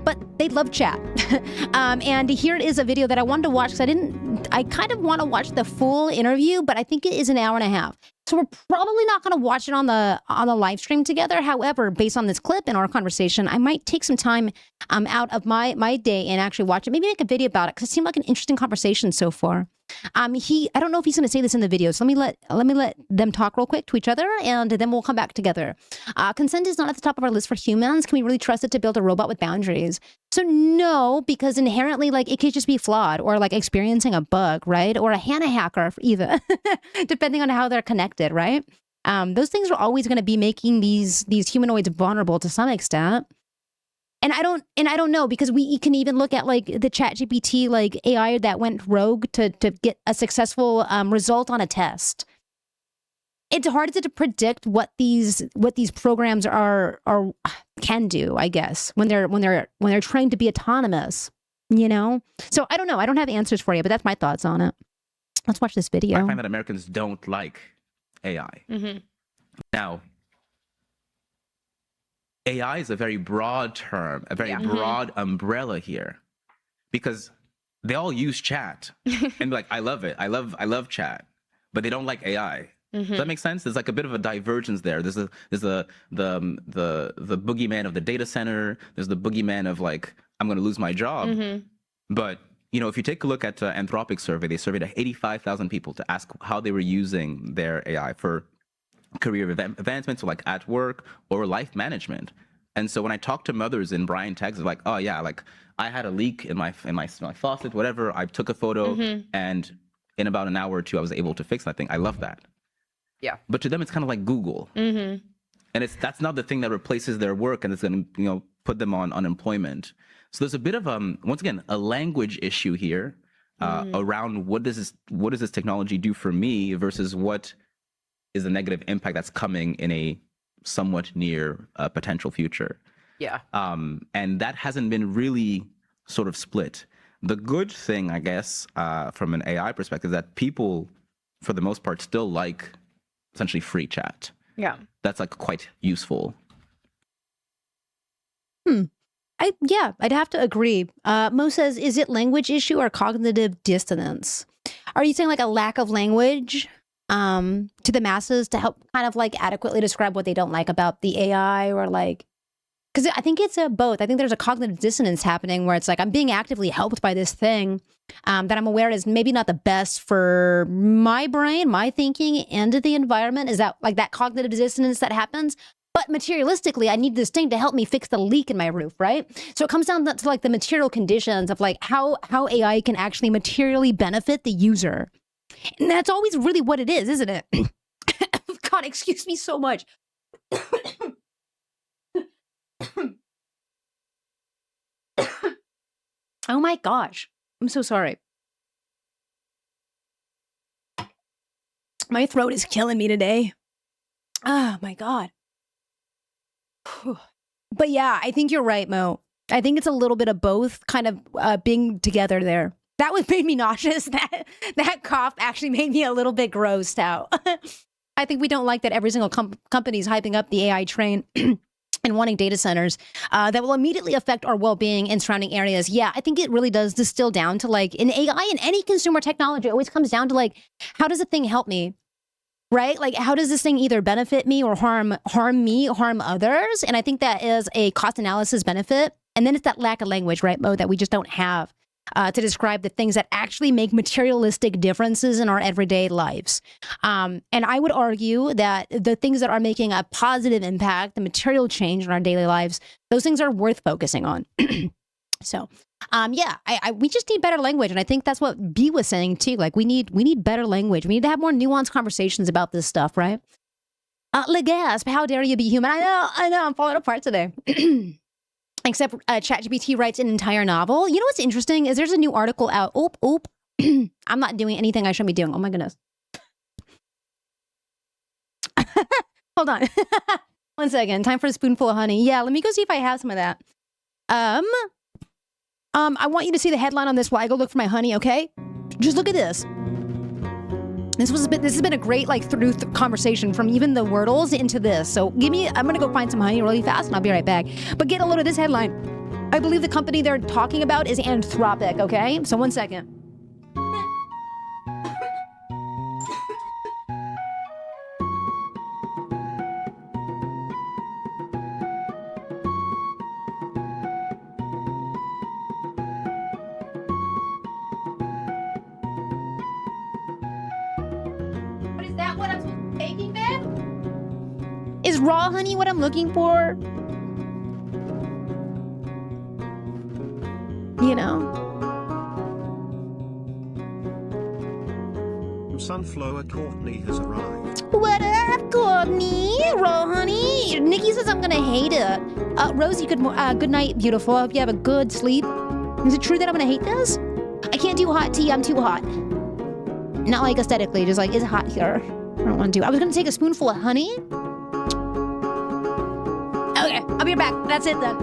But they love chat. And here is a video that I wanted to watch because I kind of want to watch the full interview, but I think it is an hour and a half. So we're probably not going to watch it on the live stream together. However, based on this clip and our conversation, I might take some time out of my day and actually watch it. Maybe make a video about it because it seemed like an interesting conversation so far. I don't know if he's going to say this in the video, so let me let them talk real quick to each other, and then we'll come back together. Consent is not at the top of our list for humans. Can we really trust it to build a robot with boundaries? So no, because inherently, like, it could just be flawed or like experiencing a bug, right? Or a Hannah hacker even, depending on how they're connected, right? Those things are always going to be making these humanoids vulnerable to some extent. And I don't know, because we can even look at like the ChatGPT like AI that went rogue to get a successful result on a test. It's hard to predict what these programs can do, I guess, when they're trained to be autonomous, you know? So I don't know. I don't have answers for you, but that's my thoughts on it. Let's watch this video. I find that Americans don't like AI. Mm-hmm. Now, AI is a very broad term, a very broad umbrella here, because they all use chat and like, I love it. I love chat, but they don't like AI. Does that make sense? There's like a bit of a divergence there. There's the boogeyman of the data center. There's the boogeyman of like, I'm going to lose my job. But you know, if you take a look at Anthropic survey, they surveyed 85,000 people to ask how they were using their AI for career advancement, so like at work or life management. And so when I talk to mothers in Bryan, Texas, like, oh yeah, like I had a leak in my faucet, whatever. I took a photo, and in about an hour or two, I was able to fix that thing. I love that. Yeah. But to them, it's kind of like Google, and that's not the thing that replaces their work, and it's going to put them on unemployment. So there's a bit of once again a language issue here around what does this technology do for me versus what is the negative impact that's coming in a somewhat near potential future. Yeah. And that hasn't been really sort of split. The good thing, I guess, from an AI perspective, is that people, for the most part, still like essentially free chat. Yeah. That's like quite useful. I'd have to agree. Mo says, is it language issue or cognitive dissonance? Are you saying like a lack of language to the masses to help kind of like adequately describe what they don't like about the AI, or like, because I think it's both. I think there's a cognitive dissonance happening where it's like I'm being actively helped by this thing that I'm aware is maybe not the best for my brain, my thinking, and the environment. Is that like that cognitive dissonance that happens? But materialistically, I need this thing to help me fix the leak in my roof, right? So it comes down to like the material conditions of like how AI can actually materially benefit the user. And that's always really what it is, isn't it? God, excuse me so much. Oh my gosh. I'm so sorry. My throat is killing me today. Oh my God. But yeah, I think you're right, Mo. I think it's a little bit of both kind of being together there. That made me nauseous. That cough actually made me a little bit grossed out. I think we don't like that every single company is hyping up the AI train and wanting data centers that will immediately affect our well-being in surrounding areas. Yeah, I think it really does distill down to like in AI and any consumer technology, it always comes down to like, how does the thing help me? Right? Like, how does this thing either benefit me or harm me, harm others? And I think that is a cost analysis benefit. And then it's that lack of language, right, Mo, that we just don't have to describe the things that actually make materialistic differences in our everyday lives. And I would argue that the things that are making a positive impact, the material change in our daily lives, those things are worth focusing on. So, we just need better language, and I think that's what B was saying too. Like we need better language. We need to have more nuanced conversations about this stuff, right? Legasp, how dare you be human? I know, I'm falling apart today. Except ChatGPT writes an entire novel. You know what's interesting is there's a new article out. Oop. I'm not doing anything I shouldn't be doing. Oh my goodness. Hold on. 1 second. Time for a spoonful of honey. Yeah, let me go see if I have some of that. I want you to see the headline on this while I go look for my honey, okay? Just look at this. This has been a great like through conversation from even the Wordles into this. So I'm gonna go find some honey really fast and I'll be right back. But get a load of this headline. I believe the company they're talking about is Anthropic, okay? So 1 second. Is raw honey what I'm looking for? You know? Sunflower Courtney has arrived. What up, Courtney? Roll, honey. Nikki says I'm gonna hate it. Rosie, good night, beautiful. I hope you have a good sleep. Is it true that I'm gonna hate this? I can't do hot tea. I'm too hot. Not like aesthetically, just like, it's hot here. I don't want to. I was gonna take a spoonful of honey. Okay, I'll be right back. That's it then.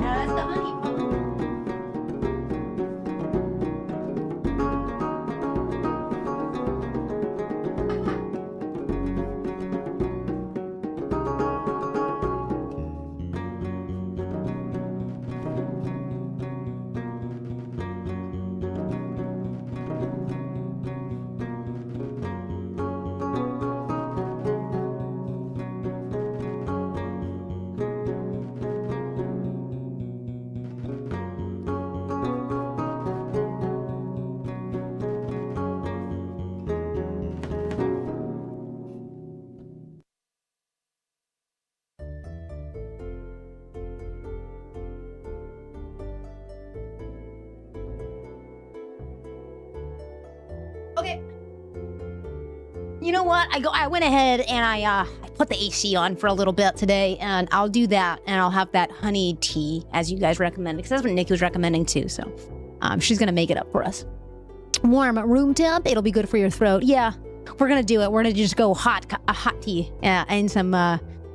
That's the honey. Okay. You know what? I went ahead and I put the AC on for a little bit today, and I'll do that, and I'll have that honey tea as you guys recommended, because that's what Nikki was recommending too. So, she's gonna make it up for us. Warm room temp. It'll be good for your throat. Yeah, we're gonna do it. We're gonna just go hot tea and some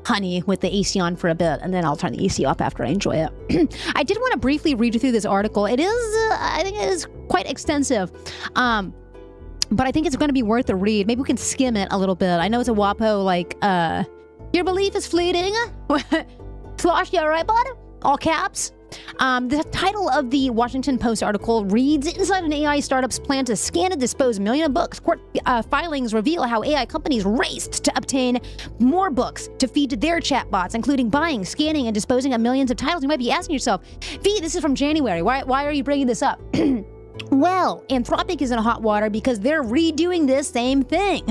honey with the AC on for a bit, and then I'll turn the AC off after I enjoy it. I did want to briefly read through this article. It is, I think, it is quite extensive. But I think it's going to be worth a read. Maybe we can skim it a little bit. I know it's a WAPO, like, your belief is fleeting. Slosh, you all right, bud? All caps. The title of the Washington Post article reads, inside an AI startup's plan to scan and dispose millions of books. Court filings reveal how AI companies raced to obtain more books to feed to their chatbots, including buying, scanning, and disposing of millions of titles. You might be asking yourself, V, this is from January. Why are you bringing this up? Well, Anthropic is in hot water because they're redoing this same thing.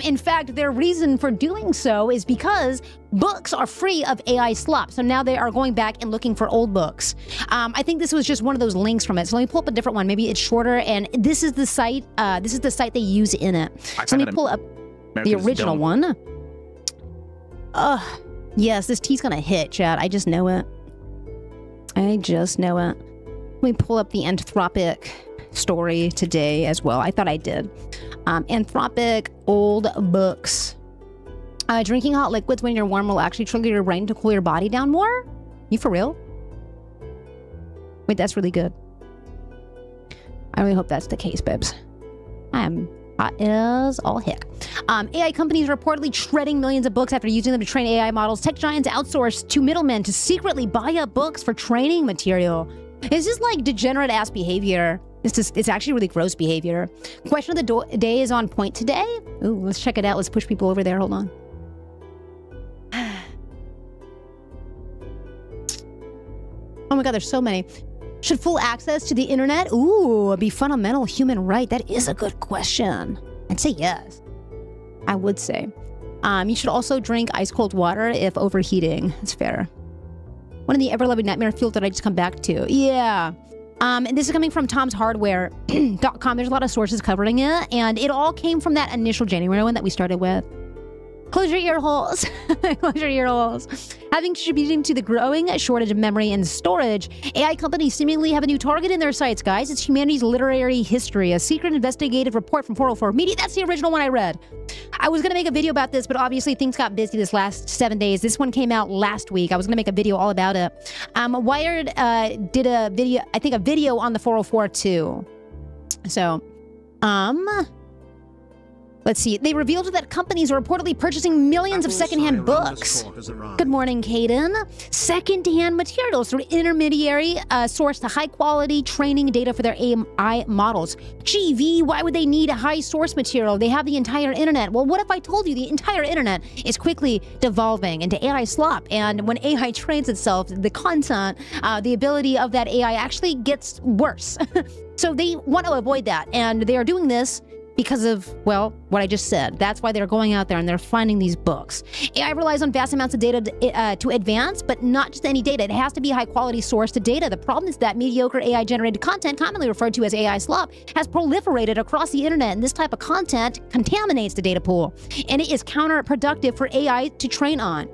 In fact, their reason for doing so is because books are free of AI slop. So now they are going back and looking for old books. I think this was just one of those links from it. So let me pull up a different one. Maybe it's shorter. And this is the site. This is the site they use in it. So let me pull up the original one. Yes, this tea's gonna hit, Chad. I just know it. Let me pull up the Anthropic story today as well. I thought I did. Anthropic old books. Drinking hot liquids when you're warm will actually trigger your brain to cool your body down more? You for real? Wait, that's really good. I really hope that's the case, babes. I am hot as all heck. AI companies are reportedly shredding millions of books after using them to train AI models. Tech giants outsource to middlemen to secretly buy up books for training material. It's just like degenerate-ass behavior. It's actually really gross behavior. Question of the day is on point today. Ooh, let's check it out. Let's push people over there. Hold on. Oh my God, there's so many. Should full access to the internet, be fundamental human right? That is a good question. I'd say yes. I would say. You should also drink ice-cold water if overheating. That's fair. One of the ever-loving nightmare fuel that I just come back to. Yeah. And this is coming from tomshardware.com. There's a lot of sources covering it, and it all came from that initial January one that we started with. Close your ear holes. Close your ear holes. Having contributing to the growing shortage of memory and storage, AI companies seemingly have a new target in their sights, guys. It's humanity's literary history, a secret investigative report from 404 Media. That's the original one I read. I was going to make a video about this, but obviously things got busy this last 7 days. This one came out last week. I was going to make a video all about it. Wired did a video, I think a video on the 404 too. So, let's see. They revealed that companies are reportedly purchasing millions of secondhand books. Good morning, Caden. Secondhand materials through intermediary source to high-quality training data for their AI models. GV, why would they need a high source material? They have the entire internet. Well, what if I told you the entire internet is quickly devolving into AI slop? And when AI trains itself, the content, the ability of that AI actually gets worse. So they want to avoid that. And they are doing this because of, well, what I just said. That's why they're going out there and they're finding these books. AI relies on vast amounts of data to advance, but not just any data. It has to be high-quality sourced data. The problem is that mediocre AI-generated content, commonly referred to as AI slop, has proliferated across the internet, and this type of content contaminates the data pool, and it is counterproductive for AI to train on.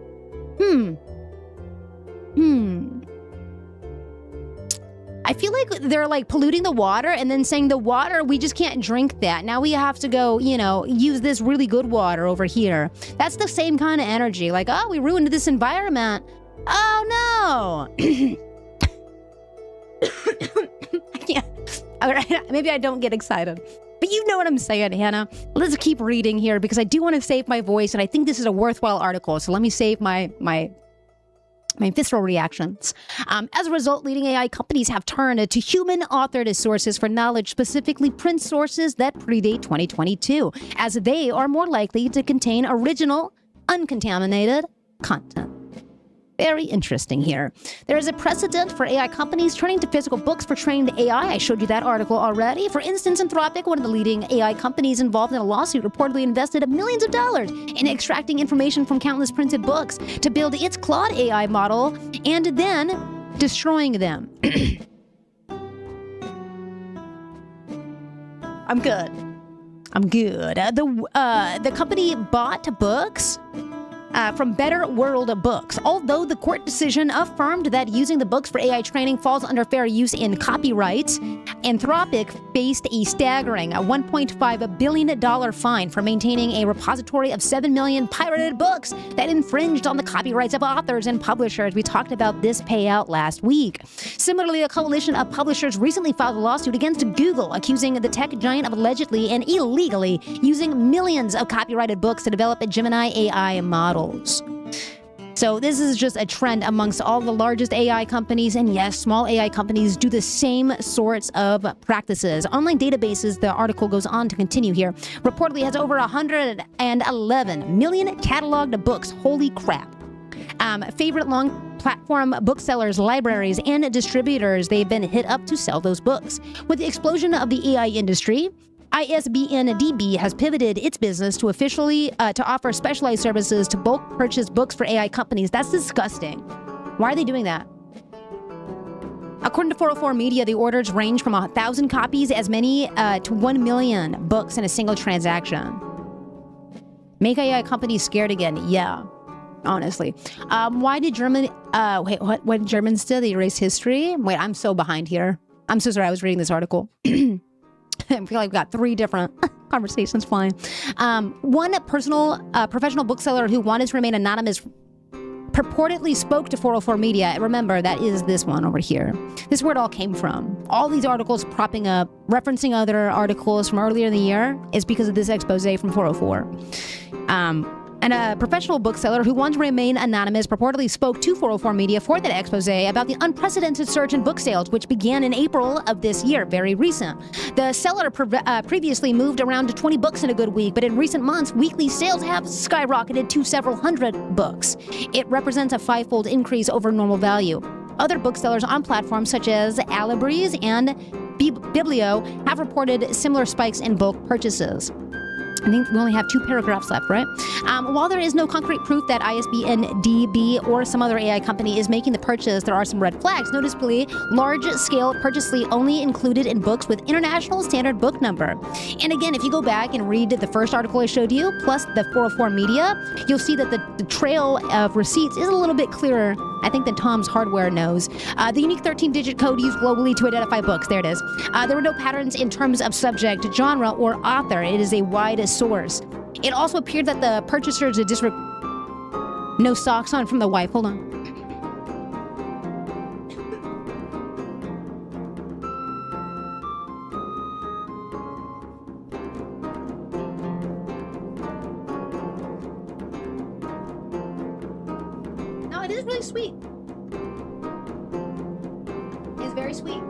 I feel like they're like polluting the water and then saying the water, we just can't drink that. Now we have to go, use this really good water over here. That's the same kind of energy. Like, oh, we ruined this environment. Oh, no. Yeah. All right. Maybe I don't get excited. But you know what I'm saying, Hannah. Let's keep reading here because I do want to save my voice, and I think this is a worthwhile article. So let me save my visceral reactions. As a result, leading AI companies have turned to human-authored sources for knowledge, specifically print sources that predate 2022, as they are more likely to contain original, uncontaminated content. Very interesting here. There is a precedent for AI companies turning to physical books for trained AI. I showed you that article already. For instance, Anthropic, one of the leading AI companies involved in a lawsuit, reportedly invested millions of dollars in extracting information from countless printed books to build its Claude AI model and then destroying them. I'm good. The company bought books from Better World Books. Although the court decision affirmed that using the books for AI training falls under fair use in copyrights, Anthropic faced a staggering $1.5 billion fine for maintaining a repository of 7 million pirated books that infringed on the copyrights of authors and publishers. We talked about this payout last week. Similarly, a coalition of publishers recently filed a lawsuit against Google, accusing the tech giant of allegedly and illegally using millions of copyrighted books to develop a Gemini AI model. So this is just a trend amongst all the largest AI companies, and yes, small AI companies do the same sorts of practices. Online databases, the article goes on to continue here, reportedly has over 111 million cataloged books. Holy crap. Favorite long platform booksellers, libraries, and distributors, they've been hit up to sell those books. With the explosion of the AI industry, ISBN DB has pivoted its business to officially to offer specialized services to bulk purchase books for AI companies. That's disgusting. Why are they doing that? According to 404 Media, the orders range from 1,000 copies as many to 1 million books in a single transaction. Make AI companies scared again. Yeah, honestly. Why did Germany... wait, what Germans did? They erased history? Wait, I'm so behind here. I'm so sorry. I was reading this article. I feel like we've got 3 different conversations flying. One professional bookseller who wanted to remain anonymous purportedly spoke to 404 Media. Remember, that is this one over here. This is where it all came from. All these articles propping up, referencing other articles from earlier in the year is because of this expose from 404. And a professional bookseller who wanted to remain anonymous purportedly spoke to 404 Media for that expose about the unprecedented surge in book sales, which began in April of this year, very recent. The seller previously moved around to 20 books in a good week, but in recent months, weekly sales have skyrocketed to several hundred books. It represents a 5-fold increase over normal value. Other booksellers on platforms such as Alibris and Biblio have reported similar spikes in bulk purchases. I think we only have 2 paragraphs left, right? While there is no concrete proof that ISBN DB or some other AI company is making the purchase, there are some red flags. Noticeably, large-scale purchasely only included in books with international standard book number. And again, if you go back and read the first article I showed you, plus the 404 Media, you'll see that the trail of receipts is a little bit clearer, I think, than Tom's Hardware knows. The unique 13-digit code used globally to identify books. There it is. There were no patterns in terms of subject, genre, or author. It is a wide source. It also appeared that the purchasers did no socks on from the wife. Hold on. No, it is really sweet. It's very sweet.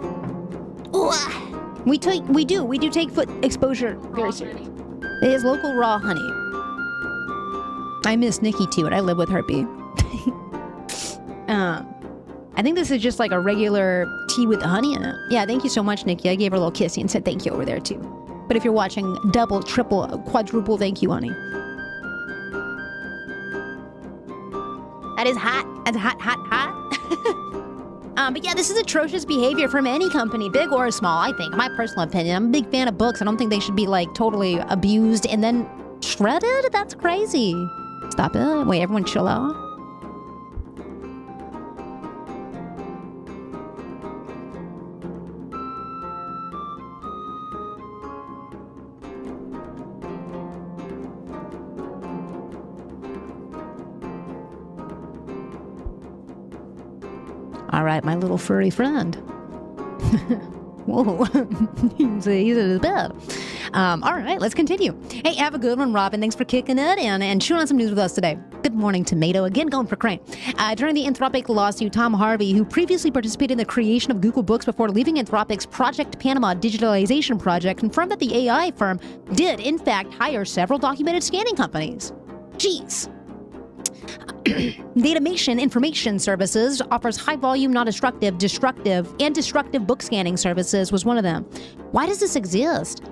Ooh, we do take foot exposure very seriously. It is local raw honey. I miss Nikki too, and I live with her bee. I think this is just like a regular tea with honey in it. Yeah, thank you so much, Nikki. I gave her a little kissy and said thank you over there too. But But if you're watching, double, triple, quadruple, thank you, honey. That is hot. That's hot, hot, hot. But yeah, this is atrocious behavior from any company, big or small, I think. My personal opinion. I'm a big fan of books. I don't think they should be, like, totally abused and then shredded? That's crazy. Stop it. Wait, everyone chill out. All right, my little furry friend. Whoa, he's in his bed. All right, let's continue. Hey, have a good one, Robin. Thanks for kicking it and chewing on some news with us today. Good morning, Tomato. Again, going for Crane. During the Anthropic lawsuit, Tom Harvey, who previously participated in the creation of Google Books before leaving Anthropic's Project Panama digitalization project, confirmed that the AI firm did, in fact, hire several documented scanning companies. Jeez. Datamation Information Services offers high-volume, non-destructive, destructive book scanning services was one of them. Why does this exist?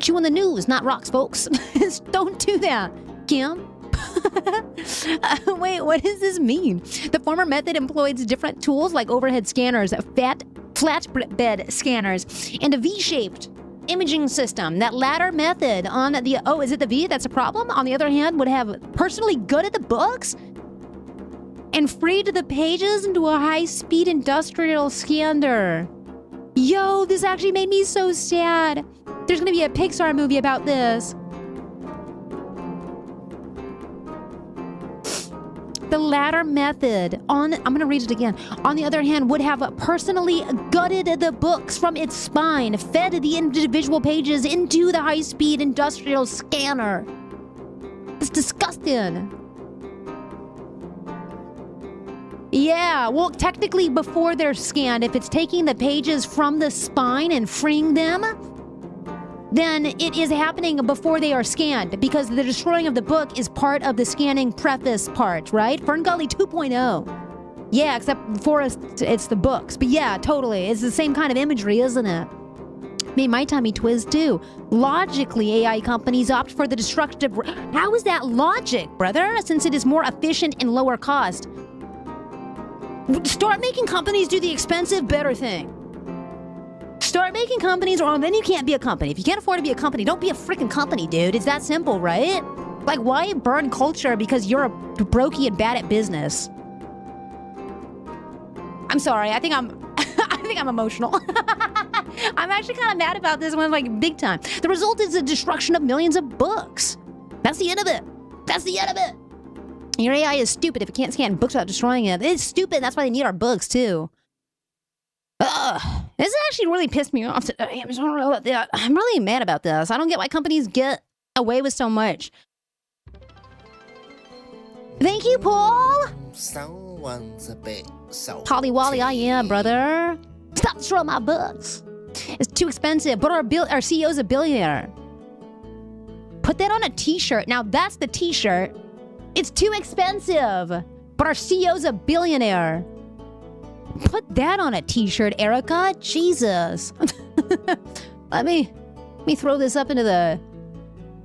Chew on the news, not rocks, folks. Don't do that, Kim. Wait, what does this mean? The former method employs different tools like overhead scanners, flatbed scanners, and a V-shaped imaging system. That latter method on the, oh, is it the V that's a problem? On the other hand, would have personally gutted the books and freed the pages into a high-speed industrial scanner. Yo, this actually made me so sad. There's gonna be a Pixar movie about this. The latter method, I'm going to read it again, on the other hand, would have personally gutted the books from its spine, fed the individual pages into the high-speed industrial scanner. It's disgusting. Yeah, well, technically before they're scanned, if it's taking the pages from the spine and freeing them, then it is happening before they are scanned, because the destroying of the book is part of the scanning preface part, right? Ferngully 2.0. Yeah, except for us, it's the books. But yeah, totally. It's the same kind of imagery, isn't it? Made my tummy twist too. Logically, AI companies opt for the destructive... How is that logic, brother? Since it is more efficient and lower cost. Start making companies do the expensive, better thing. Start making companies, or then you can't be a company. If you can't afford to be a company, don't be a freaking company, dude. It's that simple, right? Like, why burn culture because you're a brokey and bad at business? I'm sorry. I think I'm emotional. I'm actually kind of mad about this one, like, big time. The result is the destruction of millions of books. That's the end of it. That's the end of it. Your AI is stupid if it can't scan books without destroying it. It's stupid. That's why they need our books, too. This actually really pissed me off today. I'm really mad about this. I don't get why companies get away with so much. Thank you, Paul. Someone's a bit Holly Wally, I am, brother. Stop destroying my books. It's too expensive, but our CEO's a billionaire. Put that on a t-shirt. Now that's the t-shirt. It's too expensive, but our CEO's a billionaire. Put that on a t-shirt, Erica. Jesus. Let me throw this up into the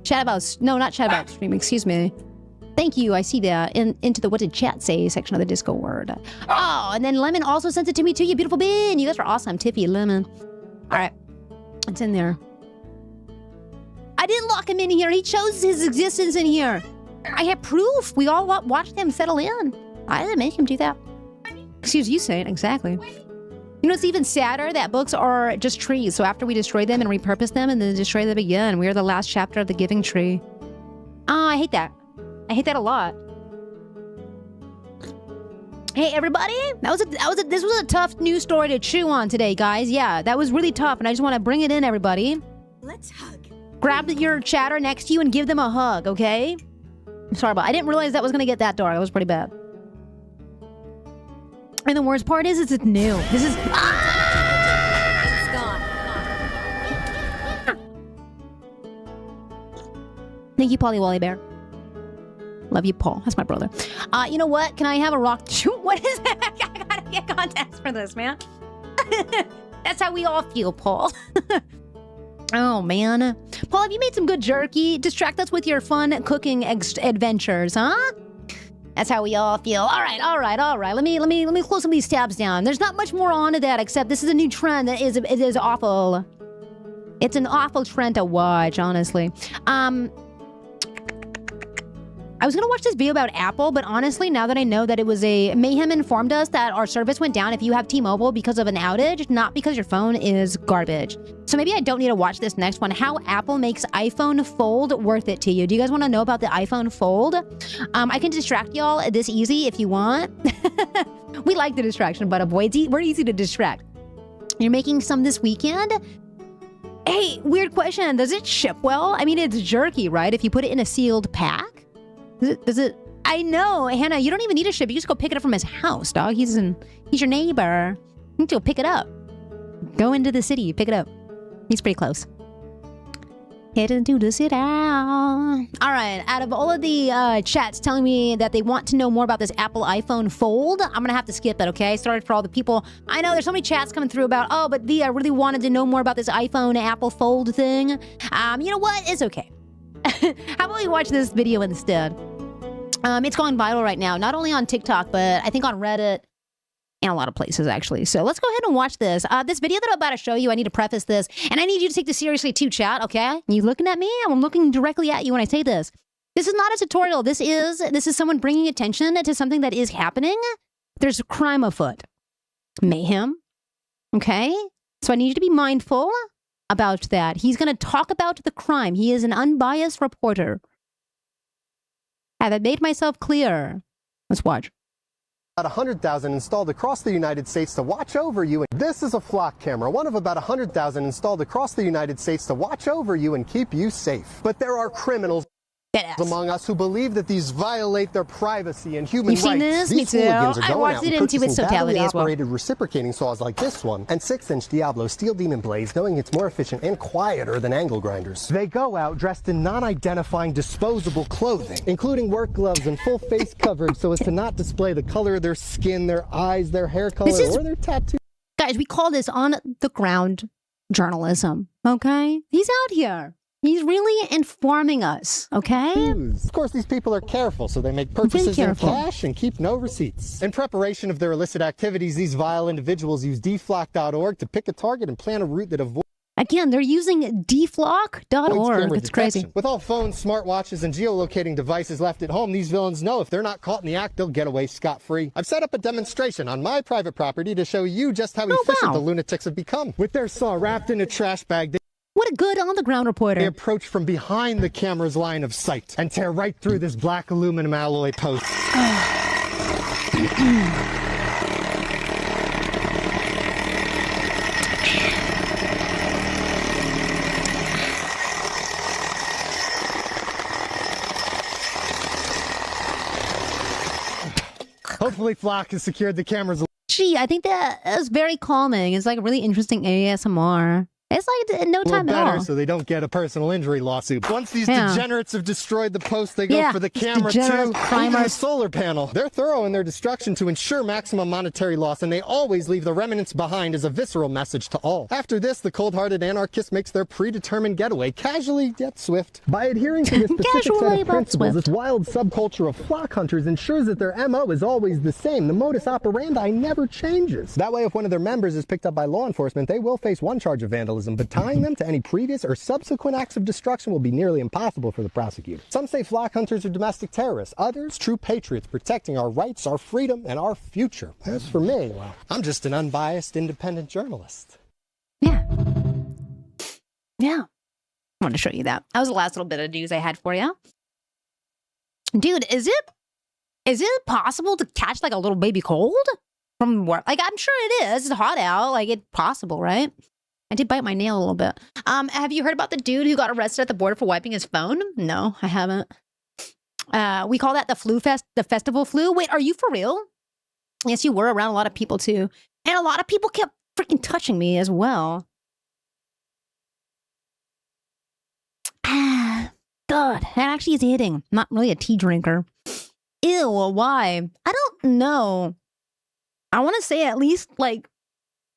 chat about, no, not chat about stream, excuse me. Thank you, I see that. Into the what did chat say section of the Discord. Oh, and then Lemon also sent it to me too, you beautiful bin. You guys are awesome, Tiffy, Lemon. All right, it's in there. I didn't lock him in here. He chose his existence in here. I have proof. We all watched him settle in. I didn't make him do that. Excuse you saying, exactly. You know, it's even sadder that books are just trees. So after we destroy them and repurpose them and then destroy them again, we are the last chapter of the giving tree. Oh, I hate that. I hate that a lot. Hey, everybody. This was a tough news story to chew on today, guys. Yeah, that was really tough, and I just want to bring it in, everybody. Let's hug. Grab your chatter next to you and give them a hug, okay? I'm sorry, but I didn't realize that was going to get that dark. That was pretty bad. And the worst part is, it's new. This is... It's gone. Thank you, Polly Wally Bear. Love you, Paul. That's my brother. You know what? Can I have a rock... What is that? I gotta get context for this, man. That's how we all feel, Paul. Oh, man. Paul, have you made some good jerky? Distract us with your fun cooking adventures, huh? That's how we all feel. All right. Let me close some of these tabs down. There's not much more onto that, except this is a new trend that is awful. It's an awful trend to watch, honestly. I was gonna watch this video about Apple, but honestly, now that I know that it was Mayhem informed us that our service went down if you have T-Mobile because of an outage, not because your phone is garbage. So maybe I don't need to watch this next one. How Apple makes iPhone Fold worth it to you. Do you guys want to know about the iPhone Fold? I can distract y'all this easy if you want. We like the distraction, but boy, we're easy to distract. You're making some this weekend? Hey, weird question. Does it ship well? I mean, it's jerky, right? If you put it in a sealed pack? Does it? I know, Hannah, you don't even need a ship. You just go pick it up from his house, dog. He's your neighbor. You need to go pick it up. Go into the city, pick it up. He's pretty close. Head into the city. All right, out of all of the chats telling me that they want to know more about this Apple iPhone Fold, I'm going to have to skip it, okay? Sorry for all the people. I know there's so many chats coming through about, oh, but V, I really wanted to know more about this iPhone Apple Fold thing. You know what? It's okay. How about we watch this video instead? It's going viral right now, not only on TikTok, but I think on Reddit and a lot of places, actually. So let's go ahead and watch this. This video that I'm about to show you, I need to preface this, and I need you to take this seriously too, chat, okay? You looking at me? I'm looking directly at you when I say this. This is not a tutorial. This is someone bringing attention to something that is happening. There's a crime afoot. Mayhem. Okay? So I need you to be mindful about that. He's going to talk about the crime. He is an unbiased reporter. Have I made myself clear? Let's watch. About 100,000 installed across the United States to watch over you. This is a flock camera, one of about 100,000 installed across the United States to watch over you and keep you safe. But there are criminals among us who believe that these violate their privacy and human rights. This? These Me too. hooligans are I going watched out it and into its purchasing totality as well. battery-operated reciprocating saws like this one and 6-inch Diablo steel demon blades, knowing it's more efficient and quieter than angle grinders. They go out dressed in non-identifying disposable clothing, including work gloves and full face coverage so as to not display the color of their skin, their eyes, their hair color, or their tattoo. Guys, we call this on the ground journalism, okay? He's out here. He's really informing us, okay? Of course, these people are careful, so they make purchases in cash and keep no receipts. In preparation of their illicit activities, these vile individuals use deflock.org to pick a target and plan a route that avoids... Again, they're using deflock.org. That's crazy. With all phones, smartwatches, and geolocating devices left at home, these villains know if they're not caught in the act, they'll get away scot-free. I've set up a demonstration on my private property to show you just how efficient the lunatics have become. With their saw wrapped in a trash bag, what a good on-the-ground reporter. They approach from behind the camera's line of sight and tear right through this black aluminum alloy post. Hopefully Flock has secured the camera's... Gee, I think that is very calming. It's like really interesting ASMR. It's like no time at all. So they don't get a personal injury lawsuit. Once these degenerates have destroyed the post, they go for the camera too, even the solar panel. They're thorough in their destruction to ensure maximum monetary loss, and they always leave the remnants behind as a visceral message to all. After this, the cold-hearted anarchist makes their predetermined getaway, casually yet swift. By adhering to this specific set of principles, this wild subculture of flock hunters ensures that their MO is always the same. The modus operandi never changes. That way, if one of their members is picked up by law enforcement, they will face one charge of vandalism, but tying them to any previous or subsequent acts of destruction will be nearly impossible for the prosecutor. Some say flock hunters are domestic terrorists, others true patriots protecting our rights, our freedom, and our future. As for me, well, I'm just an unbiased, independent journalist. Yeah. I wanted to show you that. That was the last little bit of news I had for you. Dude, is it possible to catch like a little baby cold from work? Like, I'm sure it is. It's hot out. Like, it's possible, right? I did bite my nail a little bit. Have you heard about the dude who got arrested at the border for wiping his phone? No, I haven't. We call that the festival flu. Wait, are you for real? Yes, you were around a lot of people too. And a lot of people kept freaking touching me as well. God, that actually is hitting. I'm not really a tea drinker. Ew, why? I don't know. I want to say at least like,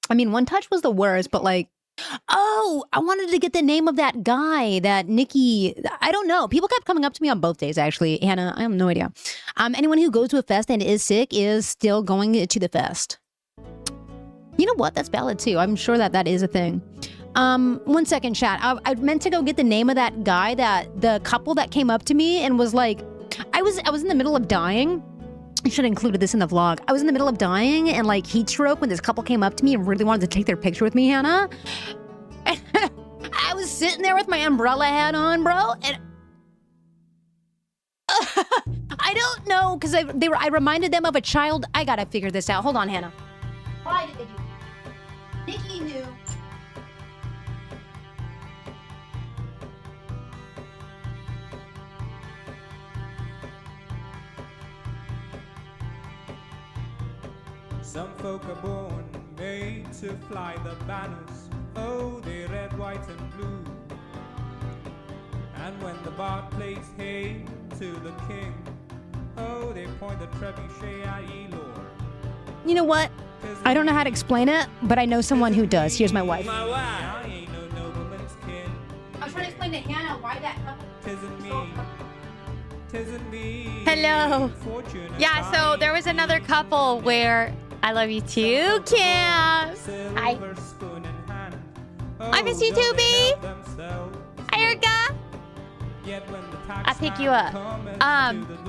I mean, one touch was the worst, but like, Oh, I wanted to get the name of that guy, that Nikki. I don't know. People kept coming up to me on both days, actually. Hannah, I have no idea. Anyone who goes to a fest and is sick is still going to the fest. You know what? That's valid too. I'm sure that is a thing. 1 second, chat. I meant to go get the name of that guy, that the couple that came up to me and was like, I was in the middle of dying. I should have included this in the vlog. I was in the middle of dying and like heat stroke when this couple came up to me and really wanted to take their picture with me, Hannah. I was sitting there with my umbrella hat on, bro, and I don't know, because I reminded them of a child. I gotta figure this out. Hold on, Hannah. Why did they do that? Nikki knew. Some folk are born made to fly the banners. Oh, they're red, white, and blue. And when the bard plays hey to the king, oh, they point the trebuchet at ye, Lord. You know what? I don't know how to explain it, but I know someone who does. Here's my wife. I ain't no nobleman's kin. I was trying to explain to Hannah why that couple. Tisn't me. Hello. Yeah, so there was another couple where I love you too, Kim. Hi. I miss you too, B. Hi, Erica. I'll pick you up.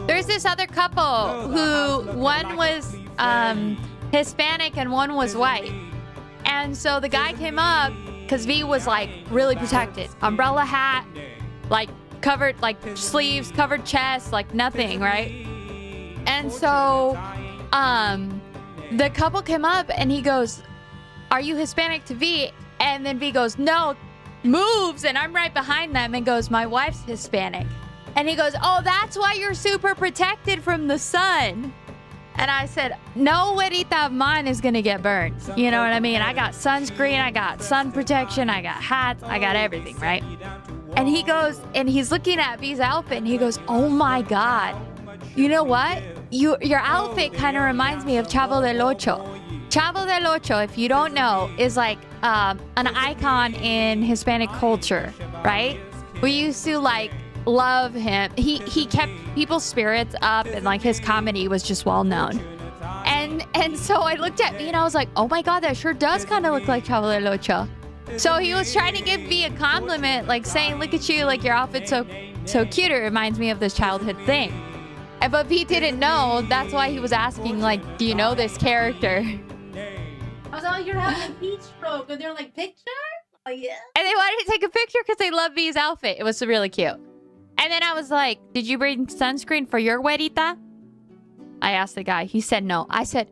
There's this other couple who one was Hispanic and one was white. And so the guy came up because V was like really protected. Umbrella hat, like covered, like sleeves, covered chest, like nothing, right? And so the couple came up and he goes, "Are you Hispanic?" to V. And then V goes, "No," moves, and I'm right behind them and goes, "My wife's Hispanic." And he goes, "Oh, that's why you're super protected from the sun." And I said, "No güerita of mine is gonna get burned." You know what I mean? I got sunscreen, I got sun protection, I got hats, I got everything, right? And he goes, and he's looking at V's outfit and he goes, "Oh my God. You know what? Your outfit kind of reminds me of Chavo del Ocho." Chavo del Ocho, if you don't know, is like an icon in Hispanic culture, right? We used to like love him. He kept people's spirits up, and like his comedy was just well known. And so I looked at V and I was like, "Oh my God, that sure does kind of look like Chavo del Ocho." So he was trying to give V a compliment, like saying, "Look at you, like your outfit's so cute. It reminds me of this childhood thing." But V didn't know. That's why he was asking, like, "Do you know this character?" I was like, "You're having a heat stroke," and they're like, "Picture?" Like, yeah. And they wanted to take a picture because they love V's outfit. It was really cute. And then I was like, "Did you bring sunscreen for your güerita?" I asked the guy. He said no. I said,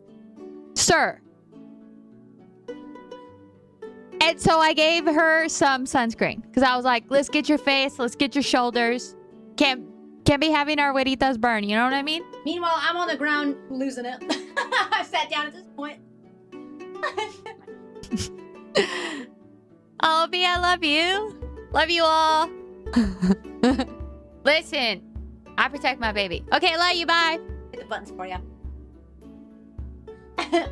"Sir." And so I gave her some sunscreen because I was like, "Let's get your face. Let's get your shoulders. Can't be having our güeritas burn." You know what I mean? Meanwhile, I'm on the ground losing it. I sat down at this point. Oh, B, I love you. Love you all. Listen, I protect my baby. Okay, love you. Bye. Hit the buttons for you.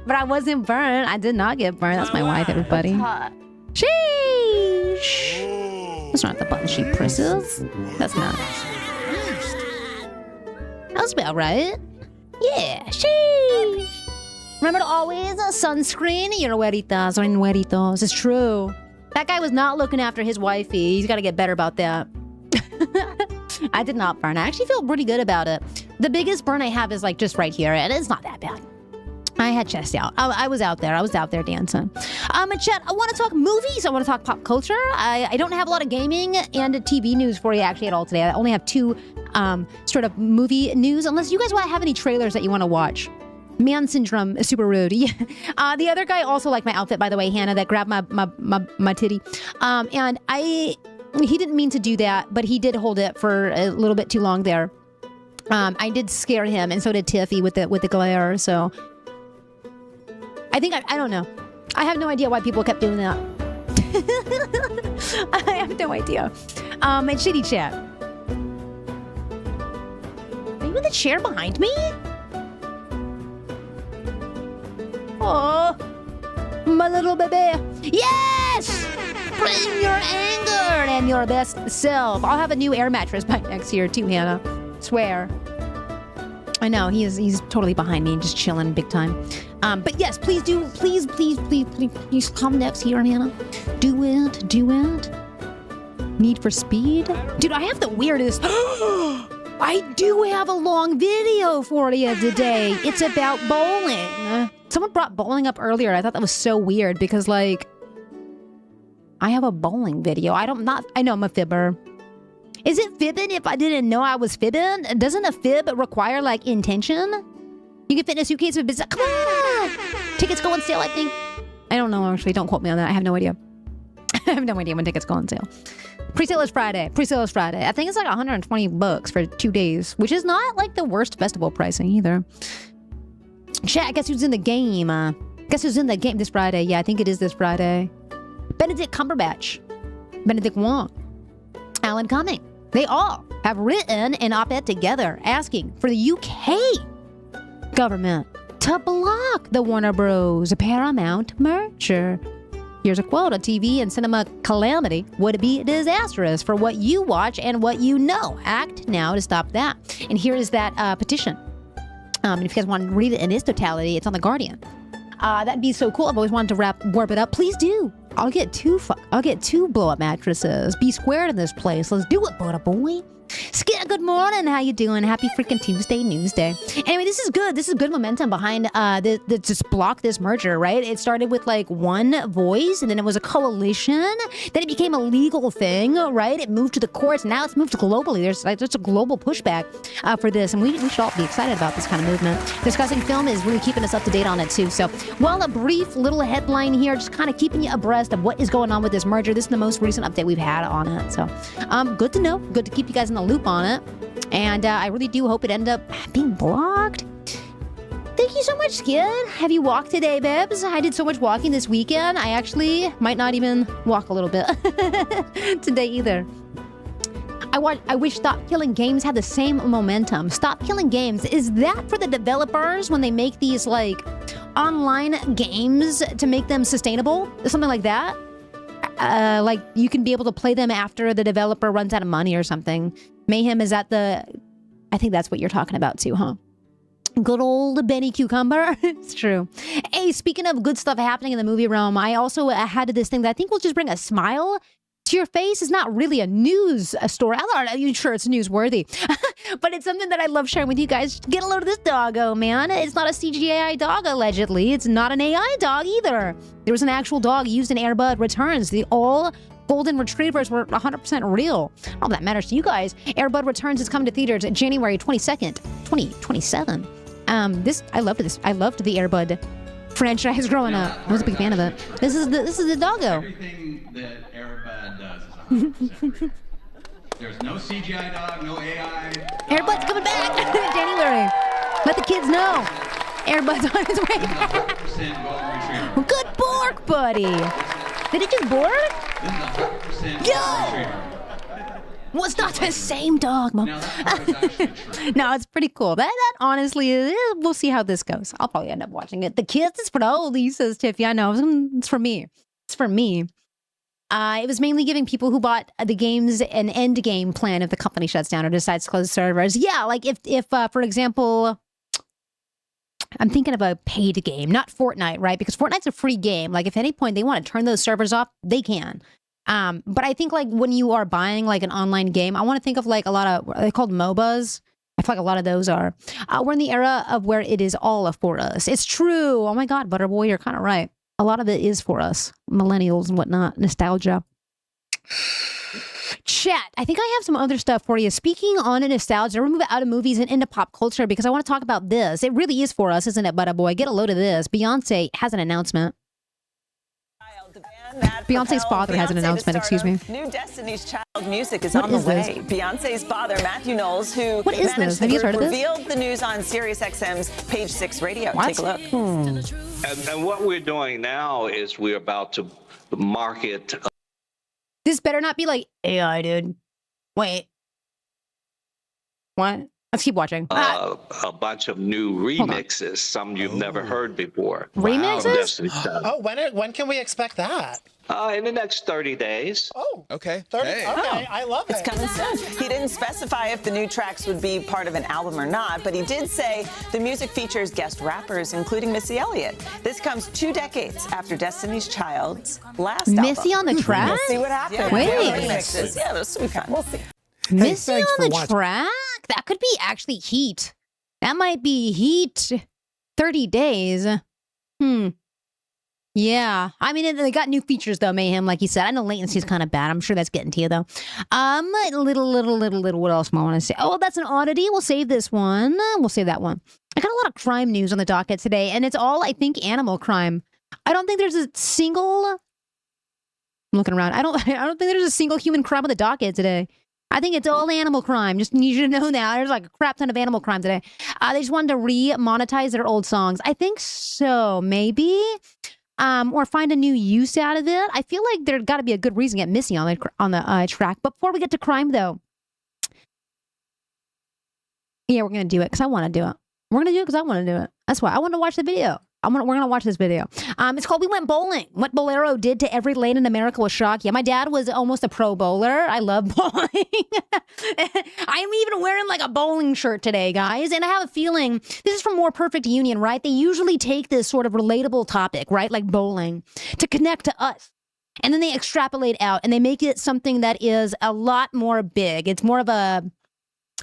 But I wasn't burned. I did not get burned. That's my wife, everybody. Sheesh. That's not the button she presses. That's not. That's about right. Yeah. Sheesh. Remember to always sunscreen your güeritas or güeritos. It's true. That guy was not looking after his wifey. He's got to get better about that. I did not burn. I actually feel pretty good about it. The biggest burn I have is like just right here, and it's not that bad. I had chest out. I was out there. I was out there dancing. Chat, I want to talk movies. I want to talk pop culture. I don't have a lot of gaming and TV news for you actually at all today. I only have two sort of movie news, unless you guys have any trailers that you want to watch. Man syndrome is super rude. Yeah. The other guy also liked my outfit, by the way, Hannah, that grabbed my titty. And he didn't mean to do that, but he did hold it for a little bit too long there. I did scare him, and so did Tiffy with the glare. So I think I don't know. I have no idea why people kept doing that. I have no idea. And shitty chat. Are you in the chair behind me? Oh, my little baby. Yes! Bring your anger and your best self. I'll have a new air mattress by next year too, Hannah. Swear. I know, he's totally behind me, just chilling big time. But yes, please do, please come next year, Hannah. Do it. Need for Speed? Dude, I have the weirdest... I do have a long video for you today. It's about bowling. Someone brought bowling up earlier. I thought that was so weird because, like, I have a bowling video. I know I'm a fibber. Is it fibbing if I didn't know I was fibbing? Doesn't a fib require, like, intention? You can fit in a suitcase with business. Come on! Tickets go on sale, I think. I don't know, actually. Don't quote me on that. I have no idea. I have no idea when tickets go on sale. Pre-sale is Friday. I think it's like $120 for 2 days, which is not like the worst festival pricing either. Chat, guess who's in the game? Guess who's in the game this Friday? Yeah, I think it is this Friday. Benedict Cumberbatch. Benedict Wong. Alan Cumming. They all have written an op-ed together asking for the UK government to block the Warner Bros. Paramount merger. Here's a quote: "A TV and cinema calamity would be disastrous for what you watch and what you know. Act now to stop that." And here is that petition. And if you guys want to read it in its totality, it's on The Guardian. That'd be so cool. I've always wanted to warp it up. Please do. I'll get two blow-up mattresses. Be squared in this place. Let's do it, boy. Skit, good morning. How you doing? Happy freaking Tuesday, Newsday. Anyway, this is good. This is good momentum behind just block this merger, right? It started with like one voice, and then it was a coalition. Then it became a legal thing, right? It moved to the courts. Now it's moved globally. There's a global pushback for this, and we should all be excited about this kind of movement. Discussing film is really keeping us up to date on it too. So, while a brief little headline here, just kind of keeping you abreast of what is going on with this merger. This is the most recent update we've had on it. So, good to know. Good to keep you guys in the loop on it. And I really do hope it end up being blocked. Thank you so much, Skid. Have you walked today, Bebs? I did so much walking this weekend. I actually might not even walk a little bit today either. I wish Stop Killing Games had the same momentum. Stop Killing Games, is that for the developers when they make these like online games to make them sustainable? Something like that? Like you can be able to play them after the developer runs out of money or something. Mayhem, is that I think that's what you're talking about too, huh? Good old Benny Cucumber. It's true. Hey, speaking of good stuff happening in the movie realm, I also had this thing that I think will just bring a smile to your face. It's not really a news story. I'm not even sure it's newsworthy, but it's something that I love sharing with you guys. Get a load of this doggo, man. It's not a CGI dog, allegedly. It's not an AI dog either. There was an actual dog used in Air Bud Returns. The all golden retrievers were 100% real. All that matters to you guys. Air Bud Returns is coming to theaters January 22nd, 2027. I loved the Air Bud franchise growing up. I was a big fan of it. This is the doggo. Everything that Air Bud does is 100% true. There's no CGI dog, no AI. Air Bud's coming back January. Let the kids know. Air Bud's on his way back. 100% golden retriever. Good bork, buddy. Did it just bork? This is 100% Yo! golden retriever. Well, it's not the same dog, Mom. Now that part is actually true. No, it's pretty cool. That honestly is, we'll see how this goes. I'll probably end up watching it. The kids, it's for the oldies, says Tiffy. I know. It's for me. It's for me. It was mainly giving people who bought the games an end game plan if the company shuts down or decides to close servers. Yeah, like if for example, I'm thinking of a paid game, not Fortnite, right? Because Fortnite's a free game. Like if at any point they want to turn those servers off, they can. But I think like when you are buying like an online game, I want to think of like a lot of, they're called MOBAs. I feel like a lot of those are. We're in the era of where it is all for us. It's true. Oh my God, Butterboy, you're kind of right. A lot of it is for us, millennials and whatnot, nostalgia. Chat, I think I have some other stuff for you. Speaking on nostalgia, we're moving out of movies and into pop culture because I want to talk about this. It really is for us, isn't it, Butterboy? Get a load of this. Beyonce has an announcement. Beyonce's father has an announcement, excuse me. New Destiny's Child music is on the way. Beyonce's father, Matthew Knowles, who managed the group, revealed the news on SiriusXM's Page 6 Radio. Take a look. And what we're doing now is we're about to market. This better not be like AI, dude. Wait. What? Let's keep watching. a bunch of new remixes, some you've never heard before. Remixes? Wow. Destiny's Child. Oh, when can we expect that? In the next 30 days. Oh, okay. 30. Hey. Okay, I love it. It's coming soon. He didn't specify if the new tracks would be part of an album or not, but he did say the music features guest rappers, including Missy Elliott. This comes 2 decades after Destiny's Child's last album. Missy on the track? We'll see what happens. Yeah. Wait. Remixes. Yeah, this will be fun. We'll see. Missy thanks on for the watching. track? That could be actually heat. That might be heat. 30 days. Yeah. I mean, they got new features, though, Mayhem, like you said. I know latency's kind of bad. I'm sure that's getting to you, though. Little. What else do I want to say? Oh, that's an oddity. We'll save this one. We'll save that one. I got a lot of crime news on the docket today, and it's all, I think, animal crime. I don't think there's a single... I'm looking around. I don't think there's a single human crime on the docket today. I think it's all animal crime. Just need you to know that. There's like a crap ton of animal crime today. They just wanted to re-monetize their old songs. I think so, maybe. Or find a new use out of it. I feel like there's got to be a good reason to get Missy on the track. But before we get to crime, though, yeah, we're gonna do it because I want to do it. We're gonna do it because I want to do it. That's why I want to watch the video. We're gonna watch this video. It's called "We Went Bowling." What Bolero did to every lane in America was shock. Yeah, my dad was almost a pro bowler. I love bowling. I'm even wearing like a bowling shirt today, guys. And I have a feeling this is from More Perfect Union, right? They usually take this sort of relatable topic, right, like bowling, to connect to us. And then they extrapolate out and they make it something that is a lot more big. It's more of a...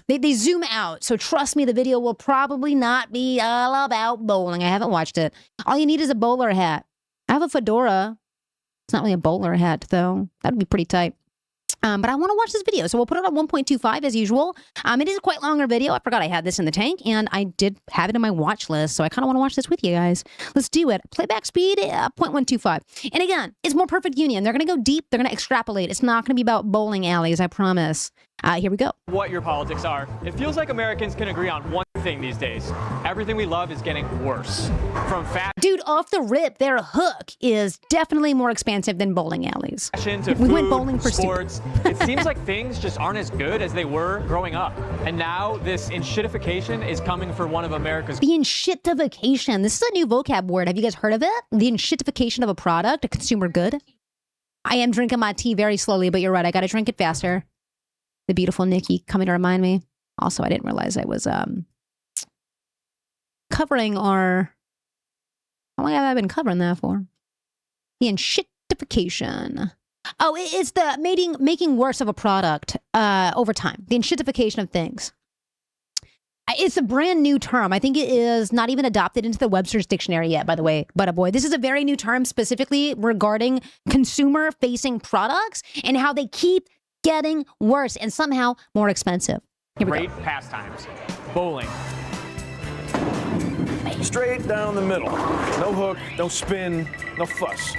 They zoom out. So trust me, the video will probably not be all about bowling. I haven't watched it. All you need is a bowler hat. I have a fedora. It's not really a bowler hat, though. That'd be pretty tight. But I want to watch this video, so we'll put it on 1.25 as usual. It is a quite longer video. I forgot I had this in the tank, and I did have it in my watch list, so I kind of want to watch this with you guys. Let's do it. Playback speed, 0.125. And again, it's More Perfect Union. They're going to go deep. They're going to extrapolate. It's not going to be about bowling alleys, I promise. Here we go. What your politics are. It feels like Americans can agree on one thing these days. Everything we love is getting worse. From Dude, off the rip, their hook is definitely more expensive than bowling alleys. fashion to We food, went bowling for sports. It seems like things just aren't as good as they were growing up. And now this enshittification is coming for one of America's... The enshittification. This is a new vocab word. Have you guys heard of it? The enshittification of a product, a consumer good. I am drinking my tea very slowly, but you're right. I got to drink it faster. The beautiful Nikki coming to remind me. Also, I didn't realize I was covering our... How long have I been covering that for? The enshittification. Oh, it's the making worse of a product over time. The enshittification of things. It's a brand new term. I think it is not even adopted into the Webster's dictionary yet, by the way. But boy, this is a very new term specifically regarding consumer-facing products and how they keep getting worse and somehow more expensive. Here we Great go. pastimes. Bowling. Straight down the middle. No hook, no spin, no fuss.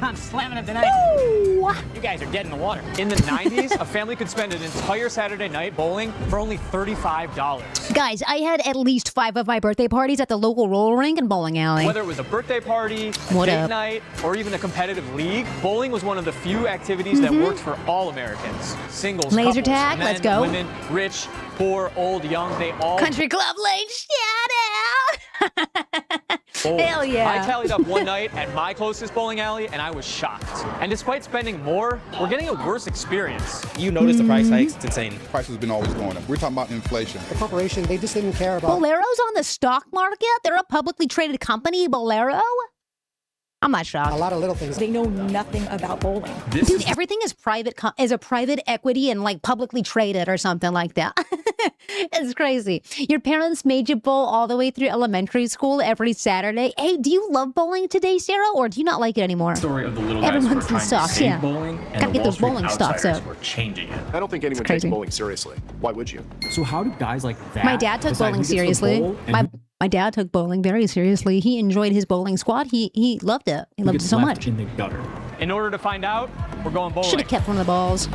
I'm slamming it tonight. Woo! You guys are dead in the water. In the 90s, a family could spend an entire Saturday night bowling for only $35. Guys, I had at least 5 of my birthday parties at the local roller rink and bowling alley. Whether it was a birthday party, a What date up? night, or even a competitive league, bowling was one of the few activities that worked for all Americans. Singles, Laser couples, tag, men, let's go. women, rich, poor, old, young, they all Country Club Lane, shout out! bowled. Hell yeah. I tallied up one night at my closest bowling alley, and I was shocked. And despite spending more, we're getting a worse experience. You notice the price hikes? It's insane. Prices have been always going up. We're talking about inflation. The corporation, they just didn't care about... Bolero's on the stock market? They're a publicly traded company, Bolero? I'm not shocked. A lot of little things. They know nothing about bowling. Dude, everything is is a private equity and like publicly traded or something like that. It's crazy. Your parents made you bowl all the way through elementary school every Saturday. Hey, do you love bowling today, Sarah, or do you not like it anymore? Story of the little guys who Everyone's were in trying to stocks, save yeah. bowling, and Gotta the get Wall those Street bowling stocks outsiders up. were changing it. I don't think anyone takes bowling seriously. Why would you? So how do guys like that? My dad took decide bowling who gets to seriously. bowl and My dad took bowling very seriously. He enjoyed his bowling squad. He loved it. He who loved it gets so left much. in the gutter? In order to find out, we're going bowling. Should have kept one of the balls.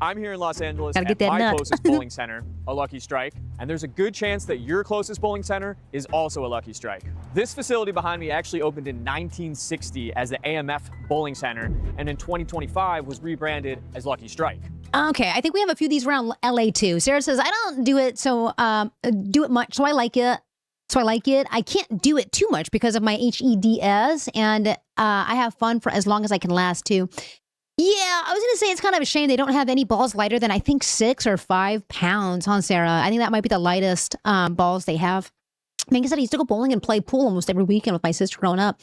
I'm here in Los Angeles Gotta get at that my nut. closest bowling center, a Lucky Strike, and there's a good chance that your closest bowling center is also a Lucky Strike. This facility behind me actually opened in 1960 as the AMF Bowling Center, and in 2025 was rebranded as Lucky Strike. Okay, I think we have a few of these around LA too. Sarah says, I don't do it much, so I like it. I can't do it too much because of my HEDS, and I have fun for as long as I can last too. Yeah, I was going to say it's kind of a shame they don't have any balls lighter than I think 6 or 5 pounds, huh, Sarah? I think that might be the lightest balls they have. Megan said he used to go bowling and play pool almost every weekend with my sister growing up.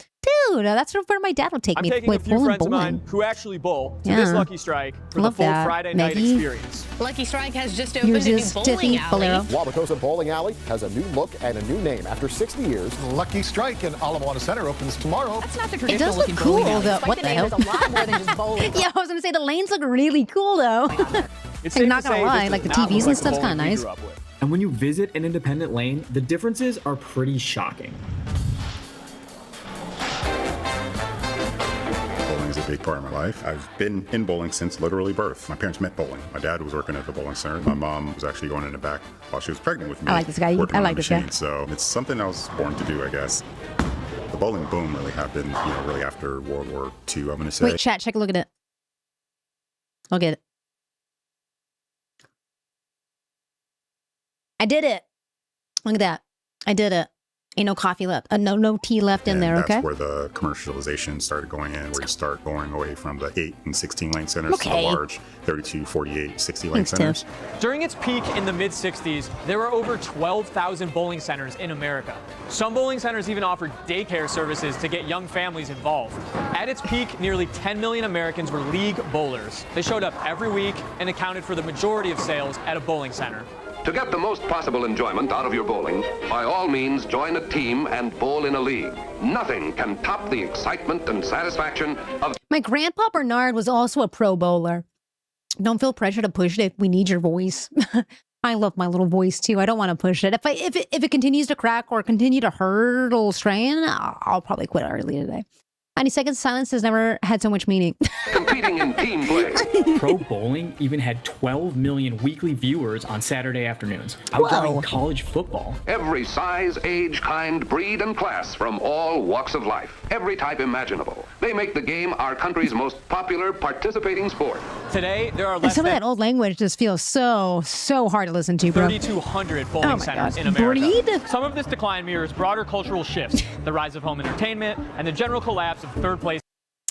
Dude, that's where my dad would take me. I'm taking a few friends of mine who actually bowl to this Lucky Strike for the full Friday night experience. Lucky Strike has just opened a new bowling alley. Wauwatosa Bowling Alley has a new look and a new name after 60 years. Lucky Strike in Ala Moana Center opens tomorrow. That's not the It traditional does look looking cool, bowling alley. though. It's What like the the hell? name is a lot more than just bowling. Yeah, I was going to say the lanes look really cool, though. It's I'm not going to lie, like the TVs and stuff's kind of nice. And when you visit an independent lane, the differences are pretty shocking. Bowling is a big part of my life. I've been in bowling since literally birth. My parents met bowling. My dad was working at the bowling center. My mom was actually going in the back while she was pregnant with me. I like this guy. working I on like the this guy. machine. So it's something I was born to do, I guess. The bowling boom really happened, really after World War II, I'm going to say. Wait, chat, check a look at it. Look at it. I did it. Look at that. I did it. Ain't no coffee left. No tea left in there, okay? That's where the commercialization started going in, where you start going away from the 8 and 16 lane centers to the large 32, 48, 60 lane centers. During its peak in the mid-60s, there were over 12,000 bowling centers in America. Some bowling centers even offered daycare services to get young families involved. At its peak, nearly 10 million Americans were league bowlers. They showed up every week and accounted for the majority of sales at a bowling center. To get the most possible enjoyment out of your bowling, by all means join a team and bowl in a league. Nothing can top the excitement and satisfaction of... My grandpa Bernard was also a pro bowler. Don't feel pressure to push it if we need your voice. I love my little voice too. I don't want to push it. If it continues to crack or continue to hurt or strain, I'll probably quit early today. 90 seconds silence has never had so much meaning. Competing in team play. Pro bowling even had 12 million weekly viewers on Saturday afternoons, outdrawing college football. Every size, age, kind, breed, and class from all walks of life. Every type imaginable. They make the game our country's most popular participating sport. Today, there are And less some of than that old language just feels so hard to listen to, bro. 3,200 bowling Oh my centers God. in America. Breed? Some of this decline mirrors broader cultural shifts, the rise of home entertainment, and the general collapse of third place.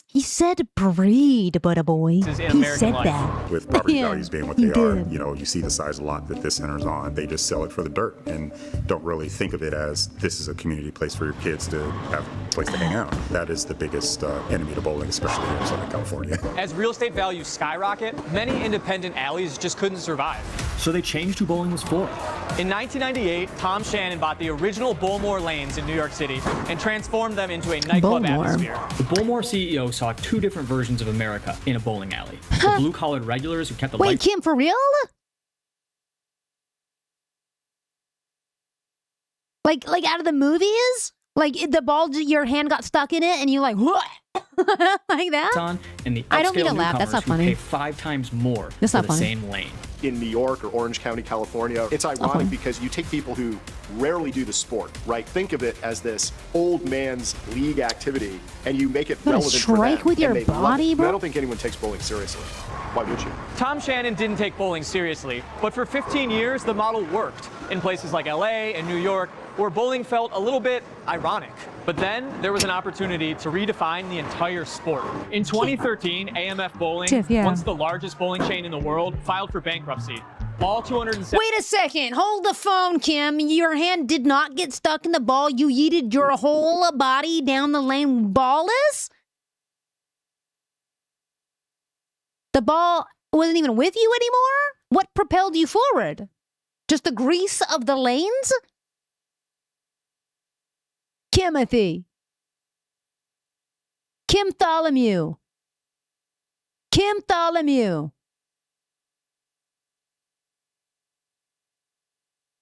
He said breed, but a boy. He said that. With property Yeah, values being what he they are, did. you see the size of lot that this center's on. They just sell it for the dirt and don't really think of it as this is a community place for your kids to have a place to hang out. That is the biggest enemy to bowling, especially here in Southern California. As real estate values skyrocket, many independent alleys just couldn't survive. So they changed who bowling was for. In 1998, Tom Shannon bought the original Bullmore lanes in New York City and transformed them into a nightclub atmosphere. The Bullmore CEO saw two different versions of America in a bowling alley. The blue-collared regulars who kept the Wait, lights. Kim, for real? Like out of the movies? Like the ball, your hand got stuck in it, and you like, what? Like that? On, and the I don't mean upscale to laugh. That's not newcomers who funny. pay 5 times more That's for not the funny. same lane. In New York or Orange County, California, it's ironic because you take people who rarely do the sport, right? Think of it as this old man's league activity, and you make it What, a relevant for strike them, with your and they love body, it. bro? I don't think anyone takes bowling seriously. Why would you? Tom Shannon didn't take bowling seriously, but for 15 years, the model worked in places like LA and New York, where bowling felt a little bit ironic. But then there was an opportunity to redefine the entire sport. In 2013, AMF Bowling, Tiff, yeah. once the largest bowling chain in the world, filed for bankruptcy. All 207. Wait a second. Hold the phone, Kim. Your hand did not get stuck in the ball. You yeeted your whole body down the lane ballless? The ball wasn't even with you anymore? What propelled you forward? Just the grease of the lanes? Kimothy. Kim Tholomew. Kim Tholomew.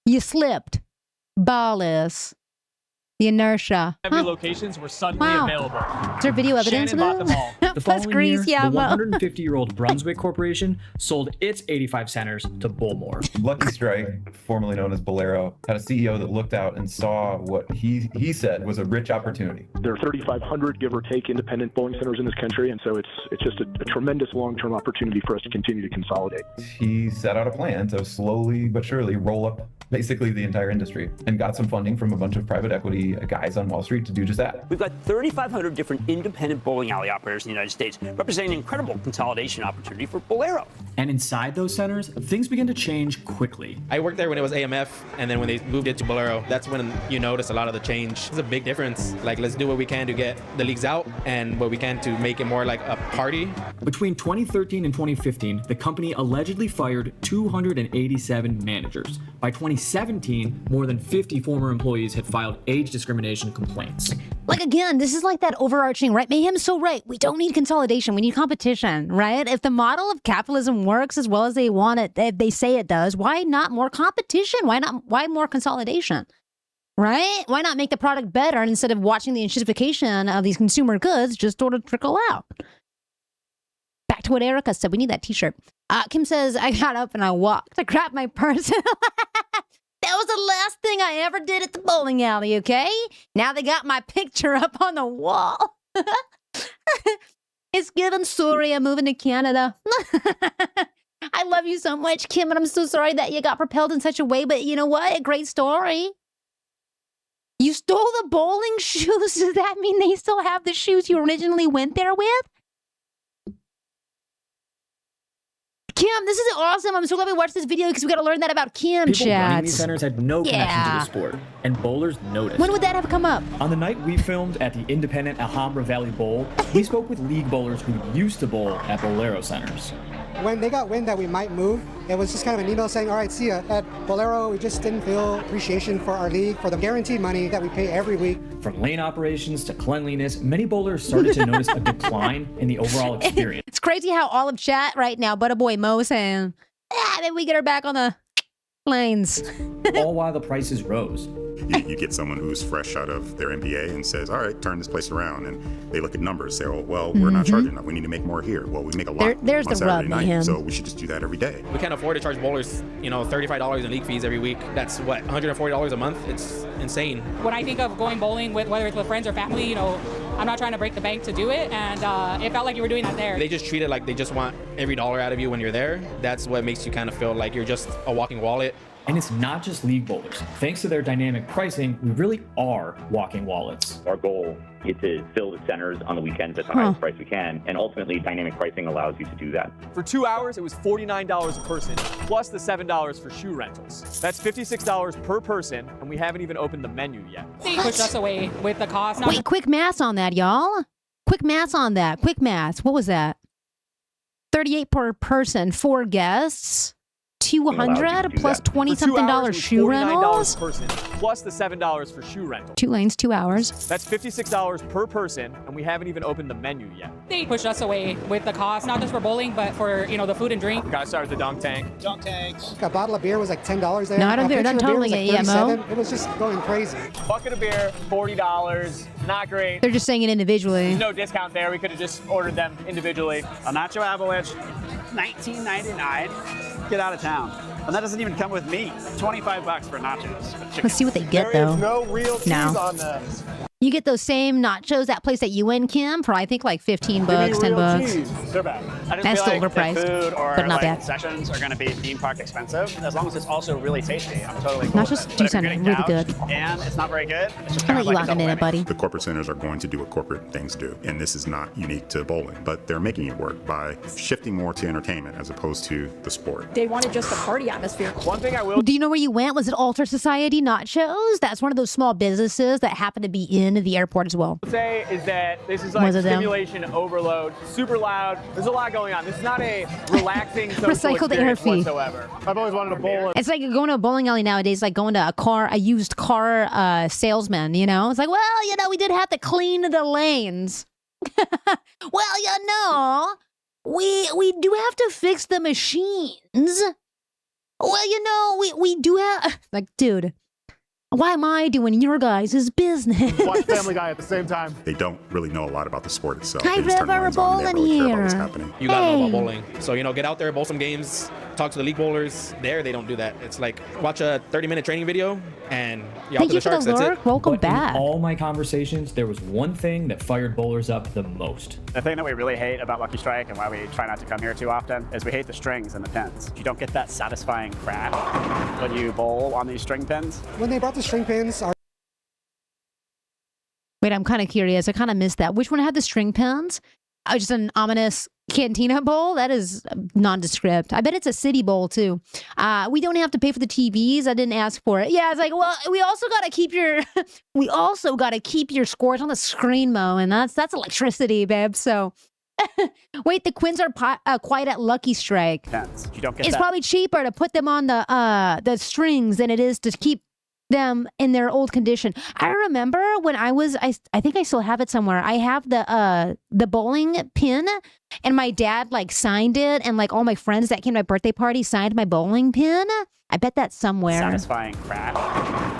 You slipped. Ballless. The inertia. Every locations were suddenly available. Is there video evidence Shannon bought of them this? all. The Plus following Grease, year, yeah. the Well. 150-year-old Brunswick Corporation sold its 85 centers to Bullmore. Lucky Strike, formerly known as Bolero, had a CEO that looked out and saw what he said was a rich opportunity. There are 3,500, give or take, independent bowling centers in this country, and so it's just a tremendous long-term opportunity for us to continue to consolidate. He set out a plan to slowly but surely roll up basically the entire industry and got some funding from a bunch of private equity guys on Wall Street to do just that. We've got 3,500 different independent bowling alley operators in the United States, representing an incredible consolidation opportunity for Bolero. And inside those centers, things began to change quickly. I worked there when it was AMF, and then when they moved it to Bolero, that's when you notice a lot of the change. It's a big difference. Like, let's do what we can to get the leagues out and what we can to make it more like a party. Between 2013 and 2015, the company allegedly fired 287 managers. By 2017, more than 50 former employees had filed age discrimination complaints. Like, again, this is like that overarching, right? Mayhem's so right. We don't need consolidation. We need competition, right? If the model of capitalism works as well as they want it, if they say it does, why not more competition? Why more consolidation? Right? Why not make the product better instead of watching the intensification of these consumer goods just sort of trickle out? Back to what Erica said. We need that t-shirt. Kim says, I got up and I walked to grab my purse. That was the last thing I ever did at the bowling alley, okay? Now they got my picture up on the wall. It's given Surya moving to Canada. I love you so much, Kim, and I'm so sorry that you got propelled in such a way, but you know what? A great story. You stole the bowling shoes. Does that mean they still have the shoes you originally went there with? Kim, this is awesome. I'm so glad we watched this video because we got to learn that about Kim, People running chat. these centers had no connection to the sport, and bowlers noticed. When would that have come up? On the night we filmed at the independent Alhambra Valley Bowl, we spoke with league bowlers who used to bowl at Bolero centers. When they got wind that we might move, it was just kind of an email saying, all right, see ya. At Bolero, we just didn't feel appreciation for our league, for the guaranteed money that we pay every week. From lane operations to cleanliness, many bowlers started to notice a decline in the overall experience. It's crazy how all of chat right now, but a boy Mo saying, maybe we get her back on the lanes. All while the prices rose. You get someone who's fresh out of their MBA and says, all right, turn this place around. And they look at numbers, say, oh, well, we're not charging enough. We need to make more here. Well, we make a lot there's on the Saturday rub, night, man. so we should just do that every day. We can't afford to charge bowlers, $35 in league fees every week. That's what, $140 a month? It's insane. When I think of going bowling, whether it's with friends or family, I'm not trying to break the bank to do it, and it felt like you were doing that there. They just treat it like they just want every dollar out of you when you're there. That's what makes you kind of feel like you're just a walking wallet. And it's not just league bowlers. Thanks to their dynamic pricing, we really are walking wallets. Our goal is to fill the centers on the weekends at the highest price we can, and ultimately dynamic pricing allows you to do that. For 2 hours, it was $49 a person, plus the $7 for shoe rentals. That's $56 per person, and we haven't even opened the menu yet. They pushed us away with the cost. Wait, quick math on that, y'all. Quick math on that. Quick math. What was that? 38 per person, 4 guests. 200 plus 20-something dollars shoe rentals. Per person, plus the $7 for shoe rental. 2 lanes, 2 hours. That's $56 per person, and we haven't even opened the menu yet. They pushed us away with the cost, not just for bowling, but for the food and drink. Gotta start with the dunk tank. Dunk tanks. A bottle of beer was like $10 there. No, I don't think they're totally it, Mo. It was just going crazy. Bucket of beer, $40. Not great. They're just saying it individually. There's no discount there. We could have just ordered them individually. A nacho avalanche, $19.99. Get out of town. And that doesn't even come with meat. $25 for nachos. Let's see what they get, though. There is no real cheese on this. You get those same nachos, that place that you win, Kim, for I think like $15, $10. They're bad. I just That's feel still like overpriced, the food or but not bad. concessions are going to be theme park expensive, as long as it's also really tasty. I'm totally cool Nachos with it. do But if you're sound getting really gouged good. And it's not very good. It's just I'll kind let of you like lock in it, buddy. The corporate centers are going to do what corporate things do, and this is not unique to bowling, but they're making it work by shifting more to entertainment as opposed to the sport. They wanted just a party atmosphere. One thing I will... Do you know where you went? Was it Alter Society Nachos? That's one of those small businesses that happen to be in the airport as well. Say is that this is like Was it them? stimulation overload, super loud. There's a lot going on. This is not a relaxing social Recycle the air experience fee. whatsoever. I've always wanted to bowl. It's like going to a bowling alley nowadays, like going to a used car salesman, It's like, well, we did have to clean the lanes. Well, we do have to fix the machines. Well, we do have, like, dude, Why am I doing your guys' business? Watch Family Guy at the same time. They don't really know a lot about the sport itself. Hi, They just turn River, the lines on. They don't really care about what's here. happening. You gotta know Hey. about bowling. So, get out there, bowl some games, talk to the league bowlers. There, they don't do that. It's like watch a 30-minute training video and you're out Thank to you the for sharks. the That's lurk. it. Welcome But back. in all my conversations, there was one thing that fired bowlers up the most. The thing that we really hate about Lucky Strike and why we try not to come here too often is we hate the strings and the pins. You don't get that satisfying crack when you bowl on these string pins. When they brought the string pins, Wait, I'm kind of curious. I kind of missed that. Which one had the string pins? Just an ominous cantina bowl? That is nondescript. I bet it's a city bowl too. We don't have to pay for the TVs. I didn't ask for it. Yeah, it's like, well, we also got to keep your scores on the screen, Mo, and that's electricity, babe. So, wait, the Quins are quiet at Lucky Strike. Pins. You don't get It's that. probably cheaper to put them on the strings than it is to keep them in their old condition. I remember when I think I still have it somewhere. I have the bowling pin, and my dad like signed it, and like all my friends that came to my birthday party signed my bowling pin. I bet that's somewhere. Satisfying crack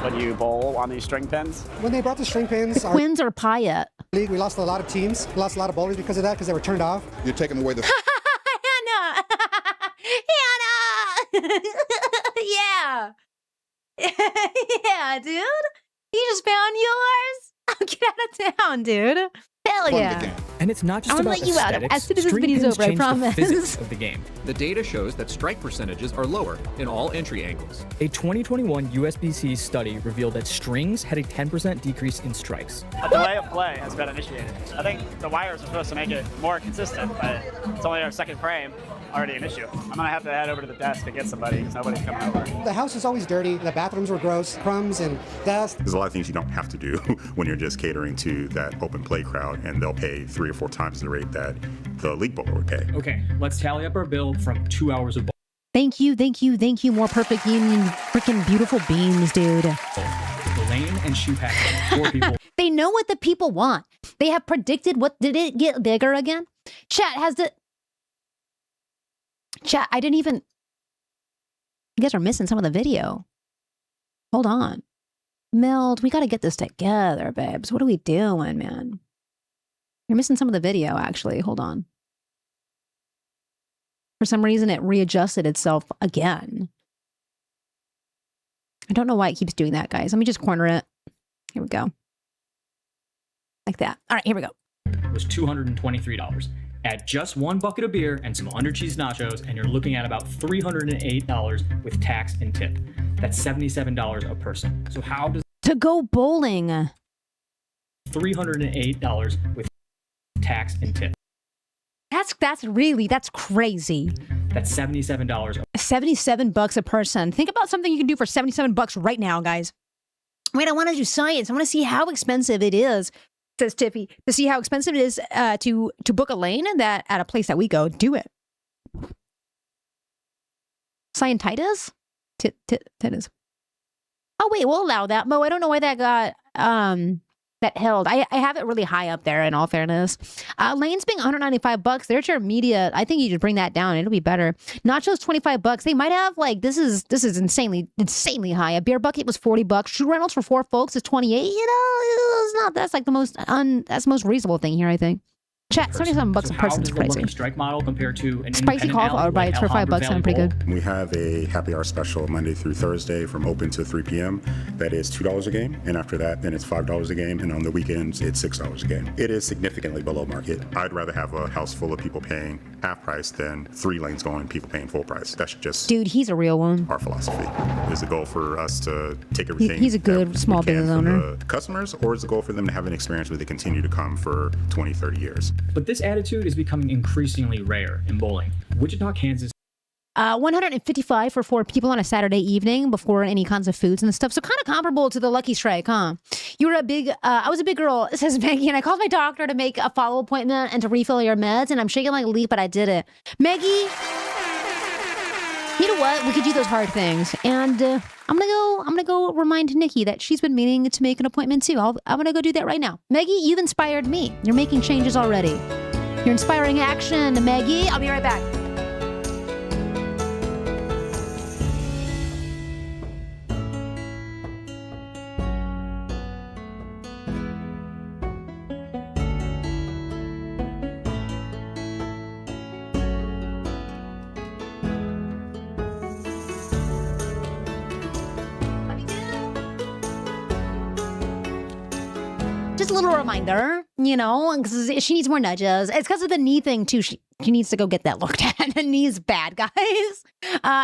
when you bowl on these string pins. when they brought the string pins, The Quins are Pyatt. league, we lost a lot of teams, lost a lot of bowlers because of that, because they were turned off. You're taking away the Hannah! Hannah! Yeah. Yeah, dude. You just found yours? Get out of town, dude. Hell fun of yeah. the game. And it's not just I'm gonna about let you out aesthetics. as soon as this String video's pins over, I change the promise. physics of the game. The data shows that strike percentages are lower in all entry angles. A 2021 USBC study revealed that strings had a 10% decrease in strikes. A delay of play has been initiated. I think the wires are supposed to make it more consistent, but it's only our second frame. Already an issue. I'm gonna have to head over to the desk to get somebody because nobody's coming over. The house is always dirty. The bathrooms were gross, crumbs and dust. There's a lot of things you don't have to do when you're just catering to that open play crowd, and they'll pay 3 or 4 times the rate that the league bowler would pay. Okay, let's tally up our bill from 2 hours of Thank you. More perfect union. Freaking beautiful beans, dude. the lane and shoe packing. 4 people. They know what the people want. They have predicted what. Did it get bigger again? Chat, I didn't even. You guys are missing some of the video. Hold on. Meld, we got to get this together, babes. What are we doing, man? You're missing some of the video, actually. Hold on. For some reason, it readjusted itself again. I don't know why it keeps doing that, guys. Let me just corner it. Here we go. Like that. All right, here we go. Was $223. Add just 1 bucket of beer and some under cheese nachos, and you're looking at about $308 with tax and tip. That's $77 a person. So how does To go bowling. $308 with tax and tip? That's crazy. That's $77. $77 a person. Think about something you can do for $77 right now, guys. Wait, I want to do science. I want to see how expensive it is, says Tiffy, to see how expensive it is to book a lane that at a place that we go. Do it. Scientitis? Titus. Oh wait, we'll allow that, Mo. I don't know why that got that held. I have it really high up there, in all fairness. Lanes being $195. There's your immediate. I think you should bring that down. It'll be better. Nachos $25. They might have like this is insanely high. A beer bucket was $40. Shoe rentals for 4 folks is $28. You know, it's not. That's like that's the most reasonable thing here, I think. Chat, $77 So a how person is does the Lucky crazy. Strike model compare to an Spicy independent cauliflower alley like bites for $5 Alhambra sound pretty Valley good. We have a happy hour special Monday through Thursday from open to 3 p.m. That is $2 a game, and after that, then it's $5 a game, and on the weekends, it's $6 a game. It is significantly below market. I'd rather have a house full of people paying half price than 3 lanes going, people paying full price. That's just Dude, he's a real one. our philosophy. Is the goal for us to take everything He's a good small business owner. the customers, or is the goal for them to have an experience where they continue to come for 20, 30 years? But this attitude is becoming increasingly rare in bowling. Wichita, Kansas. 155 for 4 people on a Saturday evening before any kinds of foods and stuff. So kind of comparable to the Lucky Strike, huh? You were I was a big girl, says Maggie, and I called my doctor to make a follow appointment and to refill your meds, and I'm shaking like a leaf, but I did it. Maggie, you know what? We could do those hard things, and I'm gonna go remind Nikki that she's been meaning to make an appointment too. I'm gonna go do that right now. Maggie, you've inspired me. You're making changes already. You're inspiring action, Maggie. I'll be right back. just a little reminder, you know, because she needs more nudges. It's because of the knee thing, too. She needs to go get that looked at. The knee's bad, guys.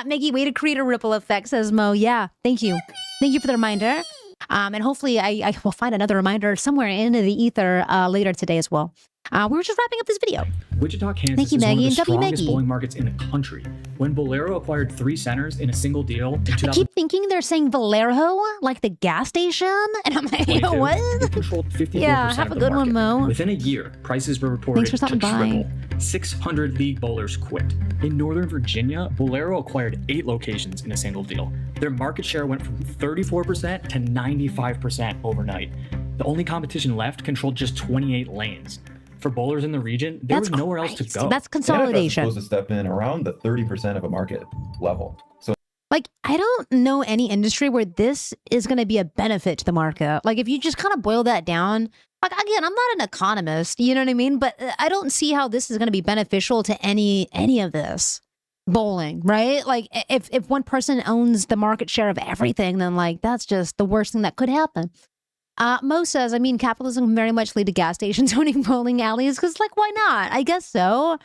Maggie, way to create a ripple effect, says Mo. Yeah, thank you. Thank you for the reminder. And hopefully I will find another reminder somewhere into the ether later today as well. We were just wrapping up this video. Wichita, Kansas Thank you, is one of Maggie, the and W. strongest Maggie. bowling markets in the country. When Bolero acquired 3 centers in a single deal in I 2022, keep thinking they're saying Valero, like the gas station. And I'm like, what? it controlled 54% Yeah, have of a the good one, market. Mo. Within a year, prices were reported Thanks for to stopping by. triple. 600 league bowlers quit. In Northern Virginia, Bolero acquired 8 locations in a single deal. Their market share went from 34% to 95% overnight. The only competition left controlled just 28 lanes. For bowlers in the region, there was nowhere else to go. That's The consolidation. NFL is supposed to step in around the 30% of a market level. So Like, I don't know any industry where this is going to be a benefit to the market. Like, if you just kind of boil that down, like, again, I'm not an economist, you know what I mean? But I don't see how this is going to be beneficial to any of this bowling, right? Like, if one person owns the market share of everything, then, like, that's just the worst thing that could happen. Mo says, I mean, capitalism can very much lead to gas stations owning bowling alleys, because, like, why not? I guess so.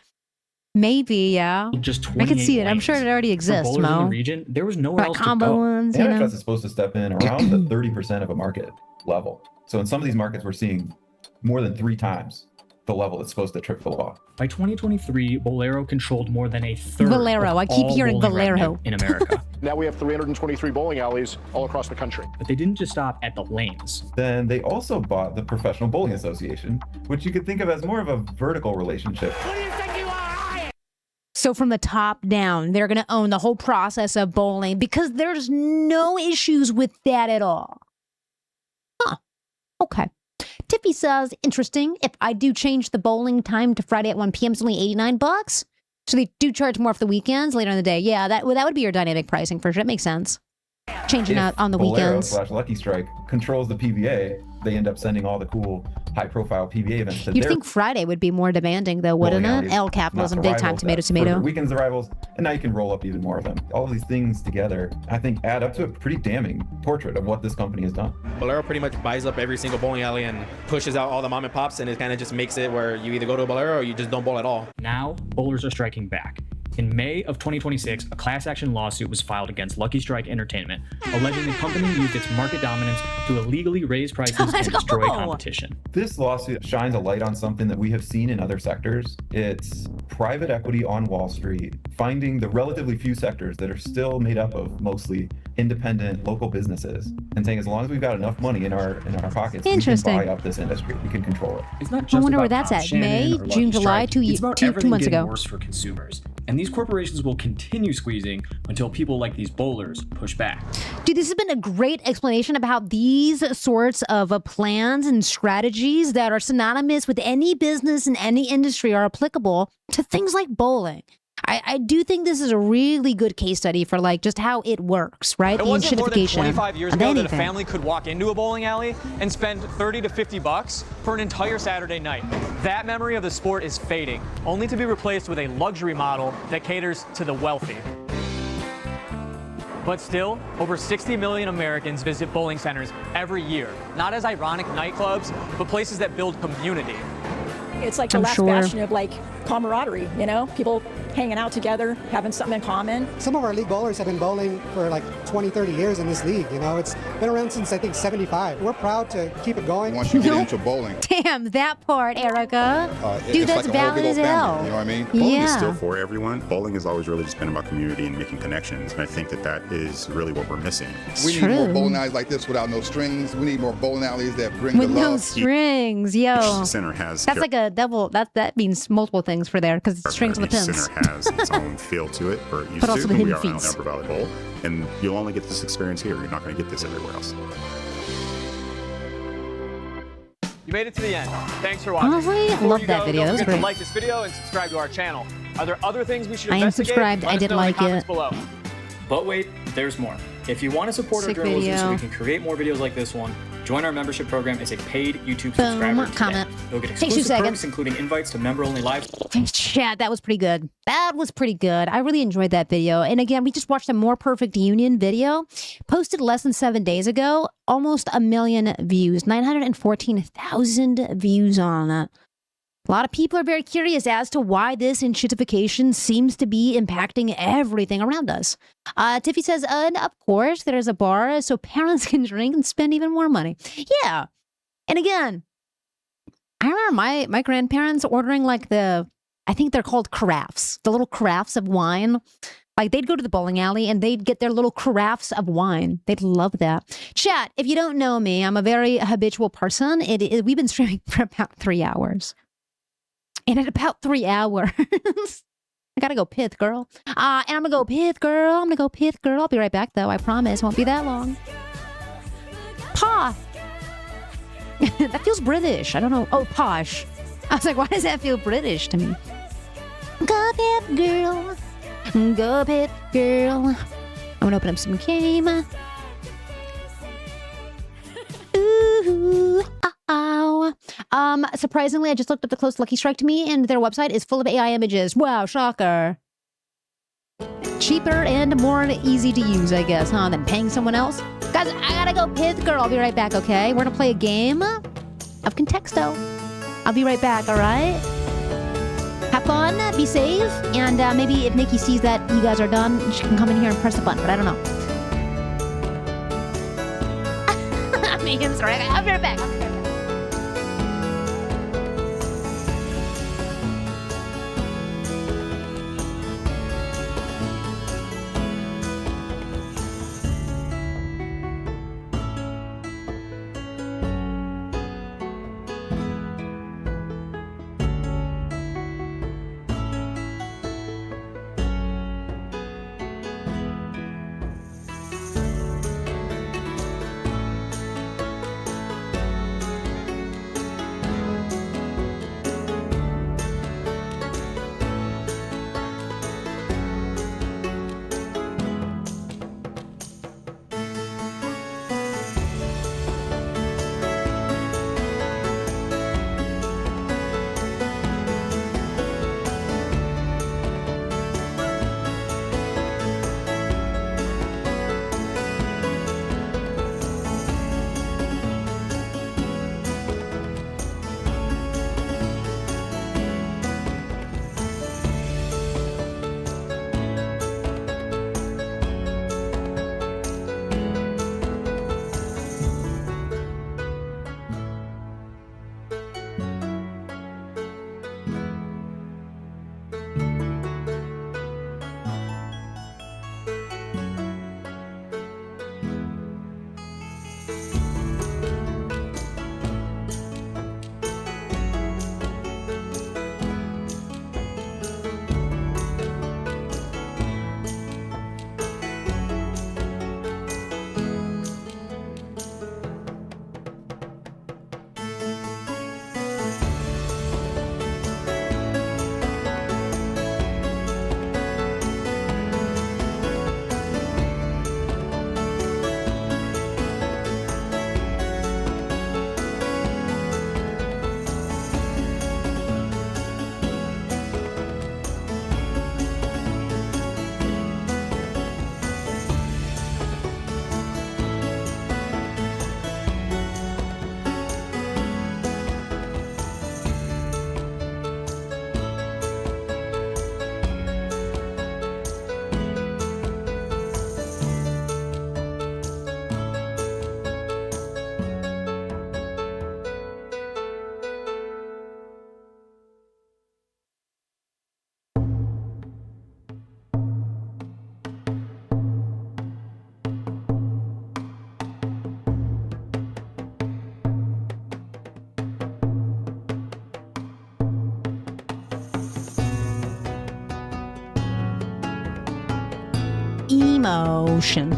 Maybe, yeah. Just I could see it. 28 I'm sure it already For exists, bowlers in the Mo. region, there was nowhere else to Combo go. ones, you know? antitrust is supposed to step in around the 30% of a market level. So in some of these markets, we're seeing more than 3 times the level that's supposed to trip the law. By 2023, Bolero controlled more than a third Valero. of I keep all hearing bowling revenue Valero. in America. Now we have 323 bowling alleys all across the country. But they didn't just stop at the lanes. Then they also bought the Professional Bowling Association, which you could think of as more of a vertical relationship. So from the top down, they're going to own the whole process of bowling because there's no issues with that at all. Huh. Okay. Tiffy says, interesting. If I do change the bowling time to Friday at 1 p.m., it's only $89. So they do charge more for the weekends later in the day. Yeah, that would be your dynamic pricing for sure. That makes sense. Changing out on the weekends. Bolero/Lucky Strike controls the PBA. They end up sending all the cool, high-profile PBA events to You'd their think Friday would be more demanding, though, wouldn't bowling it? alleys, L capitalism, not big the time, rivals tomato, that further tomato. weakens the rivals, and now you can roll up even more of them. All of these things together, I think, add up to a pretty damning portrait of what this company has done. Bolero pretty much buys up every single bowling alley and pushes out all the mom and pops, and it kind of just makes it where you either go to a Bolero or you just don't bowl at all. Now, bowlers are striking back. In May of 2026, a class action lawsuit was filed against Lucky Strike Entertainment, alleging the company used its market dominance to illegally raise prices and destroy competition. This lawsuit shines a light on something that we have seen in other sectors. It's private equity on Wall Street, finding the relatively few sectors that are still made up of mostly independent local businesses, and saying as long as we've got enough money in our pockets, we can Interesting. buy up this industry. We can control it. It's not I just wonder where about that's Tom at. Shannon May, or Lucky June, July, Strike. It's about 2 everything months getting ago. worse for consumers. And these corporations will continue squeezing until people like these bowlers push back. Dude, this has been a great explanation about how these sorts of plans and strategies that are synonymous with any business in any industry are applicable to things like bowling. I do think this is a really good case study for like just how it works, right? It The wasn't more than enshittification 25 years of ago that a anything. family could walk into a bowling alley and spend 30 to 50 bucks for an entire Saturday night. That memory of the sport is fading, only to be replaced with a luxury model that caters to the wealthy. But still, over 60 million Americans visit bowling centers every year, not as ironic nightclubs, but places that build community. It's like the last bastion of like camaraderie, you know, people hanging out together, having something in common. Some of our league bowlers have been bowling for like 20, 30 years in this league, you know. It's been around since, I think, 75. We're proud to keep it going. Once you get into bowling, Damn, that part, Erica. Dude, it's that's like a whole valid big as old hell. family, you know what I mean? Bowling is Yeah. still for everyone. Bowling has always really just been about community and making connections, and I think that is really what we're missing. We need more bowling alleys like this without no strings. We need more bowling alleys that bring With the no love. strings, yo. Each center has That's like a double, that means multiple things for there, because it's strings with each the pins. center has its own feel to it, or it used But also to. the We hidden are on feats. Upper Valley Bowl, and you'll only get this experience here. You're not going to get this everywhere else. You made it to the end. Thanks for watching. Honestly, Before love you that go, video. Don't That was forget to great. like this video and subscribe to our channel. Are there other things we should I am investigate? subscribed. Let I us did know in the like comments it. below. But wait, there's more. If you want to support Sick our journalism so video. we can create more videos like this one, Join our membership program as a paid YouTube Boom. subscriber today. Comment. You'll get Takes 2 exclusive seconds. perks, including invites to member-only live. Chat, that was pretty good. That was pretty good. I really enjoyed that video. And again, we just watched a More Perfect Union video, posted less than 7 days ago, almost 1 million views, 914,000 views on it. A lot of people are very curious as to why this institution seems to be impacting everything around us. Tiffy says, and of course, there's a bar so parents can drink and spend even more money. Yeah. And again, I remember my grandparents ordering like I think they're called carafes, the little carafes of wine. Like they'd go to the bowling alley and they'd get their little carafes of wine. They'd love that. Chat, if you don't know me, I'm a very habitual person. We've been streaming for about 3 hours. And at about 3 hours, I gotta go pith, girl. And I'm gonna go pith, girl. I'll be right back, though. I promise. Won't be that long. Pa. That feels British. I don't know. Oh, posh. I was like, why does that feel British to me? Go pith, girl. Go pith, girl. I'm gonna open up some game. Ooh, ow. Surprisingly, I just looked up the close Lucky Strike to me, and their website is full of AI images. Wow, shocker. Cheaper and more easy to use, I guess, huh, than paying someone else. Guys, I gotta go pith, girl. I'll be right back, okay? We're gonna play a game of Contexto. I'll be right back, all right? Have fun, be safe, and maybe if Nikki sees that you guys are done, she can come in here and press the button, but I don't know. I'm sorry. I'll be right back. Emotion.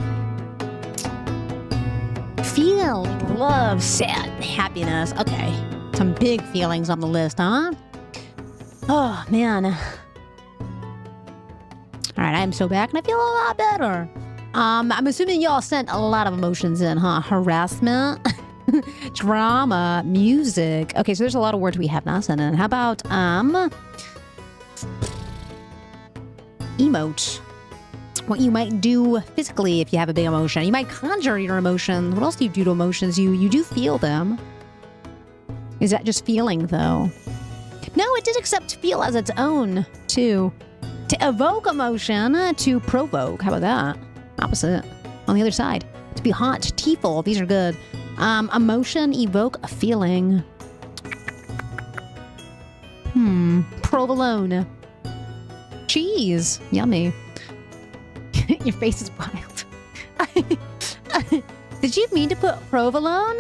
Feel, love, sad, happiness. Okay. Some big feelings on the list, huh? Oh, man. All right, I'm so back and I feel a lot better. I'm assuming y'all sent a lot of emotions in, huh? Harassment. Drama, music. Okay, so there's a lot of words we have not said in. How about emote? What you might do physically if you have a big emotion. You might conjure your emotions. What else do you do to emotions? You do feel them. Is that just feeling, though? No, it did accept feel as its own, too. To evoke emotion, to provoke. How about that? Opposite. On the other side. To be hot, teeful. These are good. Emotion, evoke, a feeling. Provolone. Cheese. Yummy. Your face is wild. Did you mean to put provolone?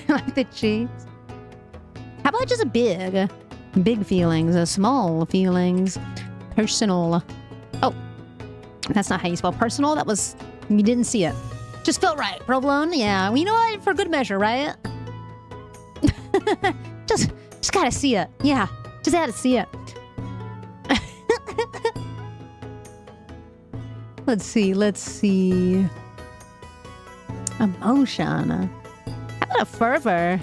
Like the cheese. How about just a big feelings, small feelings, personal. Oh, that's not how you spell personal. That was, you didn't see it. Just felt right. Provolone, yeah. Well, you know what? For good measure, right? just gotta see it. Yeah, just had to see it. Let's see. Emotion. How about a fervor?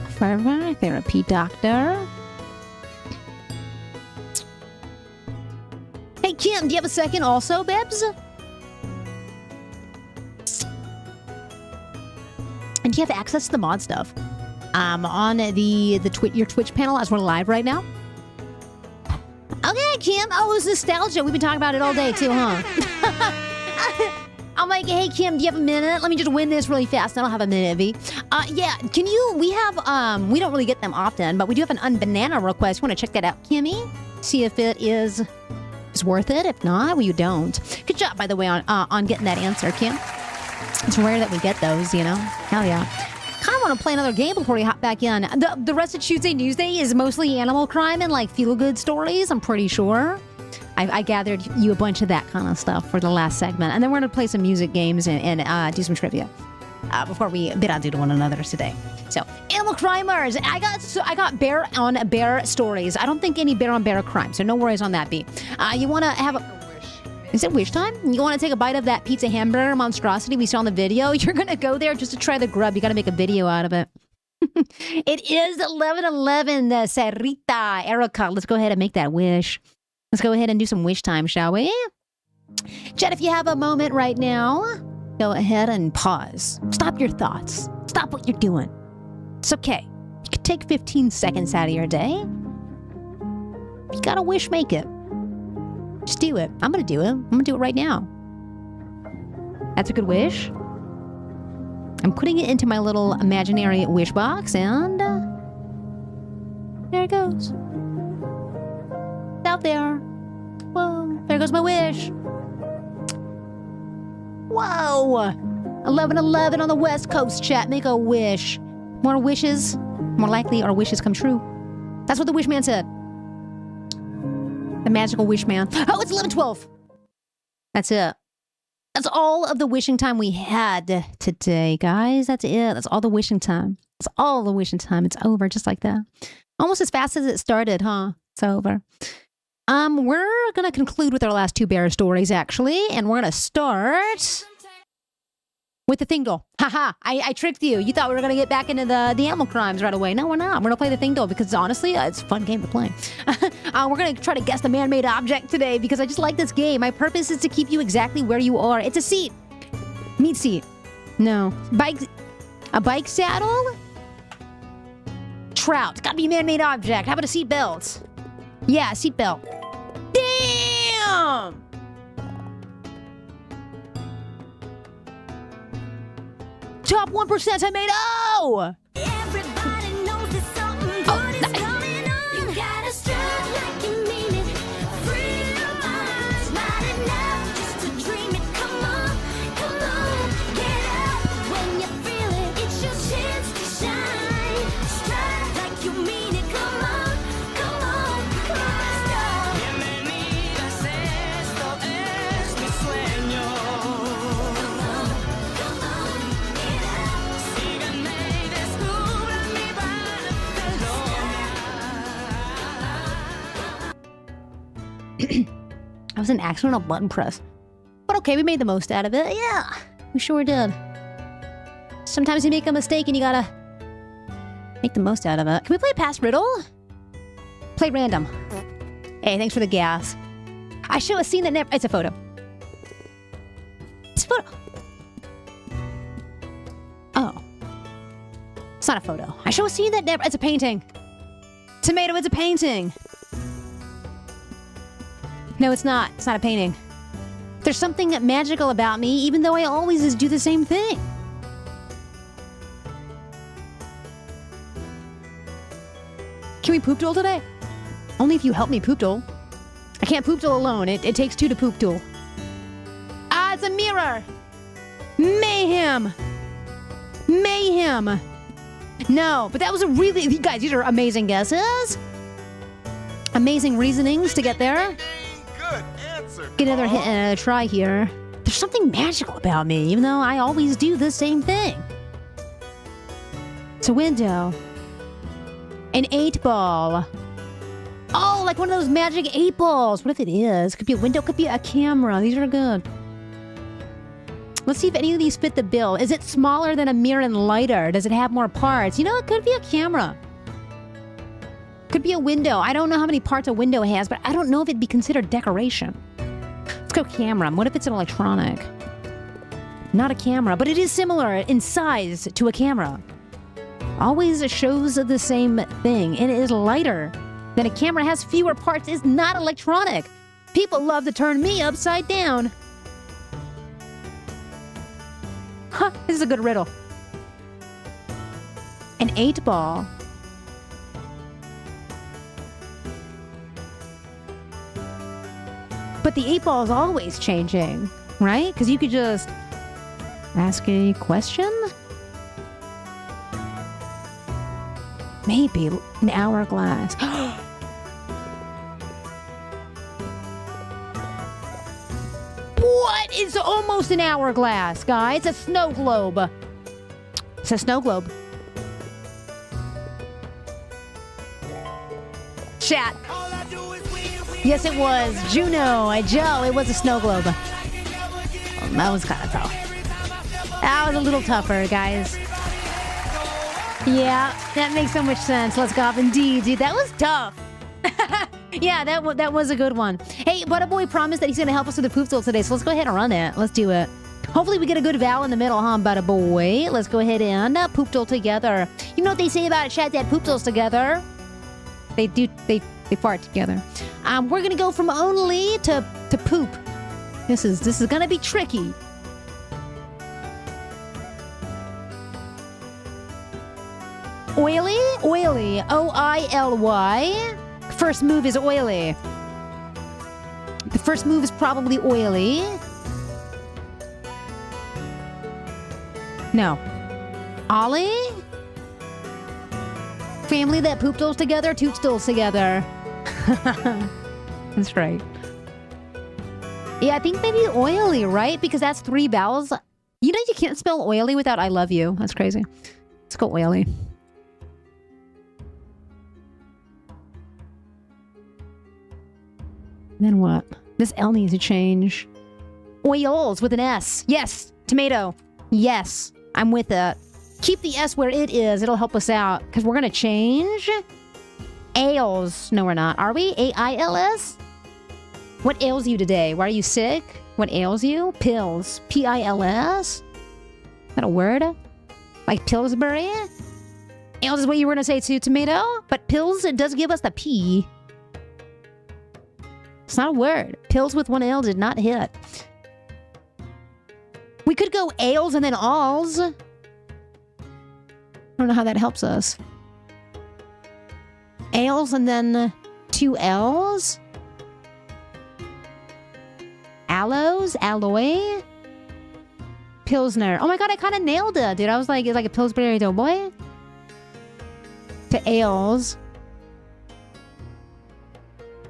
Fervor, therapy doctor. Hey, Kim, do you have a second also, Bebs? And do you have access to the mod stuff? On your Twitch panel as we're live right now? Okay, Kim. Oh, it's nostalgia. We've been talking about it all day, too, huh? I'm like, hey, Kim, do you have a minute? Let me just win this really fast. I don't have a minute, V. Yeah, can you, we have, we don't really get them often, but we do have an unbanana request. Want to check that out, Kimmy? See if it is worth it. If not, well, you don't. Good job, by the way, on getting that answer, Kim. It's rare that we get those, you know? Hell yeah. Kind of want to play another game before we hop back in. The rest of Tuesday Newsday is mostly animal crime and like feel-good stories, I'm pretty sure. I gathered you a bunch of that kind of stuff for the last segment. And then we're going to play some music games and do some trivia before we bid adieu to one another today. So, animal crimers. I got bear on bear stories. I don't think any bear on bear crime, so no worries on that, B. You want to have a... Is it wish time? You want to take a bite of that pizza hamburger monstrosity we saw in the video? You're going to go there just to try the grub. You got to make a video out of it. It is 11:11, Sarita, Erica. Let's go ahead and make that wish. Let's go ahead and do some wish time, shall we? Chat, if you have a moment right now, go ahead and pause. Stop your thoughts. Stop what you're doing. It's okay. You can take 15 seconds out of your day. If you got a wish, make it. Just do it. I'm going to do it. I'm going to do it right now. That's a good wish. I'm putting it into my little imaginary wish box, and there it goes. It's out there. Whoa. There goes my wish. Whoa. 11:11 on the West Coast, chat. Make a wish. More wishes, more likely our wishes come true. That's what the wish man said. The magical wish man. Oh, it's 11:12. That's it. That's all of the wishing time we had today, guys. That's it. That's all the wishing time. It's all the wishing time. It's over just like that. Almost as fast as it started, huh? It's over. We're going to conclude with our last two bear stories, actually. And we're going to start with the Thingdle. Haha, I tricked you. You thought we were going to get back into the animal crimes right away. No, we're not. We're going to play the Thingdle because honestly, it's a fun game to play. We're going to try to guess the man-made object today because I just like this game. My purpose is to keep you exactly where you are. It's a seat. Meat seat. No. A bike saddle? Trout. It's got to be a man-made object. How about a seat belt? Yeah, seat belt. Damn! Top 1% tomato! Everybody knows that something good is coming on. You gotta strut like you mean it. Free your mind. It's not enough just to dream it. Come on, get up when you feel it. It's your chance to shine. Strut like you mean it. Come on. Bienvenidas, esto es mi sueño. That was an accidental button press. But okay, we made the most out of it. Yeah. We sure did. Sometimes you make a mistake and you gotta make the most out of it. Can we play Pass Riddle? Play random. Hey, thanks for the gas. I show a scene that never... It's a photo. It's a photo. Oh. It's not a photo. I show a scene that never... It's a painting. Tomato, it's a painting. No, it's not. It's not a painting. There's something magical about me, even though I always just do the same thing. Can we poop duel today? Only if you help me poop duel. I can't poop duel alone. It takes two to poop duel. Ah, it's a mirror! Mayhem! Mayhem! No, but that was a really... You guys, these are amazing guesses. Amazing reasonings to get there. Good answer. Get another hit and a try here. There's something magical about me, even though I always do the same thing. It's a window. An 8-ball. Oh, like one of those magic 8 balls. What if it is? Could be a window, could be a camera. These are good. Let's see if any of these fit the bill. Is it smaller than a mirror and lighter? Does it have more parts? You know, it could be a camera. Could be a window. I don't know how many parts a window has, but I don't know if it'd be considered decoration. Let's go camera. What if it's an electronic? Not a camera, but it is similar in size to a camera. Always shows the same thing, and it is lighter than a camera. Has fewer parts, is not electronic. People love to turn me upside down. Huh, this is a good riddle. An 8-ball. But the 8-ball is always changing, right? Because you could just ask a question. Maybe an hourglass. What is almost an hourglass, guys? A snow globe. It's a snow globe. Chat. Yes, it was. Juno, Joe, it was a snow globe. That was kind of tough. That was a little tougher, guys. Yeah, that makes so much sense. Let's go off. Indeed, dude. That was tough. Yeah, that was a good one. Hey, Butterboy promised that he's going to help us with the poop duel today, so let's go ahead and run it. Let's do it. Hopefully we get a good vowel in the middle, huh, Butterboy? Let's go ahead and poop duel together. You know what they say about it, chat, that poop duels together? They fart together. We're going to go from only to poop. This is going to be tricky. Oily, oily, O-I-L-Y. First move is oily. The first move is probably oily. No. Ollie? Family that poop duels together, toot stools together. That's right. Yeah, I think maybe oily, right? Because that's 3 vowels. You know you can't spell oily without I love you. That's crazy. Let's go oily. Then what? This L needs to change. Oils with an S. Yes. Tomato. Yes. I'm with it. Keep the S where it is. It'll help us out. Because we're going to change. Ails. No, we're not. Are we? A-I-L-S? What ails you today? Why are you sick? What ails you? Pills. P-I-L-S? Is that a word? Like Pillsbury? Ails is what you were going to say too, tomato? But pills, it does give us the P. It's not a word. Pills with 1 L did not hit. We could go ales and then alls. I don't know how that helps us. Ales and then 2 L's. Aloes, alloy. Pilsner. Oh my god, I kind of nailed it, dude. I was like, it's like a Pillsbury Doughboy. To ales.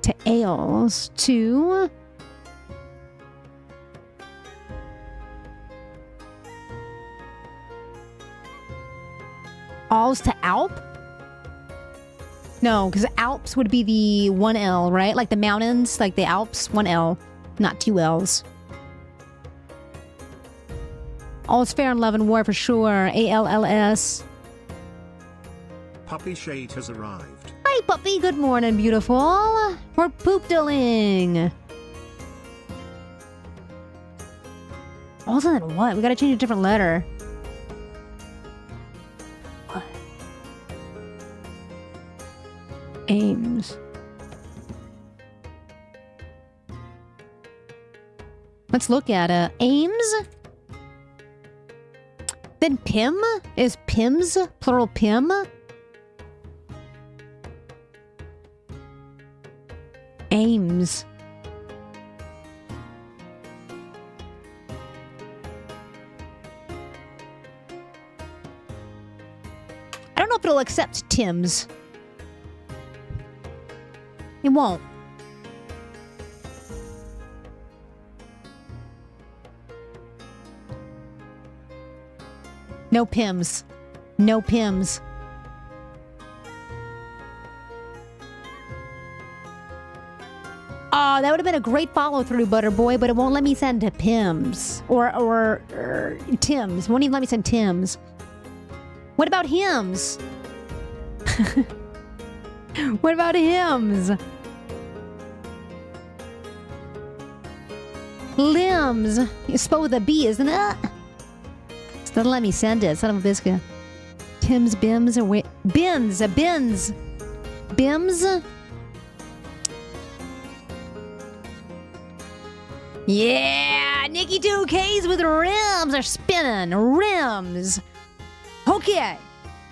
To ales. To... Alls to Alp? No, because Alps would be the 1 L, right? Like the mountains, like the Alps, 1 L, not 2 L's. All's fair in love and war for sure. ALLS. Puppy Shade has arrived. Hi, puppy. Good morning, beautiful. We're poop-dilling. Also, then what? We gotta change a different letter. What? Ames. Let's look at it. Ames? Then Pim? Is Pims plural Pim? Ames. I don't know if it'll accept Tim's. It won't. No Pims. No Pims. Oh, that would have been a great follow-through, Butterboy, but it won't let me send to Pims. Or Tim's. Won't even let me send Tim's. What about hymns? What about hymns? Limbs. It's spelled with a B, isn't it? It doesn't let me send it. Son of a biscuit. Tim's, Bims, or wait. Bins. Bins. Bims. Yeah, Nikki 2Ks with rims are spinning. Rims. Okay.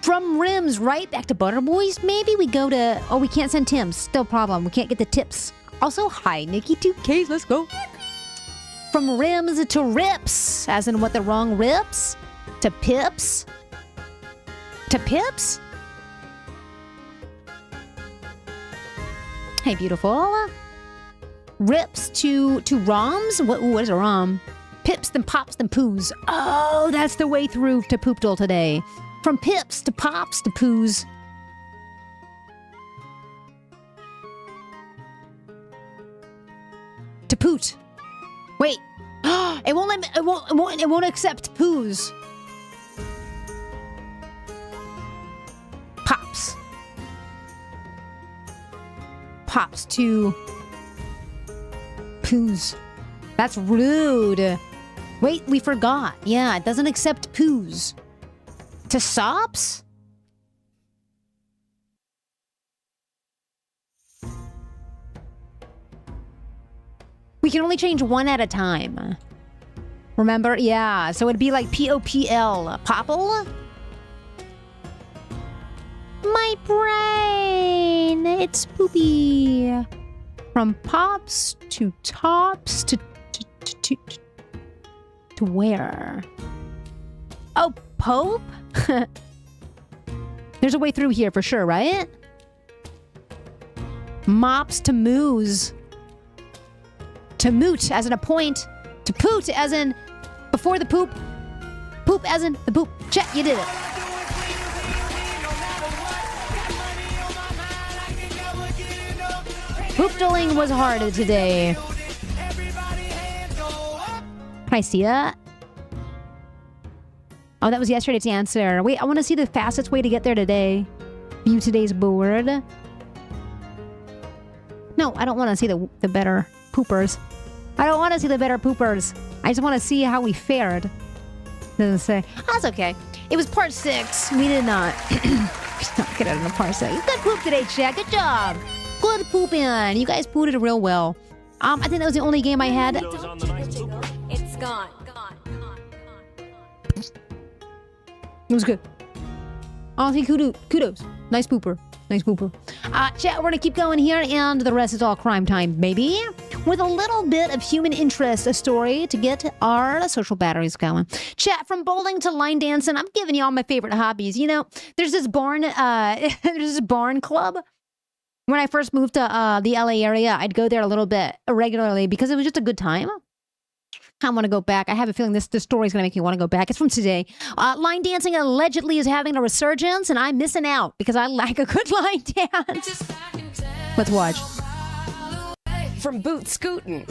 From rims right back to Butterboys. Maybe we go to... Oh, we can't send Tim's. Still a problem. We can't get the tips. Also, hi, Nikki 2Ks. Let's go. From rims to rips. As in what, the wrong rips? To pips? To pips? Hey, beautiful. Rips to ROMs? What is a ROM? Pips, then pops, then poos. Oh, that's the way through to Poopdole today. From pips to pops to poos. To poot. Wait. It won't let me, it won't accept poos. Pops. Pops to poos. That's rude. Wait, we forgot. Yeah, it doesn't accept poos. To sops? We can only change one at a time. Remember? Yeah, so it'd be like P-O-P-L. Popple? My brain! It's poopy. From pops to tops to where? Oh, Pope? There's a way through here for sure, right? Mops to moos. To moot as in a point. To poot as in before the poop. Poop as in the poop. Check, you did it. Poopdoling was hard today. Can I see that? Oh, that was yesterday's answer. Wait, I want to see the fastest way to get there today. View today's board. No, I don't want to see the better poopers. I don't want to see the better poopers. I just want to see how we fared. Doesn't say. That's okay. It was part 6. We did not. Get out of the part 6. Good poop today, chat. Good job. Good pooping. You guys pooted real well. I think that was the only game I had. It's gone. It was good. Honestly, kudos. Nice pooper. Nice pooper. Chat, we're gonna keep going here, and the rest is all crime time, baby. With a little bit of human interest, a story to get our social batteries going. Chat, from bowling to line dancing, I'm giving you all my favorite hobbies. You know, there's this barn club. When I first moved to the LA area, I'd go there a little bit regularly because it was just a good time. I want to go back. I have a feeling this story is going to make me want to go back. It's from today. Line dancing allegedly is having a resurgence, and I'm missing out because I like a good line dance. Let's watch. From boot scooting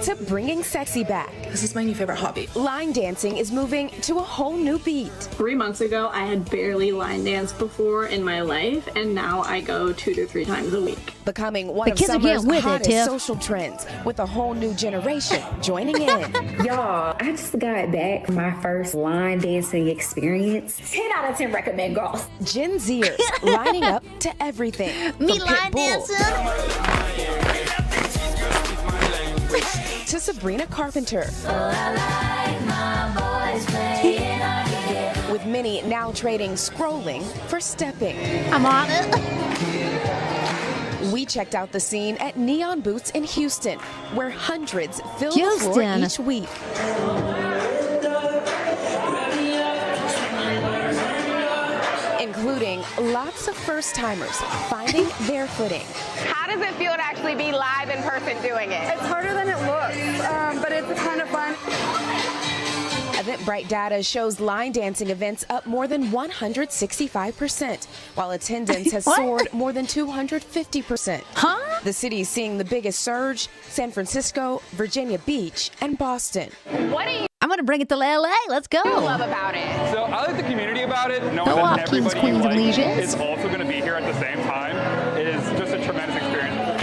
to bringing sexy back. This is my new favorite hobby. Line dancing is moving to a whole new beat. 3 months ago, I had barely line danced before in my life, and now I go 2 to 3 times a week. Becoming one of summer's hottest social trends, with a whole new generation joining in. Y'all, I just got back from my first line dancing experience. 10 out of 10 recommend, girls. Gen Zers lining up to everything. Me line dancing. To Sabrina Carpenter. With many now trading scrolling for stepping. I'm on it. We checked out the scene at Neon Boots in Houston, where hundreds fill the floor each week. Including lots of first-timers finding their footing. How does it feel to actually be live in person doing it? It's harder than it looks, but it's kind of fun. Eventbrite data shows line dancing events up more than 165%, while attendance has soared more than 250%. Huh? The cities seeing the biggest surge: San Francisco, Virginia Beach, and Boston. What do you I'm going to bring it to LA. Let's go. love about it? So I like the community about it. Knowing Go that off, kings, everybody queens, and lieges. is also going to be here at the same time is just a tremendous experience.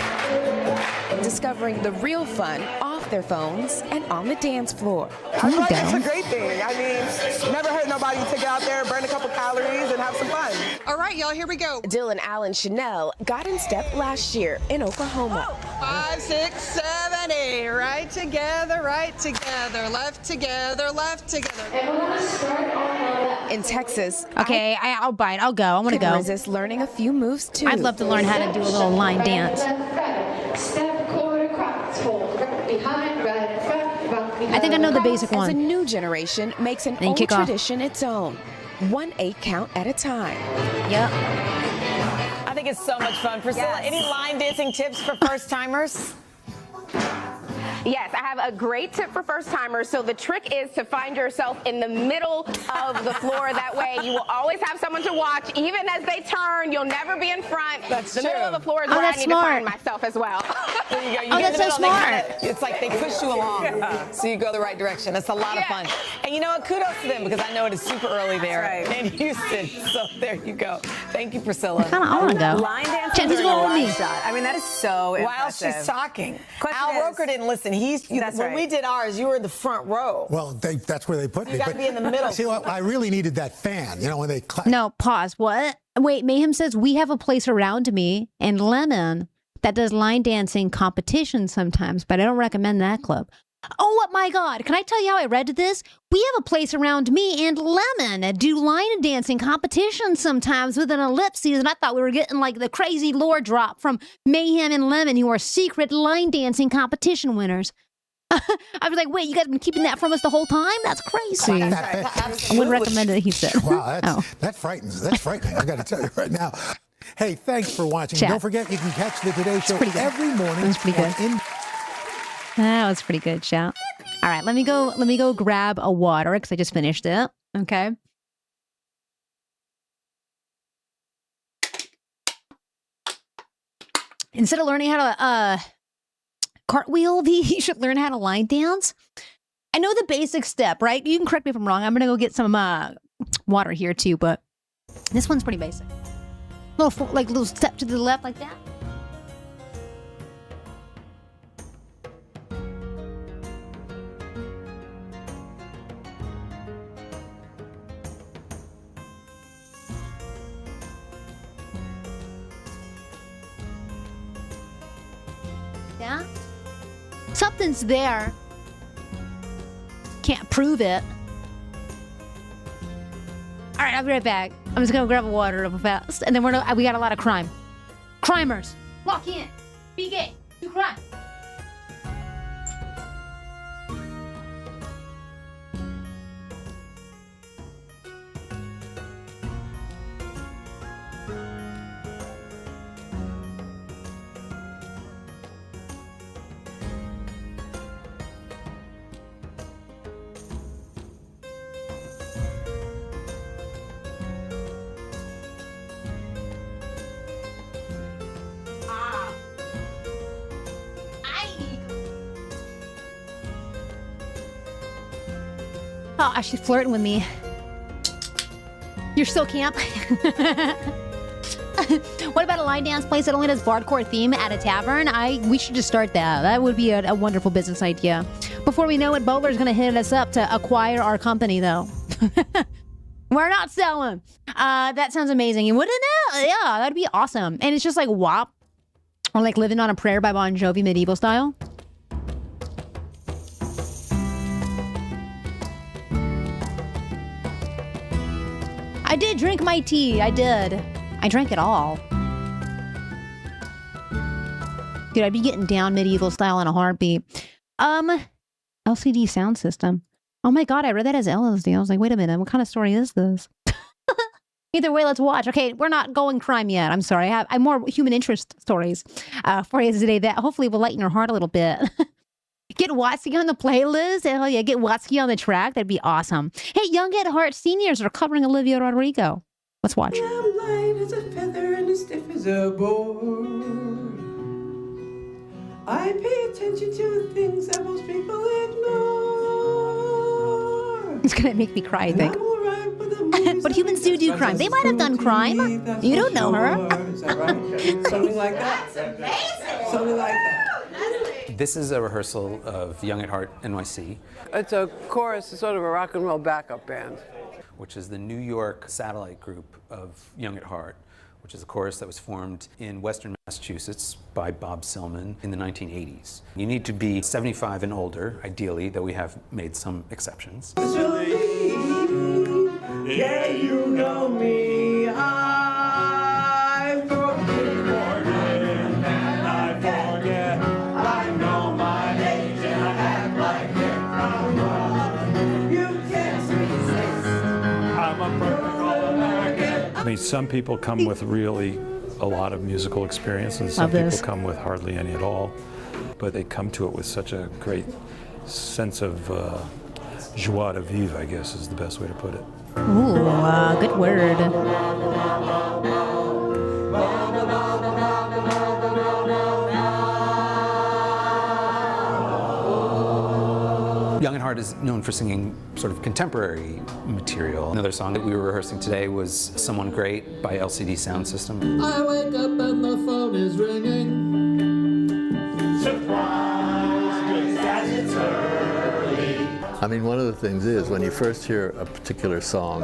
Discovering the real fun off their phones and on the dance floor. I feel like it's a great thing. I mean, never hurt nobody to get out there, burn a couple calories, and have some fun. All right, y'all, here we go. Dylan Allen Chanel got in step last year in Oklahoma. 5, 6, 7, 8. Right together, left together, left together. In Texas. Okay, I'll bite. I'll go. I want to go. Resist learning a few moves too. I'd love to learn how to do a little line dance. I think I know the basic As a one. new generation makes an Then old kick off. tradition its own. 1 8 count at a time. Yep. I think it's so much fun. Priscilla, any line dancing tips for first timers? Yes, I have a great tip for first timers. So the trick is to find yourself in the middle of the floor. That way you will always have someone to watch. Even as they turn, you'll never be in front. That's the middle true. of the floor is Oh, where I that's need smart. to find myself as well. There you go. You Oh, get in that's the so middle, they smart. it's like they push you along, so you go the right direction. It's a lot of fun. And you know what? Kudos to them, because I know it is super early there in Houston. So there you go. Thank you, Priscilla. I want to go. Line dancing Jen, who's during a going with me? live shot. I mean, that is so While impressive. she's talking. Al is- Roker didn't listen. When we did ours, you were in the front row. Well, that's where they put me. You got to be in the middle. See, what, I really needed that fan, when they clap. No, pause. What? Wait, Mayhem says we have a place around me in Lemon that does line dancing competitions sometimes, but I don't recommend that club. Oh my God. Can I tell you how I read this? We have a place around me and Lemon that do line dancing competitions sometimes with an ellipses. And I thought we were getting like the crazy lore drop from Mayhem and Lemon, who are secret line dancing competition winners. I was like, wait, you guys have been keeping that from us the whole time? That's crazy. I wouldn't recommend it, he said. Wow, that frightens. That's frightening. I got to tell you right now. Hey, thanks for watching. Chat. Don't forget, you can catch the Today Show every morning. That was pretty good. That was pretty good, shout. All right, let me go grab a water because I just finished it. Okay. Instead of learning how to cartwheel, you should learn how to line dance. I know the basic step, right? You can correct me if I'm wrong. I'm gonna go get some water here too, but this one's pretty basic. Little step to the left like that. Yeah? Something's there. Can't prove it. All right, I'll be right back. I'm just gonna grab a water real fast, and then we got a lot of crime. Crimers, lock in. Be gay. Do crime. Oh, she's flirting with me. You're still camp? What about a line dance place that only does bardcore theme at a tavern? We should just start that. That would be a wonderful business idea. Before we know it, Bowler's going to hit us up to acquire our company, though. We're not selling. That sounds amazing. You wouldn't know? Yeah, that'd be awesome. And it's just like WAP, or like Living on a Prayer by Bon Jovi medieval style. I did drink my tea. I did. I drank it all. Dude, I'd be getting down medieval style in a heartbeat. LCD sound system. Oh my God, I read that as LSD. I was like, wait a minute, what kind of story is this? Either way, let's watch. Okay, we're not going crime yet. I'm sorry. I have more human interest stories for you today that hopefully will lighten your heart a little bit. Get Watsky on the playlist. Hell yeah, get Watsky on the track. That'd be awesome. Hey, Young at Heart seniors are covering Olivia Rodrigo. Let's watch. I'm light as a feather and as stiff as a board. I pay attention to the things that most people ignore. It's gonna make me cry, I think. But humans do crime. They might have done crime. You don't know her. Is that right? Something like that. That's amazing. Something like that. This is a rehearsal of Young at Heart NYC. It's a chorus, it's sort of a rock and roll backup band. Which is the New York satellite group of Young at Heart, which is a chorus that was formed in Western Massachusetts by Bob Sillman in the 1980s. You need to be 75 and older, ideally, though we have made some exceptions. Yeah, you know me, I've broken and I forget. I know my age and I act like it from one. You can't resist. I'm a perfect all-American. I mean, some people come with really a lot of musical experience, and some people come with hardly any at all. But they come to it with such a great sense of joie de vivre, I guess is the best way to put it. Ooh, good word. Young at Heart is known for singing sort of contemporary material. Another song that we were rehearsing today was Someone Great by LCD Sound System. I wake up and the phone is ringing. Surprise, just as it's early. I mean, one of the things is when you first hear a particular song,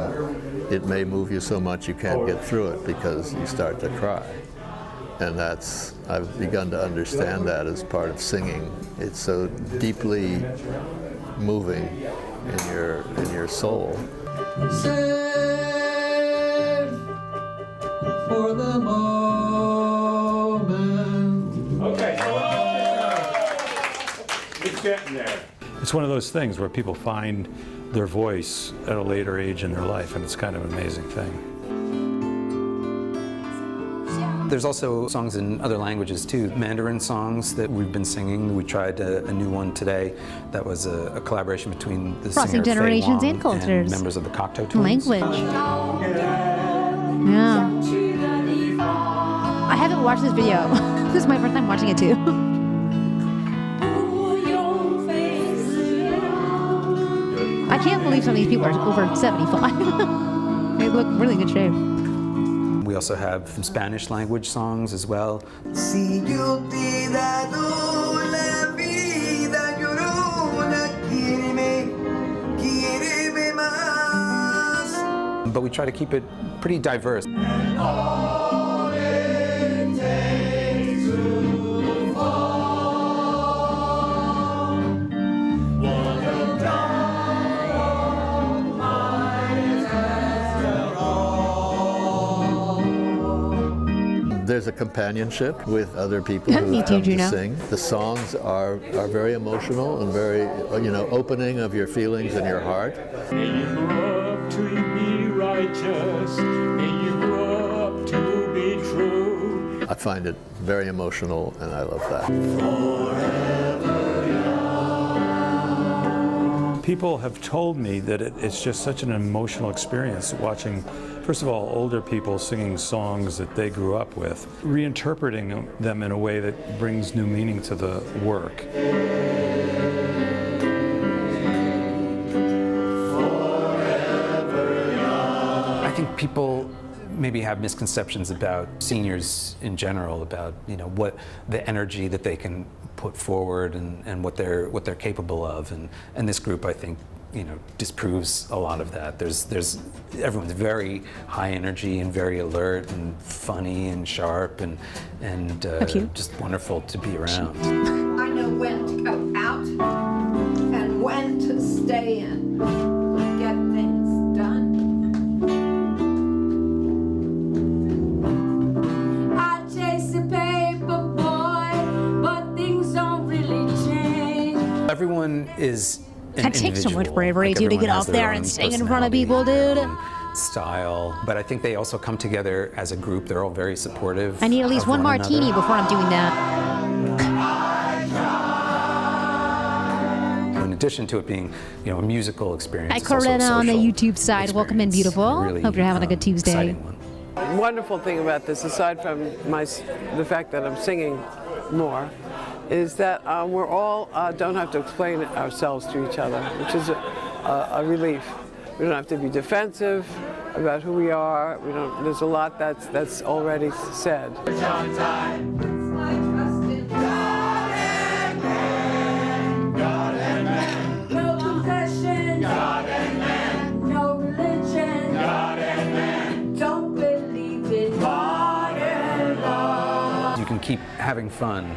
it may move you so much you can't get through it because you start to cry. And I've begun to understand that as part of singing. It's so deeply moving in your soul. Save for the moment. Okay. It's getting there. It's one of those things where people find their voice at a later age in their life, and it's kind of an amazing thing. There's also songs in other languages too, Mandarin songs that we've been singing. We tried a new one today that was a collaboration between the Crossing singer generations Fei and Wong cultures. and members of the Cocteau Twins. Language. Yeah. I haven't watched this video. This is my first time watching it too. I can't believe some of these people are over 75. They look really good shape. We also have some Spanish language songs as well. Si yo te dado la vida llorona, quiéreme más. But we try to keep it pretty diverse. And all it takes to fall. What a dark mind after all. There's a companionship with other people who come to sing. The songs are very emotional and very, opening of your feelings and your heart. May you grow up to be righteous. May you grow up to be true. I find it very emotional, and I love that. People have told me that it's just such an emotional experience watching, first of all, older people singing songs that they grew up with, reinterpreting them in a way that brings new meaning to the work. people maybe have misconceptions about seniors in general, about what the energy that they can put forward and what they're capable of, and this group, I think, disproves a lot of that. Everyone's very high energy and very alert and funny and sharp and just wonderful to be around. I know when to go out and when to stay in, get things done. I chase a paper boy, but things don't really change. Everyone is an That takes so much individual. bravery, dude, to get out there and sing in front of people, dude. Style, but I think they also come together as a group. They're all very supportive. I need at least of one martini another. before I'm doing that. In addition to it being, a musical experience. Hi, it's also a Corinna on the social YouTube side. Welcome in, beautiful. really, Hope you're having a good Tuesday. Wonderful thing about this, aside from the fact that I'm singing more, is that we're all don't have to explain ourselves to each other, which is a relief. We don't have to be defensive about who we are. There's a lot that's already said. No confession, God and man. No religion, God and man. Don't believe in modern love. You can keep having fun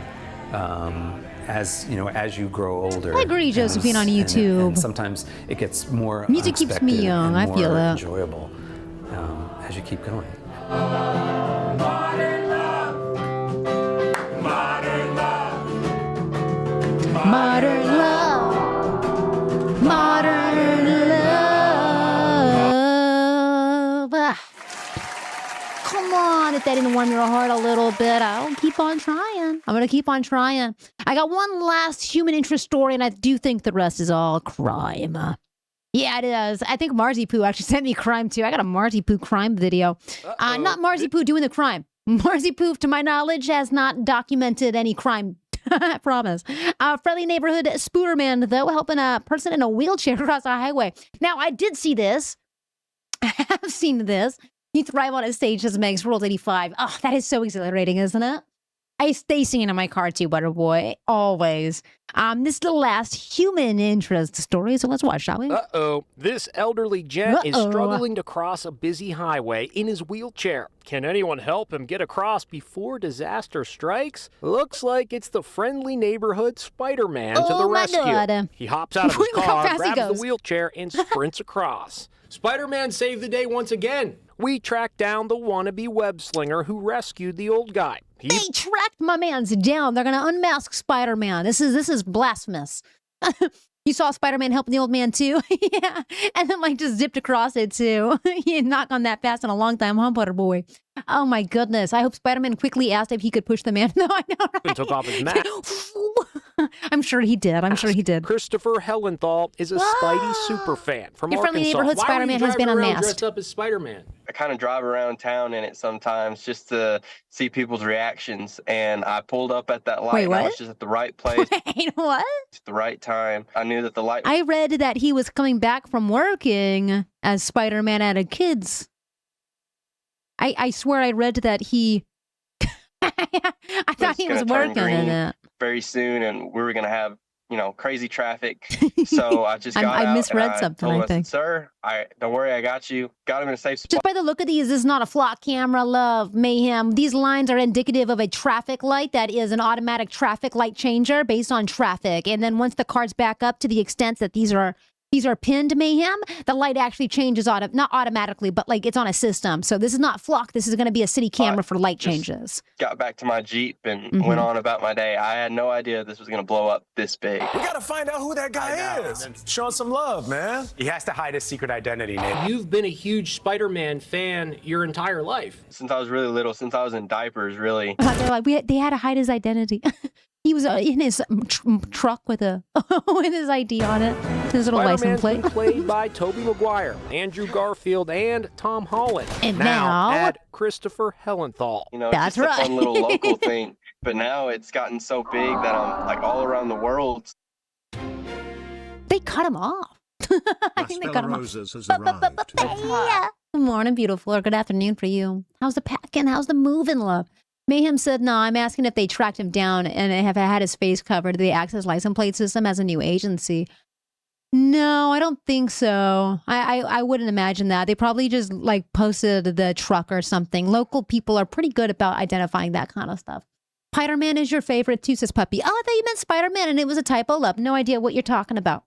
as you grow older. I agree, Josephine, on YouTube. And sometimes it gets more Music keeps me unexpected young. and I feel more that. enjoyable as you keep going. Modern love. Modern love. Modern love. Modern love. Come on, if that didn't warm your heart a little bit, I'll keep on trying. I'm going to keep on trying. I got one last human interest story, and I do think the rest is all crime. Yeah, it is. I think Marzi Poo actually sent me crime, too. I got a Marzi Poo crime video. Not Marzi Poo doing the crime. Marzi Poo, to my knowledge, has not documented any crime. I promise. Friendly neighborhood spooderman, though, helping a person in a wheelchair cross a highway. Now, I did see this. I have seen this. You thrive on a stage as Megs World 85. Oh, that is so exhilarating, isn't it? I stay singing in my car too, Butterboy. Always. This is the last human interest story, so let's watch, shall we? Uh-oh. This elderly gent is struggling to cross a busy highway in his wheelchair. Can anyone help him get across before disaster strikes? Looks like it's the friendly neighborhood Spider-Man to the rescue. God. He hops out of his Look how car, fast he grabs the goes. wheelchair, and sprints across. Spider-Man saved the day once again. We tracked down the wannabe web slinger who rescued the old guy. They tracked my man's down. They're going to unmask Spider-Man. This is blasphemous. You saw Spider-Man helping the old man too? Yeah. And then just zipped across it too. He had not gone that fast in a long time, huh, Butterboy? Oh my goodness. I hope Spider-Man quickly asked if he could push the man. No, I know, right? And took off his mask. I'm sure he did. Christopher Hellenthal is a Spidey superfan from Your friendly Arkansas. neighborhood Spider-Man has been unmasked. Dressed up as Spider-Man. I kind of drive around town in it sometimes just to see people's reactions. And I pulled up at that light. Wait, and I what? was just at the right place. Wait, what? At the right time. I knew that the light. I read that he was coming back from working as Spider-Man at a kid's. I swear I read that he... I thought he was working in it. Very soon, and we were going to have, crazy traffic. So I just got out. I misread and something, told him, I think. said, Sir, don't worry, I got you. Got him in a safe spot. Just by the look of these, this is not a flock camera, love, mayhem. These lines are indicative of a traffic light that is an automatic traffic light changer based on traffic. And then once the cars back up to the extent that these are pinned, mayhem, the light actually changes not automatically, but it's on a system. So this is not flock. This is going to be a city camera for light changes. Got back to my Jeep and went on about my day. I had no idea this was going to blow up this big. We got to find out who that guy is. Show us some love, man. He has to hide his secret identity, Nate. You've been a huge Spider-Man fan your entire life. Since I was really little, since I was in diapers, really. They're like, they had to hide his identity. He was in his truck with his ID on it, his little license plate. Been played by Tobey Maguire, Andrew Garfield, and Tom Holland. And now add Christopher Hellenthal. That's just right. a fun little local thing. But now it's gotten so big that I'm all around the world. They cut him off. I think they cut him off. Has arrived. Yeah. Good morning, beautiful, or good afternoon for you. How's the packing? How's the moving, love? Mayhem said, no, I'm asking if they tracked him down and have had his face covered. Do they access license plate system as a new agency? No, I don't think so. I wouldn't imagine that. They probably just like posted the truck or something. Local people are pretty good about identifying that kind of stuff. Spider-Man is your favorite too, says Puppy. Oh, I thought you meant Spider-Man and it was a typo, love. No idea what you're talking about.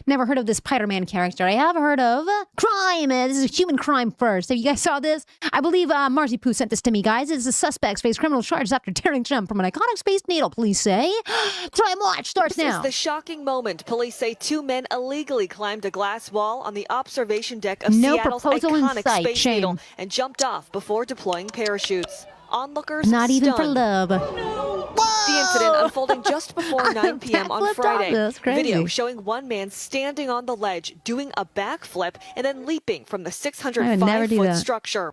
Never heard of this Spider-Man character. I have heard of crime. This is human crime first. Have you guys saw this? I believe Marzi Poo sent this to me, guys. It's the suspects face criminal charges after tearing jump from an iconic Space Needle, police say. Crime Watch starts now. This is the shocking moment. Police say 2 men illegally climbed a glass wall on the observation deck of Seattle's iconic Space Needle and jumped off before deploying parachutes. Onlookers not even stunned. for love. The incident unfolding just before 9 p.m. on Friday. Video showing one man standing on the ledge, doing a backflip, and then leaping from the 605-foot structure.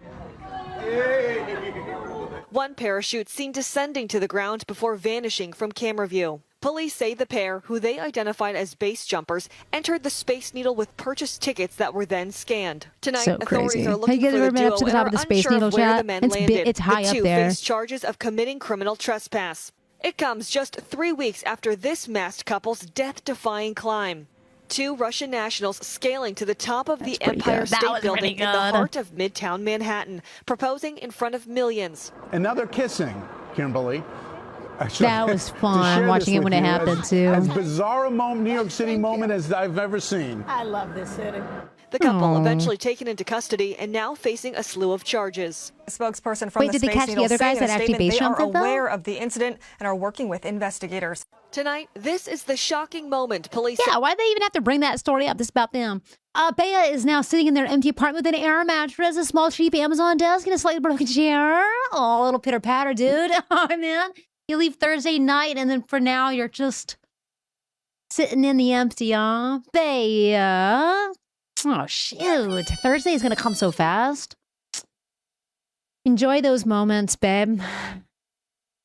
One parachute seen descending to the ground before vanishing from camera view. Police say the pair, who they identified as base jumpers, entered the Space Needle with purchased tickets that were then scanned. Tonight, authorities are looking for the duo and are unsure of where the men landed. It's high the two up there. face charges of committing criminal trespass. It comes just 3 weeks after this masked couple's death-defying climb. 2 Russian nationals scaling to the top of the Empire State Building in the heart of Midtown Manhattan, proposing in front of millions. Another kissing, Kimberly. That was fun watching it when it happened too. As bizarre a moment, New York City moment as I've ever seen. I love this city. The couple eventually taken into custody and now facing a slew of charges. A spokesperson from the Space Needle saying in a statement they are aware of the incident and are working with investigators. Tonight, this is the shocking moment. Police. Yeah, why'd they even have to bring that story up? This is about them. Bea is now sitting in their empty apartment with an air mattress, a small cheap Amazon desk, and a slightly broken chair. Oh, a little pitter patter, dude. Oh man, you leave Thursday night, and then for now you're just sitting in the empty, huh? Bea. Oh shoot, Thursday is gonna come so fast. Enjoy those moments, babe.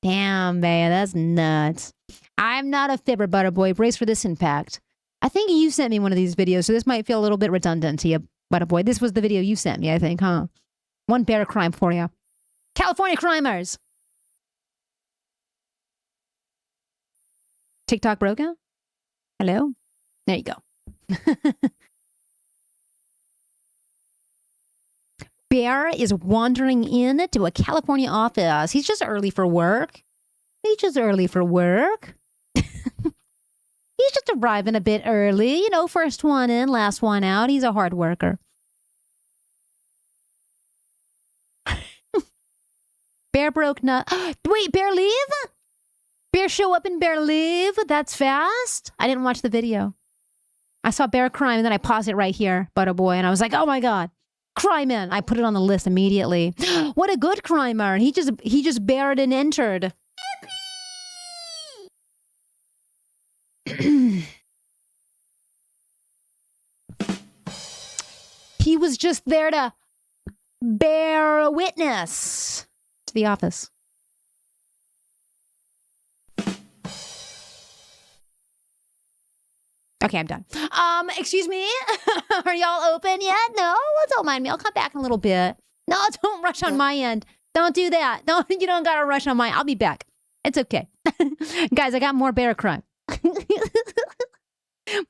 Damn, Bea, that's nuts. I'm not a fibber, Butterboy. Brace for this impact. I think you sent me one of these videos, so this might feel a little bit redundant to you, Butterboy. This was the video you sent me, I think, huh? One bear crime for you. California crimers. TikTok broken? Hello? There you go. Bear is wandering into a California office. He's just early for work. He's just arriving a bit early. You know, first one in, last one out. He's a hard worker. Bear broke nut. Wait, Bear leave? Bear show up and Bear leave? That's fast? I didn't watch the video. I saw Bear crime and then I paused it right here, Butterboy, and I was like, oh my God. Crime in. I put it on the list immediately. What a good crimer. He just bared and entered. He was just there to bear witness to the office. Okay, I'm done. Excuse me? Are y'all open yet? No? Don't mind me. I'll come back in a little bit. No, don't rush on my end. Don't do that. You don't gotta rush on mine. I'll be back. It's okay. Guys, I got more bear crime.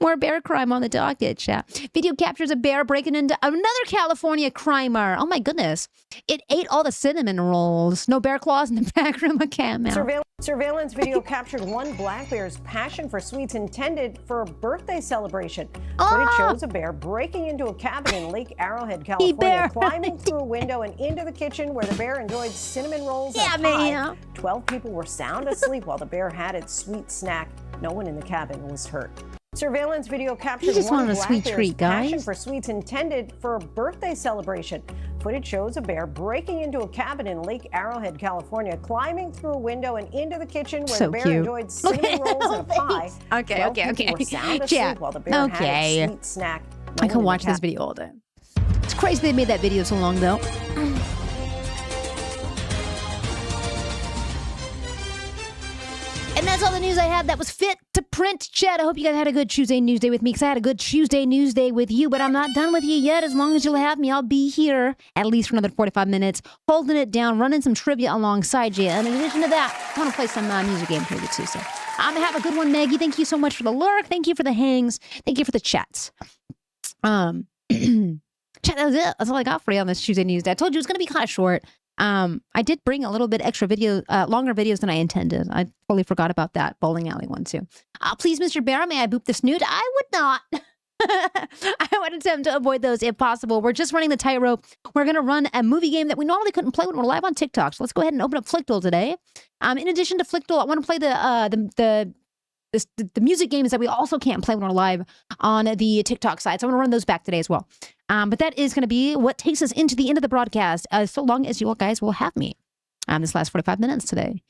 More bear crime on the docket, chat. Video captures a bear breaking into another California crimer. Oh my goodness. It ate all the cinnamon rolls. No bear claws in the back room of cat mouth. Surveillance video captured one black bear's passion for sweets intended for a birthday celebration. Footage shows a bear breaking into a cabin in Lake Arrowhead, California, climbing through a window and into the kitchen where the bear enjoyed cinnamon rolls and pie. 12 people were sound asleep while the bear had its sweet snack. No one in the cabin was hurt. Surveillance video captured one black bear's passion for sweets intended for a birthday celebration. Footage shows a bear breaking into a cabin in Lake Arrowhead, California, climbing through a window and into the kitchen where the bear enjoyed cinnamon rolls and a pie. Okay. Were sound asleep while the bear had its sweet snack. I can watch this video all day. It's crazy they made that video so long, though. And that's all the news I had that was fit to print. Chat, I hope you guys had a good Tuesday News Day with me, because I had a good Tuesday News Day with you, but I'm not done with you yet. As long as you'll have me, I'll be here at least for another 45 minutes, holding it down, running some trivia alongside you. And in addition to that, I want to play some music game trivia too. So I'm going to have a good one, Maggie. Thank you so much for the lurk. Thank you for the hangs. Thank you for the chats. Chat, that was it. That's all I got for you on this Tuesday News Day. I told you it was going to be kind of short. I did bring a little bit extra video, longer videos than I intended. I totally forgot about that bowling alley one too. Please, Mr. Bear, may I boop the snoot? I would not. I would attempt to avoid those if possible. We're just running the tightrope. We're going to run a movie game that we normally couldn't play when we're live on TikTok. So let's go ahead and open up Flickduel today. In addition to Flickduel, I want to play the music games that we also can't play when we're live on the TikTok side. So I'm going to run those back today as well. But that is going to be what takes us into the end of the broadcast, so long as you guys will have me this last 45 minutes today.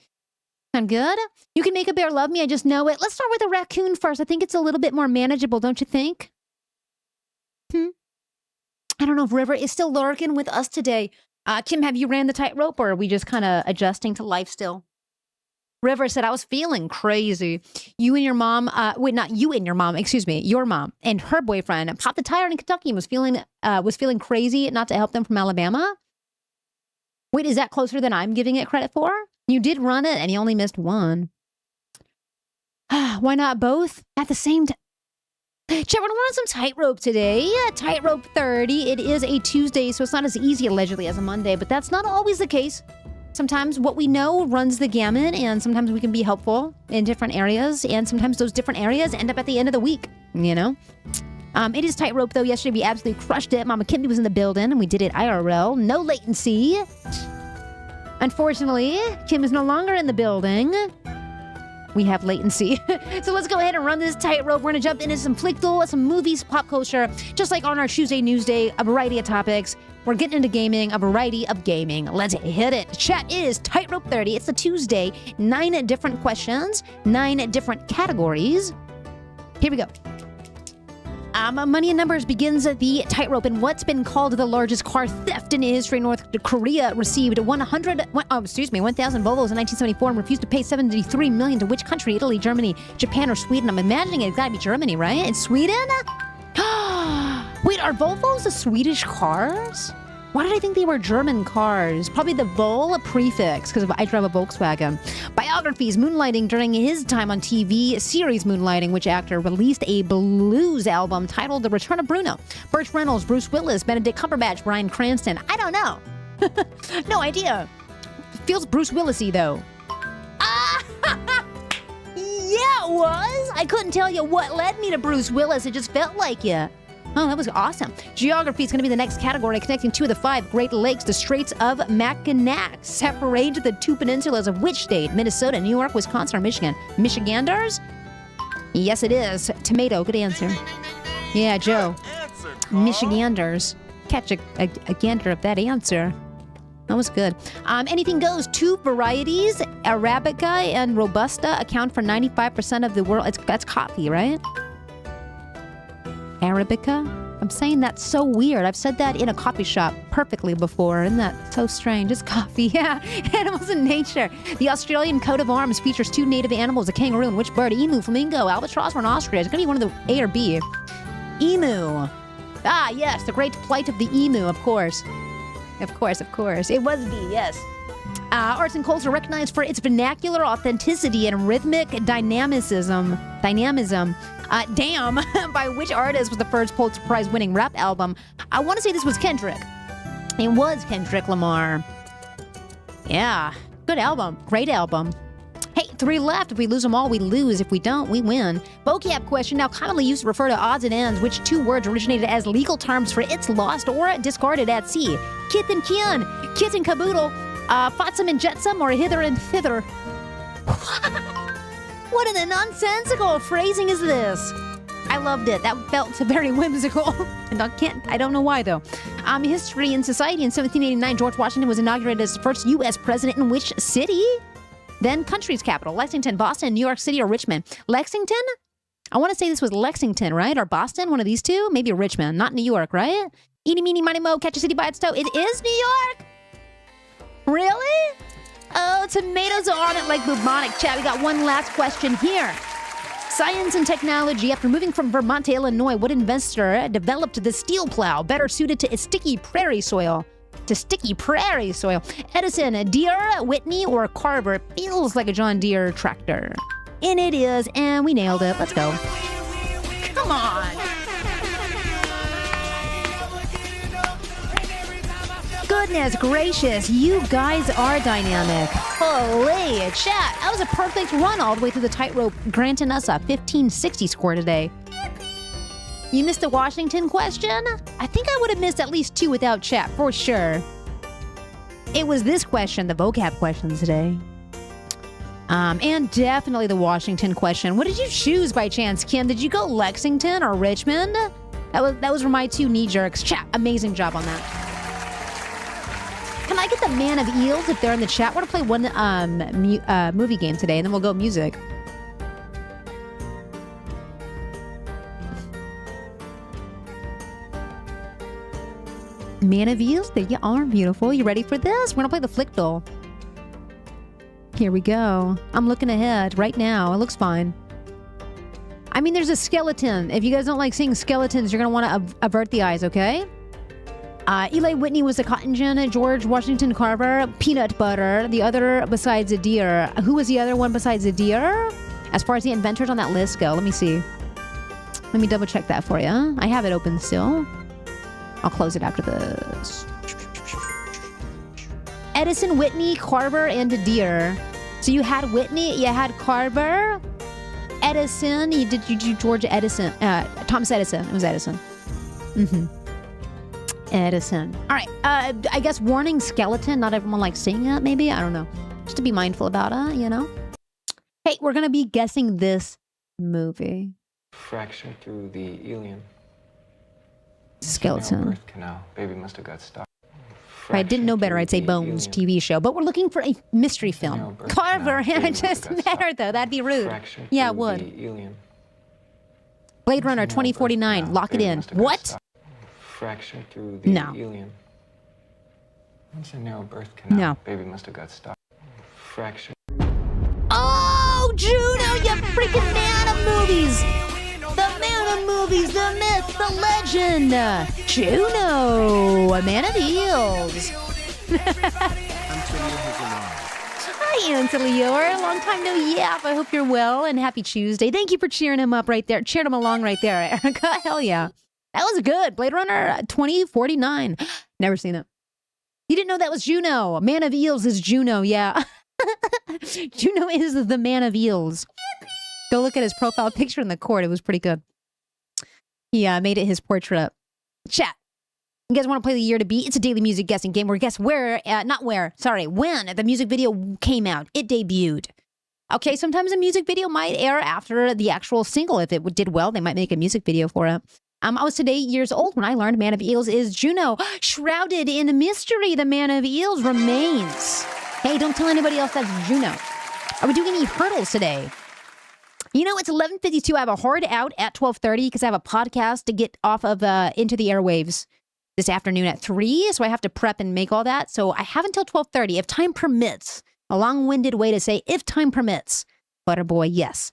Sound good? You can make a bear love me. I just know it. Let's start with a raccoon first. I think it's a little bit more manageable, don't you think? I don't know if River is still lurking with us today. Kim, have you ran the tightrope, or are we just kind of adjusting to life still? River said, I was feeling crazy. You and your mom, not you and your mom, excuse me, your mom and her boyfriend popped the tire in Kentucky and was feeling crazy not to help them from Alabama. Wait, is that closer than I'm giving it credit for? You did run it and you only missed one. Why not both at the same time? Chat, we're going to run some tightrope today. Tightrope 30. It is a Tuesday, so it's not as easy allegedly as a Monday, but that's not always the case. Sometimes what we know runs the gamut, and sometimes we can be helpful in different areas, and sometimes those different areas end up at the end of the week, you know? It is tightrope, though. Yesterday, we absolutely crushed it. Mama Kimby was in the building, and we did it IRL. No latency. Unfortunately, Kim is no longer in the building. We have latency. So let's go ahead and run this tightrope. We're going to jump into some Flickduel, some movies, pop culture, just like on our Tuesday News Day, a variety of topics. We're getting into gaming, a variety of gaming. Let's hit it. Chat, it is Tightrope 30. It's a Tuesday. 9 different questions, 9 different categories. Here we go. Money and Numbers begins the tightrope in what's been called the largest car theft in history. North Korea received 1,000 Volvos in 1974 and refused to pay $73 million to which country? Italy, Germany, Japan, or Sweden? I'm imagining it's got to be Germany, right? It's Sweden? Wait, are Volvos the Swedish cars? Why did I think they were German cars? Probably the Vol prefix, because I drive a Volkswagen. Biographies, moonlighting during his time on TV, series Moonlighting, which actor released a blues album titled The Return of Bruno. Burt Reynolds, Bruce Willis, Benedict Cumberbatch, Bryan Cranston. I don't know. No idea. Feels Bruce Willis-y, though. Yeah, it was. I couldn't tell you what led me to Bruce Willis. It just felt like it. Oh, that was awesome. Geography is going to be the next category, connecting 2 of the 5 Great Lakes. The Straits of Mackinac separate the 2 peninsulas of which state? Minnesota, New York, Wisconsin, or Michigan? Michiganders? Yes, it is. Tomato, good answer. Yeah, Joe. Michiganders. Catch a gander of that answer. That was good. Anything goes. 2 varieties, Arabica and Robusta, account for 95% of the world. That's coffee, right? Arabica? I'm saying that's so weird. I've said that in a coffee shop perfectly before. Isn't that so strange? It's coffee, yeah. Animals in nature. The Australian coat of arms features 2 native animals, a kangaroo and which bird? Emu, flamingo, albatross, or an ostrich? It's going to be one of the A or B. Emu. Ah, yes, the great plight of the emu, of course. Of course. It was B, yes. Arts and culture recognized for its vernacular authenticity and rhythmic dynamism. Damn, by which artist was the first Pulitzer Prize winning rap album? I want to say this was Kendrick. It was Kendrick Lamar. Yeah, good album. Great album. Hey, 3 left. If we lose them all, we lose. If we don't, we win. Vocab question, now commonly used to refer to odds and ends, which 2 words originated as legal terms for it's lost or discarded at sea? Kith and kin, kit and caboodle, flotsam and jetsam, or hither and thither? What an nonsensical phrasing is this? I loved it. That felt very whimsical. And I don't know why, though. History and Society. In 1789, George Washington was inaugurated as the first U.S. president in which city? Then country's capital. Lexington, Boston, New York City, or Richmond? Lexington? I want to say this was Lexington, right? Or Boston? One of these 2? Maybe Richmond. Not New York, right? Eeny, meeny, miny, mo, catch a city by its toe. It is New York? Really? Oh, tomatoes are on it like bubonic. Chat, we got one last question here. Science and technology. After moving from Vermont to Illinois, what investor developed the steel plow better suited to sticky prairie soil? Edison, Deere, Whitney, or Carver? Feels like a John Deere tractor. And it is, and we nailed it. Let's go. Come on. Goodness gracious, you guys are dynamic. Holy chat. That was a perfect run all the way through the tightrope, granting us a 1560 score today. You missed the Washington question? I think I would have missed at least 2 without chat, for sure. It was this question, the vocab questions today. And definitely the Washington question. What did you choose by chance, Kim? Did you go Lexington or Richmond? That was for my 2 knee jerks. Chat, amazing job on that. Can I get the Man of Eels if they're in the chat? We're going to play one movie game today, and then we'll go music. Man of Eels, there you are, beautiful. You ready for this? We're going to play the flick doll. Here we go. I'm looking ahead right now. It looks fine. I mean, there's a skeleton. If you guys don't like seeing skeletons, you're going to want to avert the eyes, okay? Eli Whitney was a cotton gin. George Washington Carver, peanut butter. The other besides a deer. Who was the other one besides a deer? As far as the inventors on that list go, let me see. Let me double check that for you. I have it open still. I'll close it after this. Edison, Whitney, Carver, and Deere. So you had Whitney, you had Carver, Edison. You did George Edison, Thomas Edison. It was Edison. Edison. All right. I guess warning skeleton. Not everyone likes seeing it. Maybe, I don't know. Just to be mindful about it. You know. Hey, we're gonna be guessing this movie. Fracture through the ilium. Skeleton. Birth canal. Baby must have got stuck. If I didn't know better, I'd say Bones TV show. But we're looking for a mystery film. Carver, I just met her though. That'd be rude. Yeah, it would. Blade Runner 2049. Lock it in. What? Fracture through the ilium. It's a narrow birth canal. No. Baby must have got stuck. Fracture. Oh, Juno, you freaking man of movies. The man of movies, the myth, the legend. Juno, a man of eels. Hi, Antelior. Long time no yap. I hope you're well and happy Tuesday. Thank you for cheering him up right there. Cheered him along right there, Erica. Hell yeah. That was good. Blade Runner 2049. Never seen it. You didn't know that was Juno. Man of Eels is Juno, yeah. Juno is the man of eels. Go look at his profile picture in the court. It was pretty good. He made it his portrait. Chat. You guys want to play the year to beat? It's a daily music guessing game where guess where, when the music video came out. It debuted. Okay, sometimes a music video might air after the actual single. If it did well, they might make a music video for it. I was today years old when I learned Man of Eels is Juno. Shrouded in mystery, the Man of Eels remains. Hey, don't tell anybody else that's Juno. Are we doing any hurdles today? You know, it's 11:52. I have a hard out at 12:30 because I have a podcast to get off of into the airwaves this afternoon at 3. So I have to prep and make all that. So I have until 12:30 if time permits. A long-winded way to say if time permits. Butterboy, yes.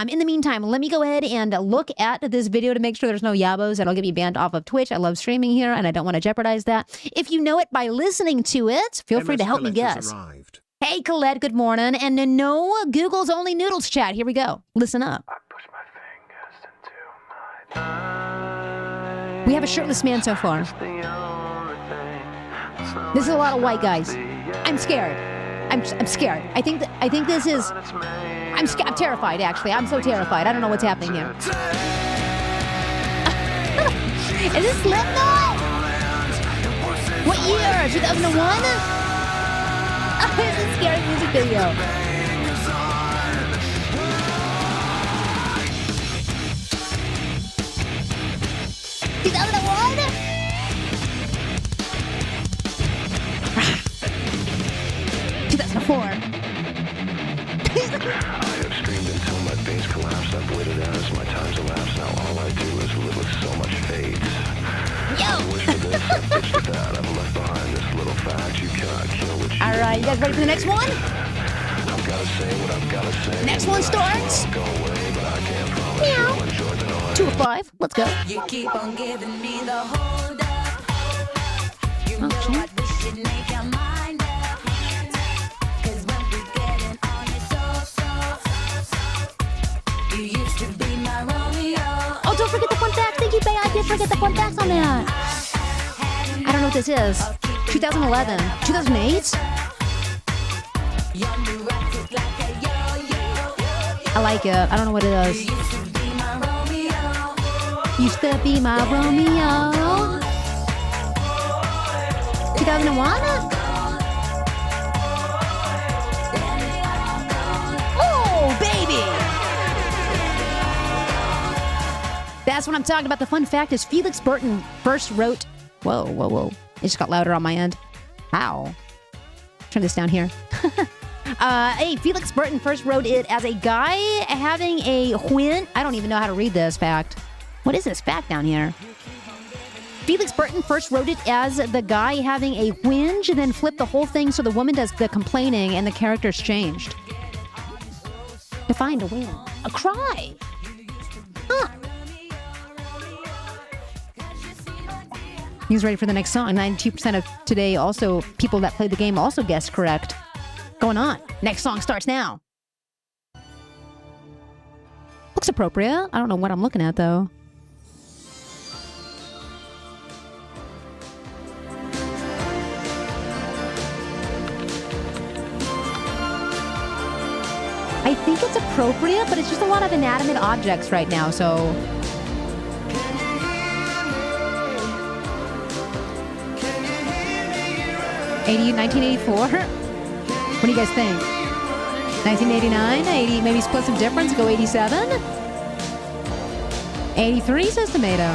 In the meantime, let me go ahead and look at this video to make sure there's no yabos that'll get me banned off of Twitch. I love streaming here, and I don't want to jeopardize that. If you know it by listening to it, feel free to help me guess. Hey, Colette, good morning. And no Google's Only Noodles chat. Here we go. Listen up. I push my fingers into my... We have a shirtless man so far. This is a lot of white guys. I'm scared. I'm scared. I think this is... I'm terrified, actually. I'm so terrified. I don't know what's happening here. Is this Slipknot? What year? 2001? It's a scary music video. I have streamed until my veins collapse. I've waited as my time's elapsed. Now all I do is live with so much fate. I wish for this, I wish for that. I've left behind this little fact. You cannot kill what you right, you guys ready for the next one? I've gotta say what I've gotta say. Next one starts. Go away, but I can't promise Meow. you much more than I 2 of 5. Let's go. You keep on giving me the hold up. You know Okay. I wish you'd make your mind up. 'Cause when we getting on your so, you used to be my Romeo. Oh, don't forget the fun fact. Thank you, Bay. I did forget the fun facts on that. I don't know what this is. 2011. 2008? I like it. I don't know what it is. Used to be my Romeo. 2001? Oh, baby! That's what I'm talking about. The fun fact is Felix Burton first wrote... Whoa, whoa, whoa. It just got louder on my end. How? Turn this down here. Hey, Felix Burton first wrote it as a guy having a whin. I don't even know how to read this fact. What is this fact down here? Felix Burton first wrote it as the guy having a whinge, then flipped the whole thing so the woman does the complaining and the characters changed. Define a win. A cry. Huh. He's ready for the next song. 92% of today also, people that played the game also guessed correct. Going on. Next song starts now. Looks appropriate. I don't know what I'm looking at, though. I think it's appropriate, but it's just a lot of inanimate objects right now, so... 1984? What do you guys think? 1989? 80, maybe split some difference, go 87? 83 says Tomato.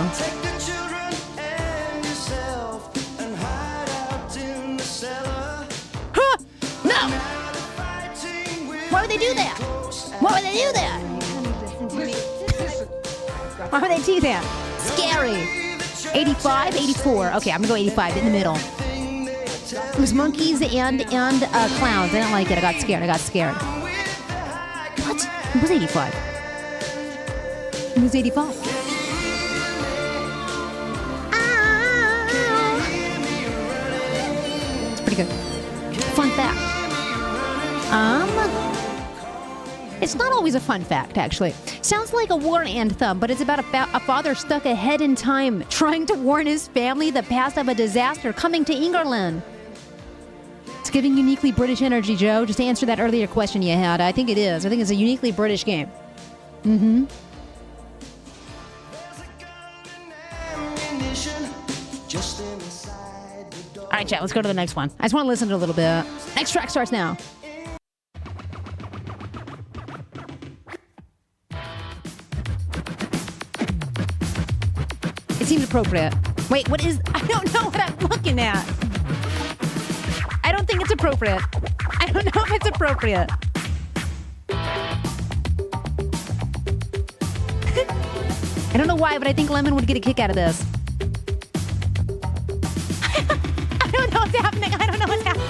Huh! No! Why would they do that? Why would they do that? Why would they do that? Scary. 85, 84. Okay, I'm gonna go 85 in the middle. It was monkeys and clowns. I didn't like it. I got scared. What? It was 85. It was 85. It's pretty good. Fun fact. It's not always a fun fact, actually. Sounds like a war anthem, but it's about a father stuck ahead in time, trying to warn his family the past of a disaster coming to England. It's giving uniquely British energy, Joe. Just to answer that earlier question you had, I think it is. I think it's a uniquely British game. Mm-hmm. All right, chat, let's go to the next one. I just want to listen to it a little bit. Next track starts now. It seems appropriate. Wait, what is... I don't know what I'm looking at. I don't think it's appropriate. I don't know if it's appropriate. I don't know why, but I think Lemon would get a kick out of this. I don't know what's happening. I don't know what's happening.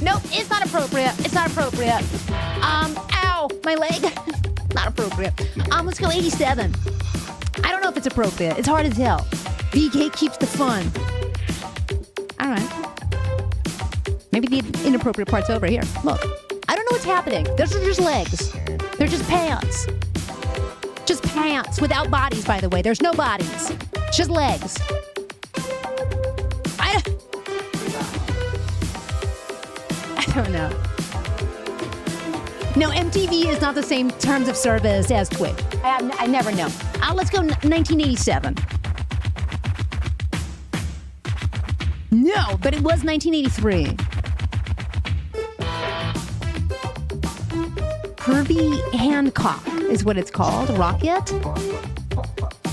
Nope, it's not appropriate. It's not appropriate. Ow, my leg. Not appropriate. Let's go 87. I don't know if it's appropriate. It's hard to tell. VK keeps the fun. All right. Maybe the inappropriate part's over here. Look, I don't know what's happening. Those are just legs. They're just pants. Just pants without bodies, by the way. There's no bodies. Just legs. I don't know. No, MTV is not the same terms of service as Twitch. I never know. Let's go 1987. No, but it was 1983. Herbie Hancock is what it's called. Rocket?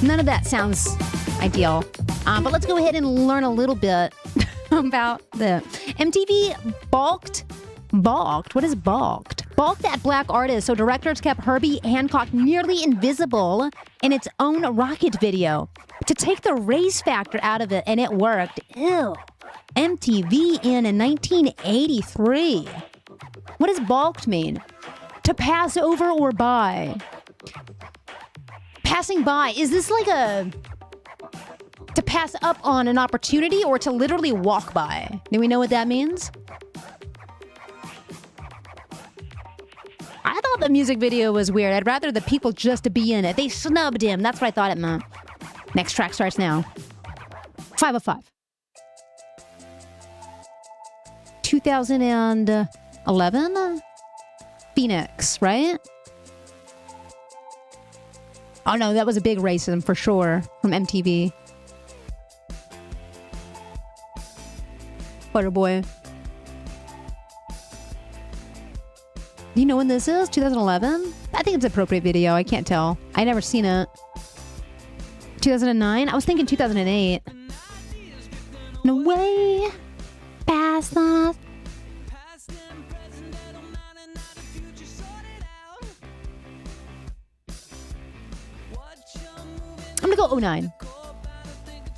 None of that sounds ideal. But let's go ahead and learn a little bit about the MTV balked. What is balked? Balked at black artists, so directors kept Herbie Hancock nearly invisible in its own Rocket video to take the race factor out of it, and it worked. Ew. MTV in 1983. What does balked mean? To pass over or by. Passing by. Is this like to pass up on an opportunity or to literally walk by? Do we know what that means? I thought the music video was weird. I'd rather the people just to be in it. They snubbed him. That's what I thought it meant. Next track starts now. 505. 2011? Phoenix, right? Oh no, that was a big racism for sure from MTV. Butterboy. Do you know when this is? 2011? I think it's an appropriate video. I can't tell. I never seen it. 2009? I was thinking 2008. No way. Past us. I'm gonna go 09.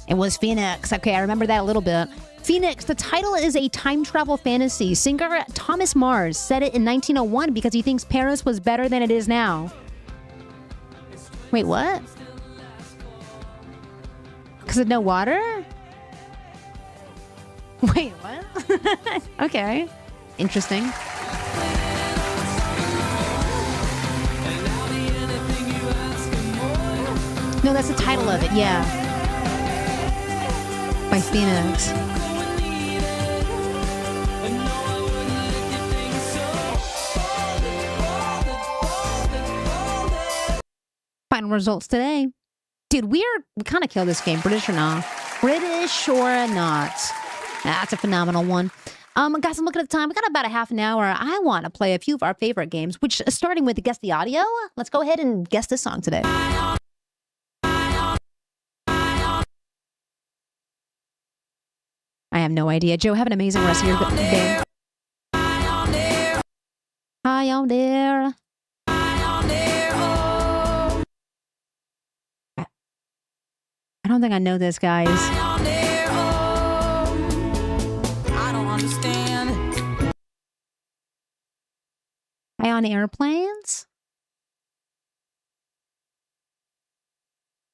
It was Phoenix. Okay, I remember that a little bit. Phoenix, the title is a time travel fantasy. Singer Thomas Mars said it in 1901 because he thinks Paris was better than it is now. Wait, what? Because of no water? Wait, what? Okay. Interesting. No, that's the title of it, yeah. By Phoenix. Final results today. Dude, we kind of killed this game. British or not? British or not? That's a phenomenal one. Guys, I'm looking at the time. We got about a half an hour. I want to play a few of our favorite games, which starting with Guess the Audio. Let's go ahead and guess this song today. I have no idea. Joe, have an amazing rest of your day. Hi on there. I don't think I know this, guys. I don't understand. High on airplanes?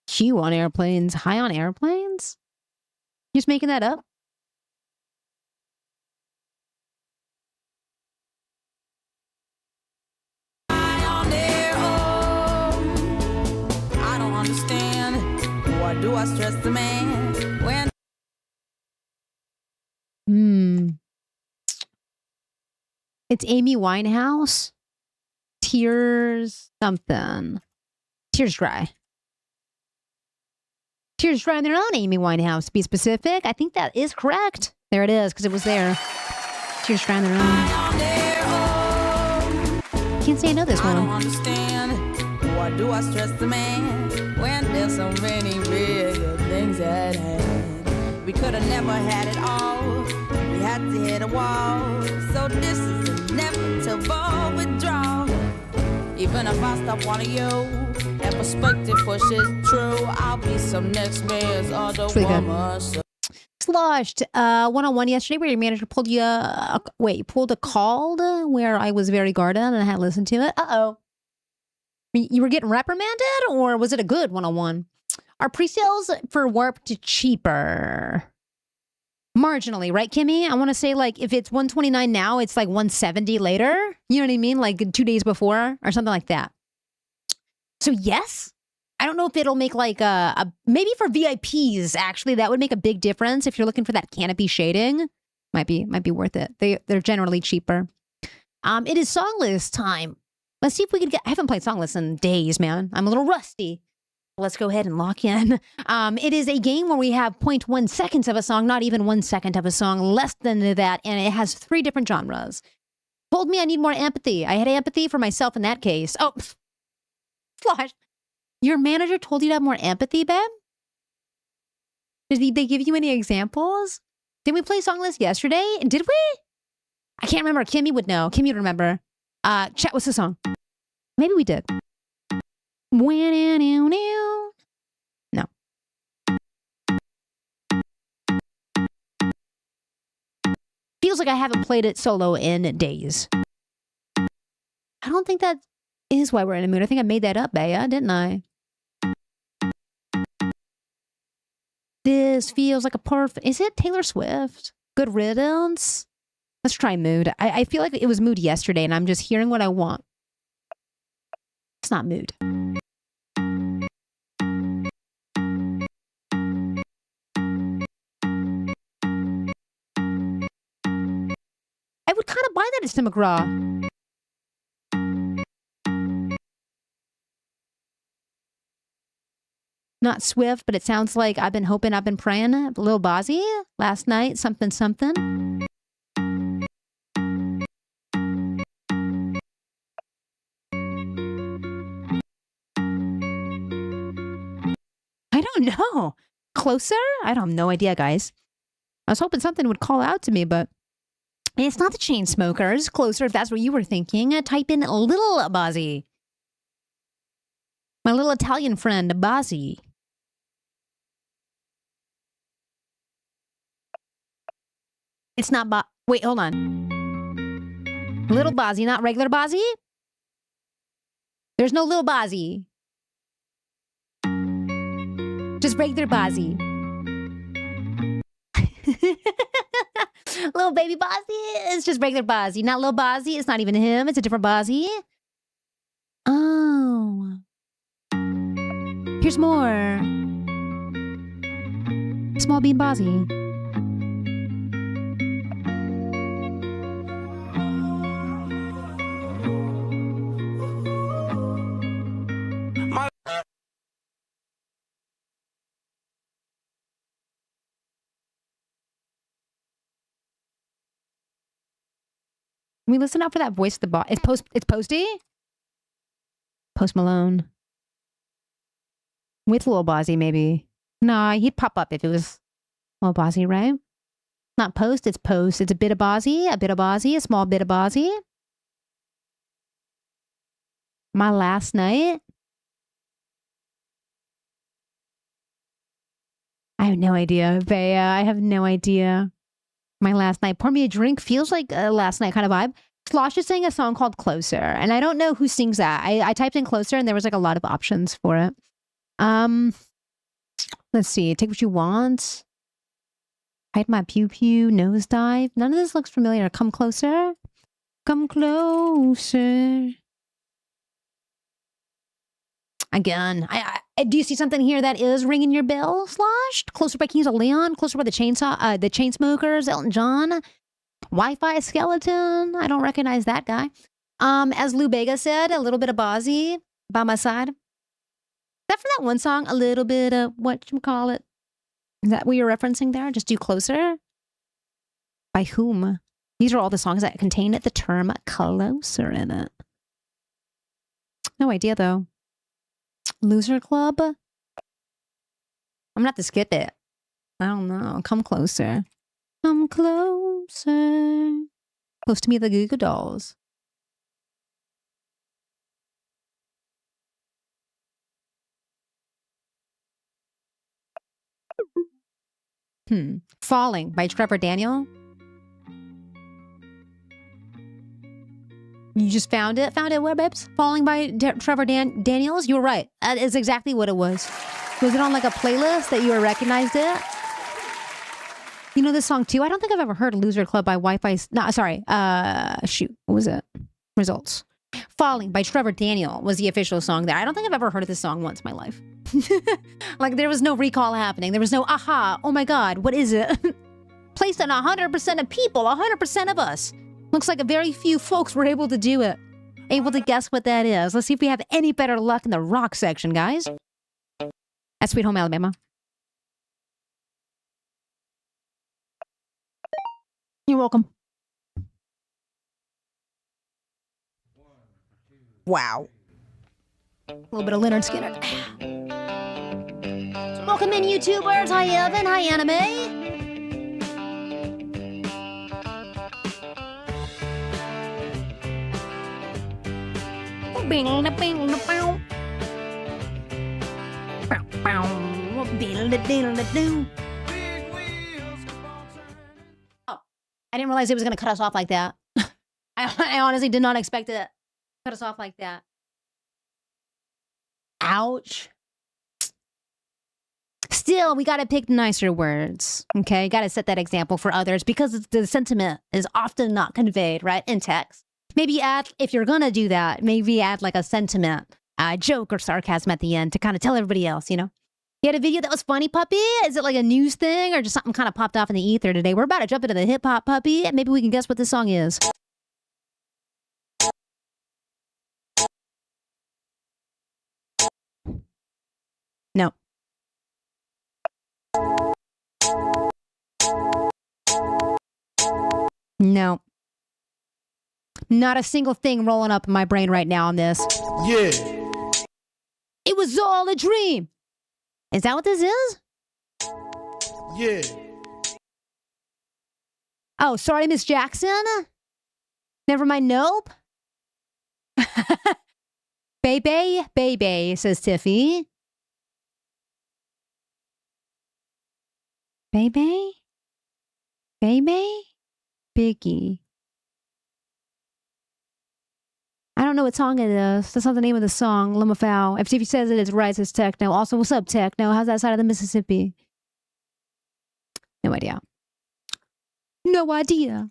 Q on airplanes. High on airplanes? Just making that up? I don't understand. Why do I stress the man when? It's Amy Winehouse. Tears something. Tears Dry. Tears Dry on their own, Amy Winehouse, to be specific. I think that is correct. There it is, because it was there. Tears Dry on their own. Can't say I know this one. I don't understand. Why do I stress the man when there's so many real good things at hand? We could have never had it all. We had to hit a wall. So this is inevitable withdrawal. Even if I stop wanting you, and perspective pushes true, I'll be some next man's other woman. Sloshed one-on-one yesterday where your manager pulled pulled a call where I was very guarded and I had to listen to it. Uh-oh. You were getting reprimanded, or was it a good one-on-one? Are pre-sales for Warped cheaper? Marginally, right, Kimmy? I want to say, like, if it's $129 now, it's like $170 later. You know what I mean? Like 2 days before or something like that. So yes, I don't know if it'll make like maybe for VIPs, actually, that would make a big difference. If you're looking for that canopy shading, might be worth it. They're generally cheaper. It is song list time. Let's see if we can I haven't played song list in days, man. I'm a little rusty. Let's go ahead and lock in. It is a game where we have 0.1 seconds of a song, not even 1 second of a song, less than that, and it has 3 different genres. Told me I need more empathy. I had empathy for myself in that case. Oh, Flash. Your manager told you to have more empathy, babe? Did they give you any examples? Did we play song list yesterday? Did we? I can't remember. Kimmy would know. Kimmy would remember. Chat, what's the song? Maybe we did. No. Feels like I haven't played it solo in days. I don't think that is why we're in a mood. I think I made that up, Bea, didn't I? This feels like a perfect... Is it Taylor Swift? Good Riddance? Let's try mood. I feel like it was mood yesterday, and I'm just hearing what I want. It's not mood. I would kind of buy that at Tim McGraw. Not Swift, but it sounds like I've been hoping, I've been praying. Lil Bozzy last night, something, something. I don't know. Closer? I don't have no idea, guys. I was hoping something would call out to me, but it's not the Chainsmokers. Closer, if that's what you were thinking. Type in Little Bozzy. My little Italian friend, Bozzy. It's not wait, hold on. Little Bozzy, not regular Bozzy? There's no Lil Bozzy. Just regular Bozzy. Little baby Bozzy is just regular Bozzy. Not Lil Bozzy. It's not even him. It's a different Bozzy. Oh. Here's more. Small bean Bozzy. Can we listen out for that voice of the boss? It's Posty? Post Malone. With Lil Bozzy, maybe. No, he'd pop up if it was Lil Bozzy, right? Not Post, it's Post. It's a bit of Bozzy, a small bit of Bozzy. My Last Night. I have no idea, Bea. I have no idea. My Last Night. Pour me a drink feels like a last night kind of vibe. Slosh is singing a song called Closer, and I don't know who sings that. I typed in Closer, and there was like a lot of options for it. Let's see. Take What You Want. Hide My Pew Pew. Nosedive. None of this looks familiar. Come Closer. Come Closer. Again, do you see something here that is ringing your bell, Slosh? Closer by Kings of Leon, Closer by the Chainsmokers, Elton John, Wi-Fi Skeleton. I don't recognize that guy. As Lou Bega said, a little bit of Bozzy by my side. Is that from that one song? A little bit of whatchamacallit. Is that what you're referencing there? Just do Closer? By whom? These are all the songs that contain the term closer in it. No idea, though. Loser Club? I'm gonna have to skip it. I don't know. Come Closer. Come closer. Close to me, the Goo Goo Dolls. Falling by Trevor Daniel. You just found it? Found it where, babes? Falling by Trevor Daniels? You were right. That is exactly what it was. Was it on like a playlist that you recognized it? You know this song too? I don't think I've ever heard Loser Club by Wi-Fi. No, sorry. Shoot. What was it? Results. Falling by Trevor Daniel was the official song there. I don't think I've ever heard of this song once in my life. Like there was no recall happening. There was no aha. Oh my God. What is it? Placed on 100% of people. 100% of us. Looks like a very few folks were able to do it. Able to guess what that is. Let's see if we have any better luck in the rock section, guys. That's Sweet Home Alabama. You're welcome. Wow. A little bit of Leonard Skinner. Welcome in, YouTubers. Hi, Evan. Hi, Anime. I didn't realize it was going to cut us off like that. I honestly did not expect it to cut us off like that. Ouch. Still, we got to pick nicer words, okay? Got to set that example for others because the sentiment is often not conveyed, right, in text. Maybe add, if you're going to do that, maybe add like a sentiment, a joke or sarcasm at the end to kind of tell everybody else, you know? You had a video that was funny, puppy? Is it like a news thing or just something kind of popped off in the ether today? We're about to jump into the hip-hop, puppy, and maybe we can guess what this song is. No. No. Not a single thing rolling up in my brain right now on this. Yeah. It was all a dream. Is that what this is? Yeah. Oh, sorry, Miss Jackson. Never mind, nope. Baby, says Tiffy. Baby? Biggie. I don't know what song it is. That's not the name of the song, Limafau. If Tiffy says it's right, it's techno. Also, what's up, techno? How's that side of the Mississippi? No idea. No idea.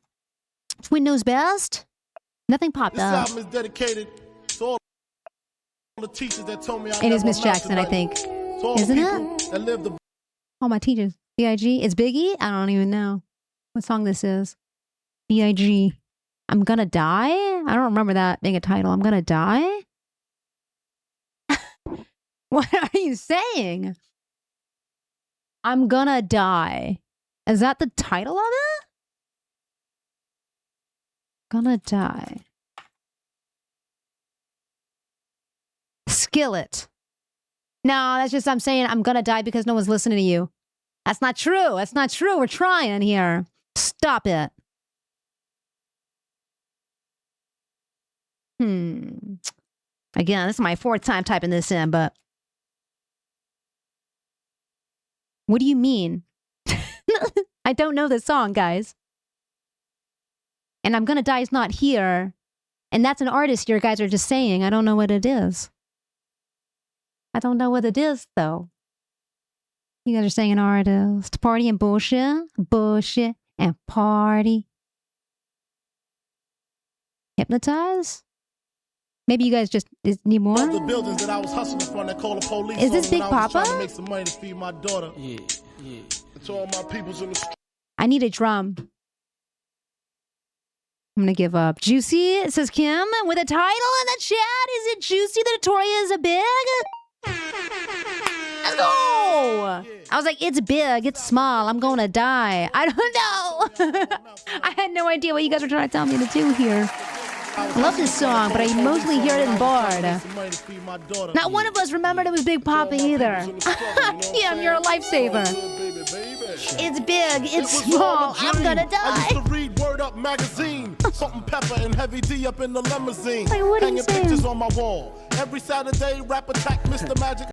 Twin knows best. Nothing popped This up. album is dedicated to all the teachers that told me I It is never Miss amounted Jackson, I to think. nothing. To all the Isn't people it? that live the All my teachers. B.I.G. It's Biggie? I don't even know what song this is. B.I.G. I'm gonna die? I don't remember that being a title. I'm gonna die? What are you saying? I'm gonna die. Is that the title of it? Gonna die. Skillet. No, that's just I'm saying I'm gonna die because no one's listening to you. That's not true. That's not true. We're trying here. Stop it. Again, this is my fourth time typing this in, but what do you mean? I don't know this song, guys. And I'm gonna die is not here. And that's an artist you guys are just saying. I don't know what it is. I don't know what it is, though. You guys are saying an artist. Party and bullshit. Bullshit and party. Hypnotize? Maybe you guys just need more? the buildings that I was hustling from that called the police. Is this Big when I was Papa? trying to make some money to feed my daughter. Yeah. And to all my peoples in the street. I need a drum. I'm gonna give up. Juicy, says Kim, with a title in the chat. Is it Juicy that Notorious is a big? Let's go! I was like, it's big, it's small, I'm gonna die. I don't know. I had no idea what you guys were trying to tell me to do here. I love this song, but I mostly hear it in Bard. Not one of us remembered it was Big Papa either. Kim, you're a lifesaver. It's big, it's small, I'm gonna die. I used to read Word Up magazine, Salt and Pepper and Heavy D up in the limousine, Wait, what are you hanging saying? pictures on my wall. Every Saturday, rap attack, Mr. Magic.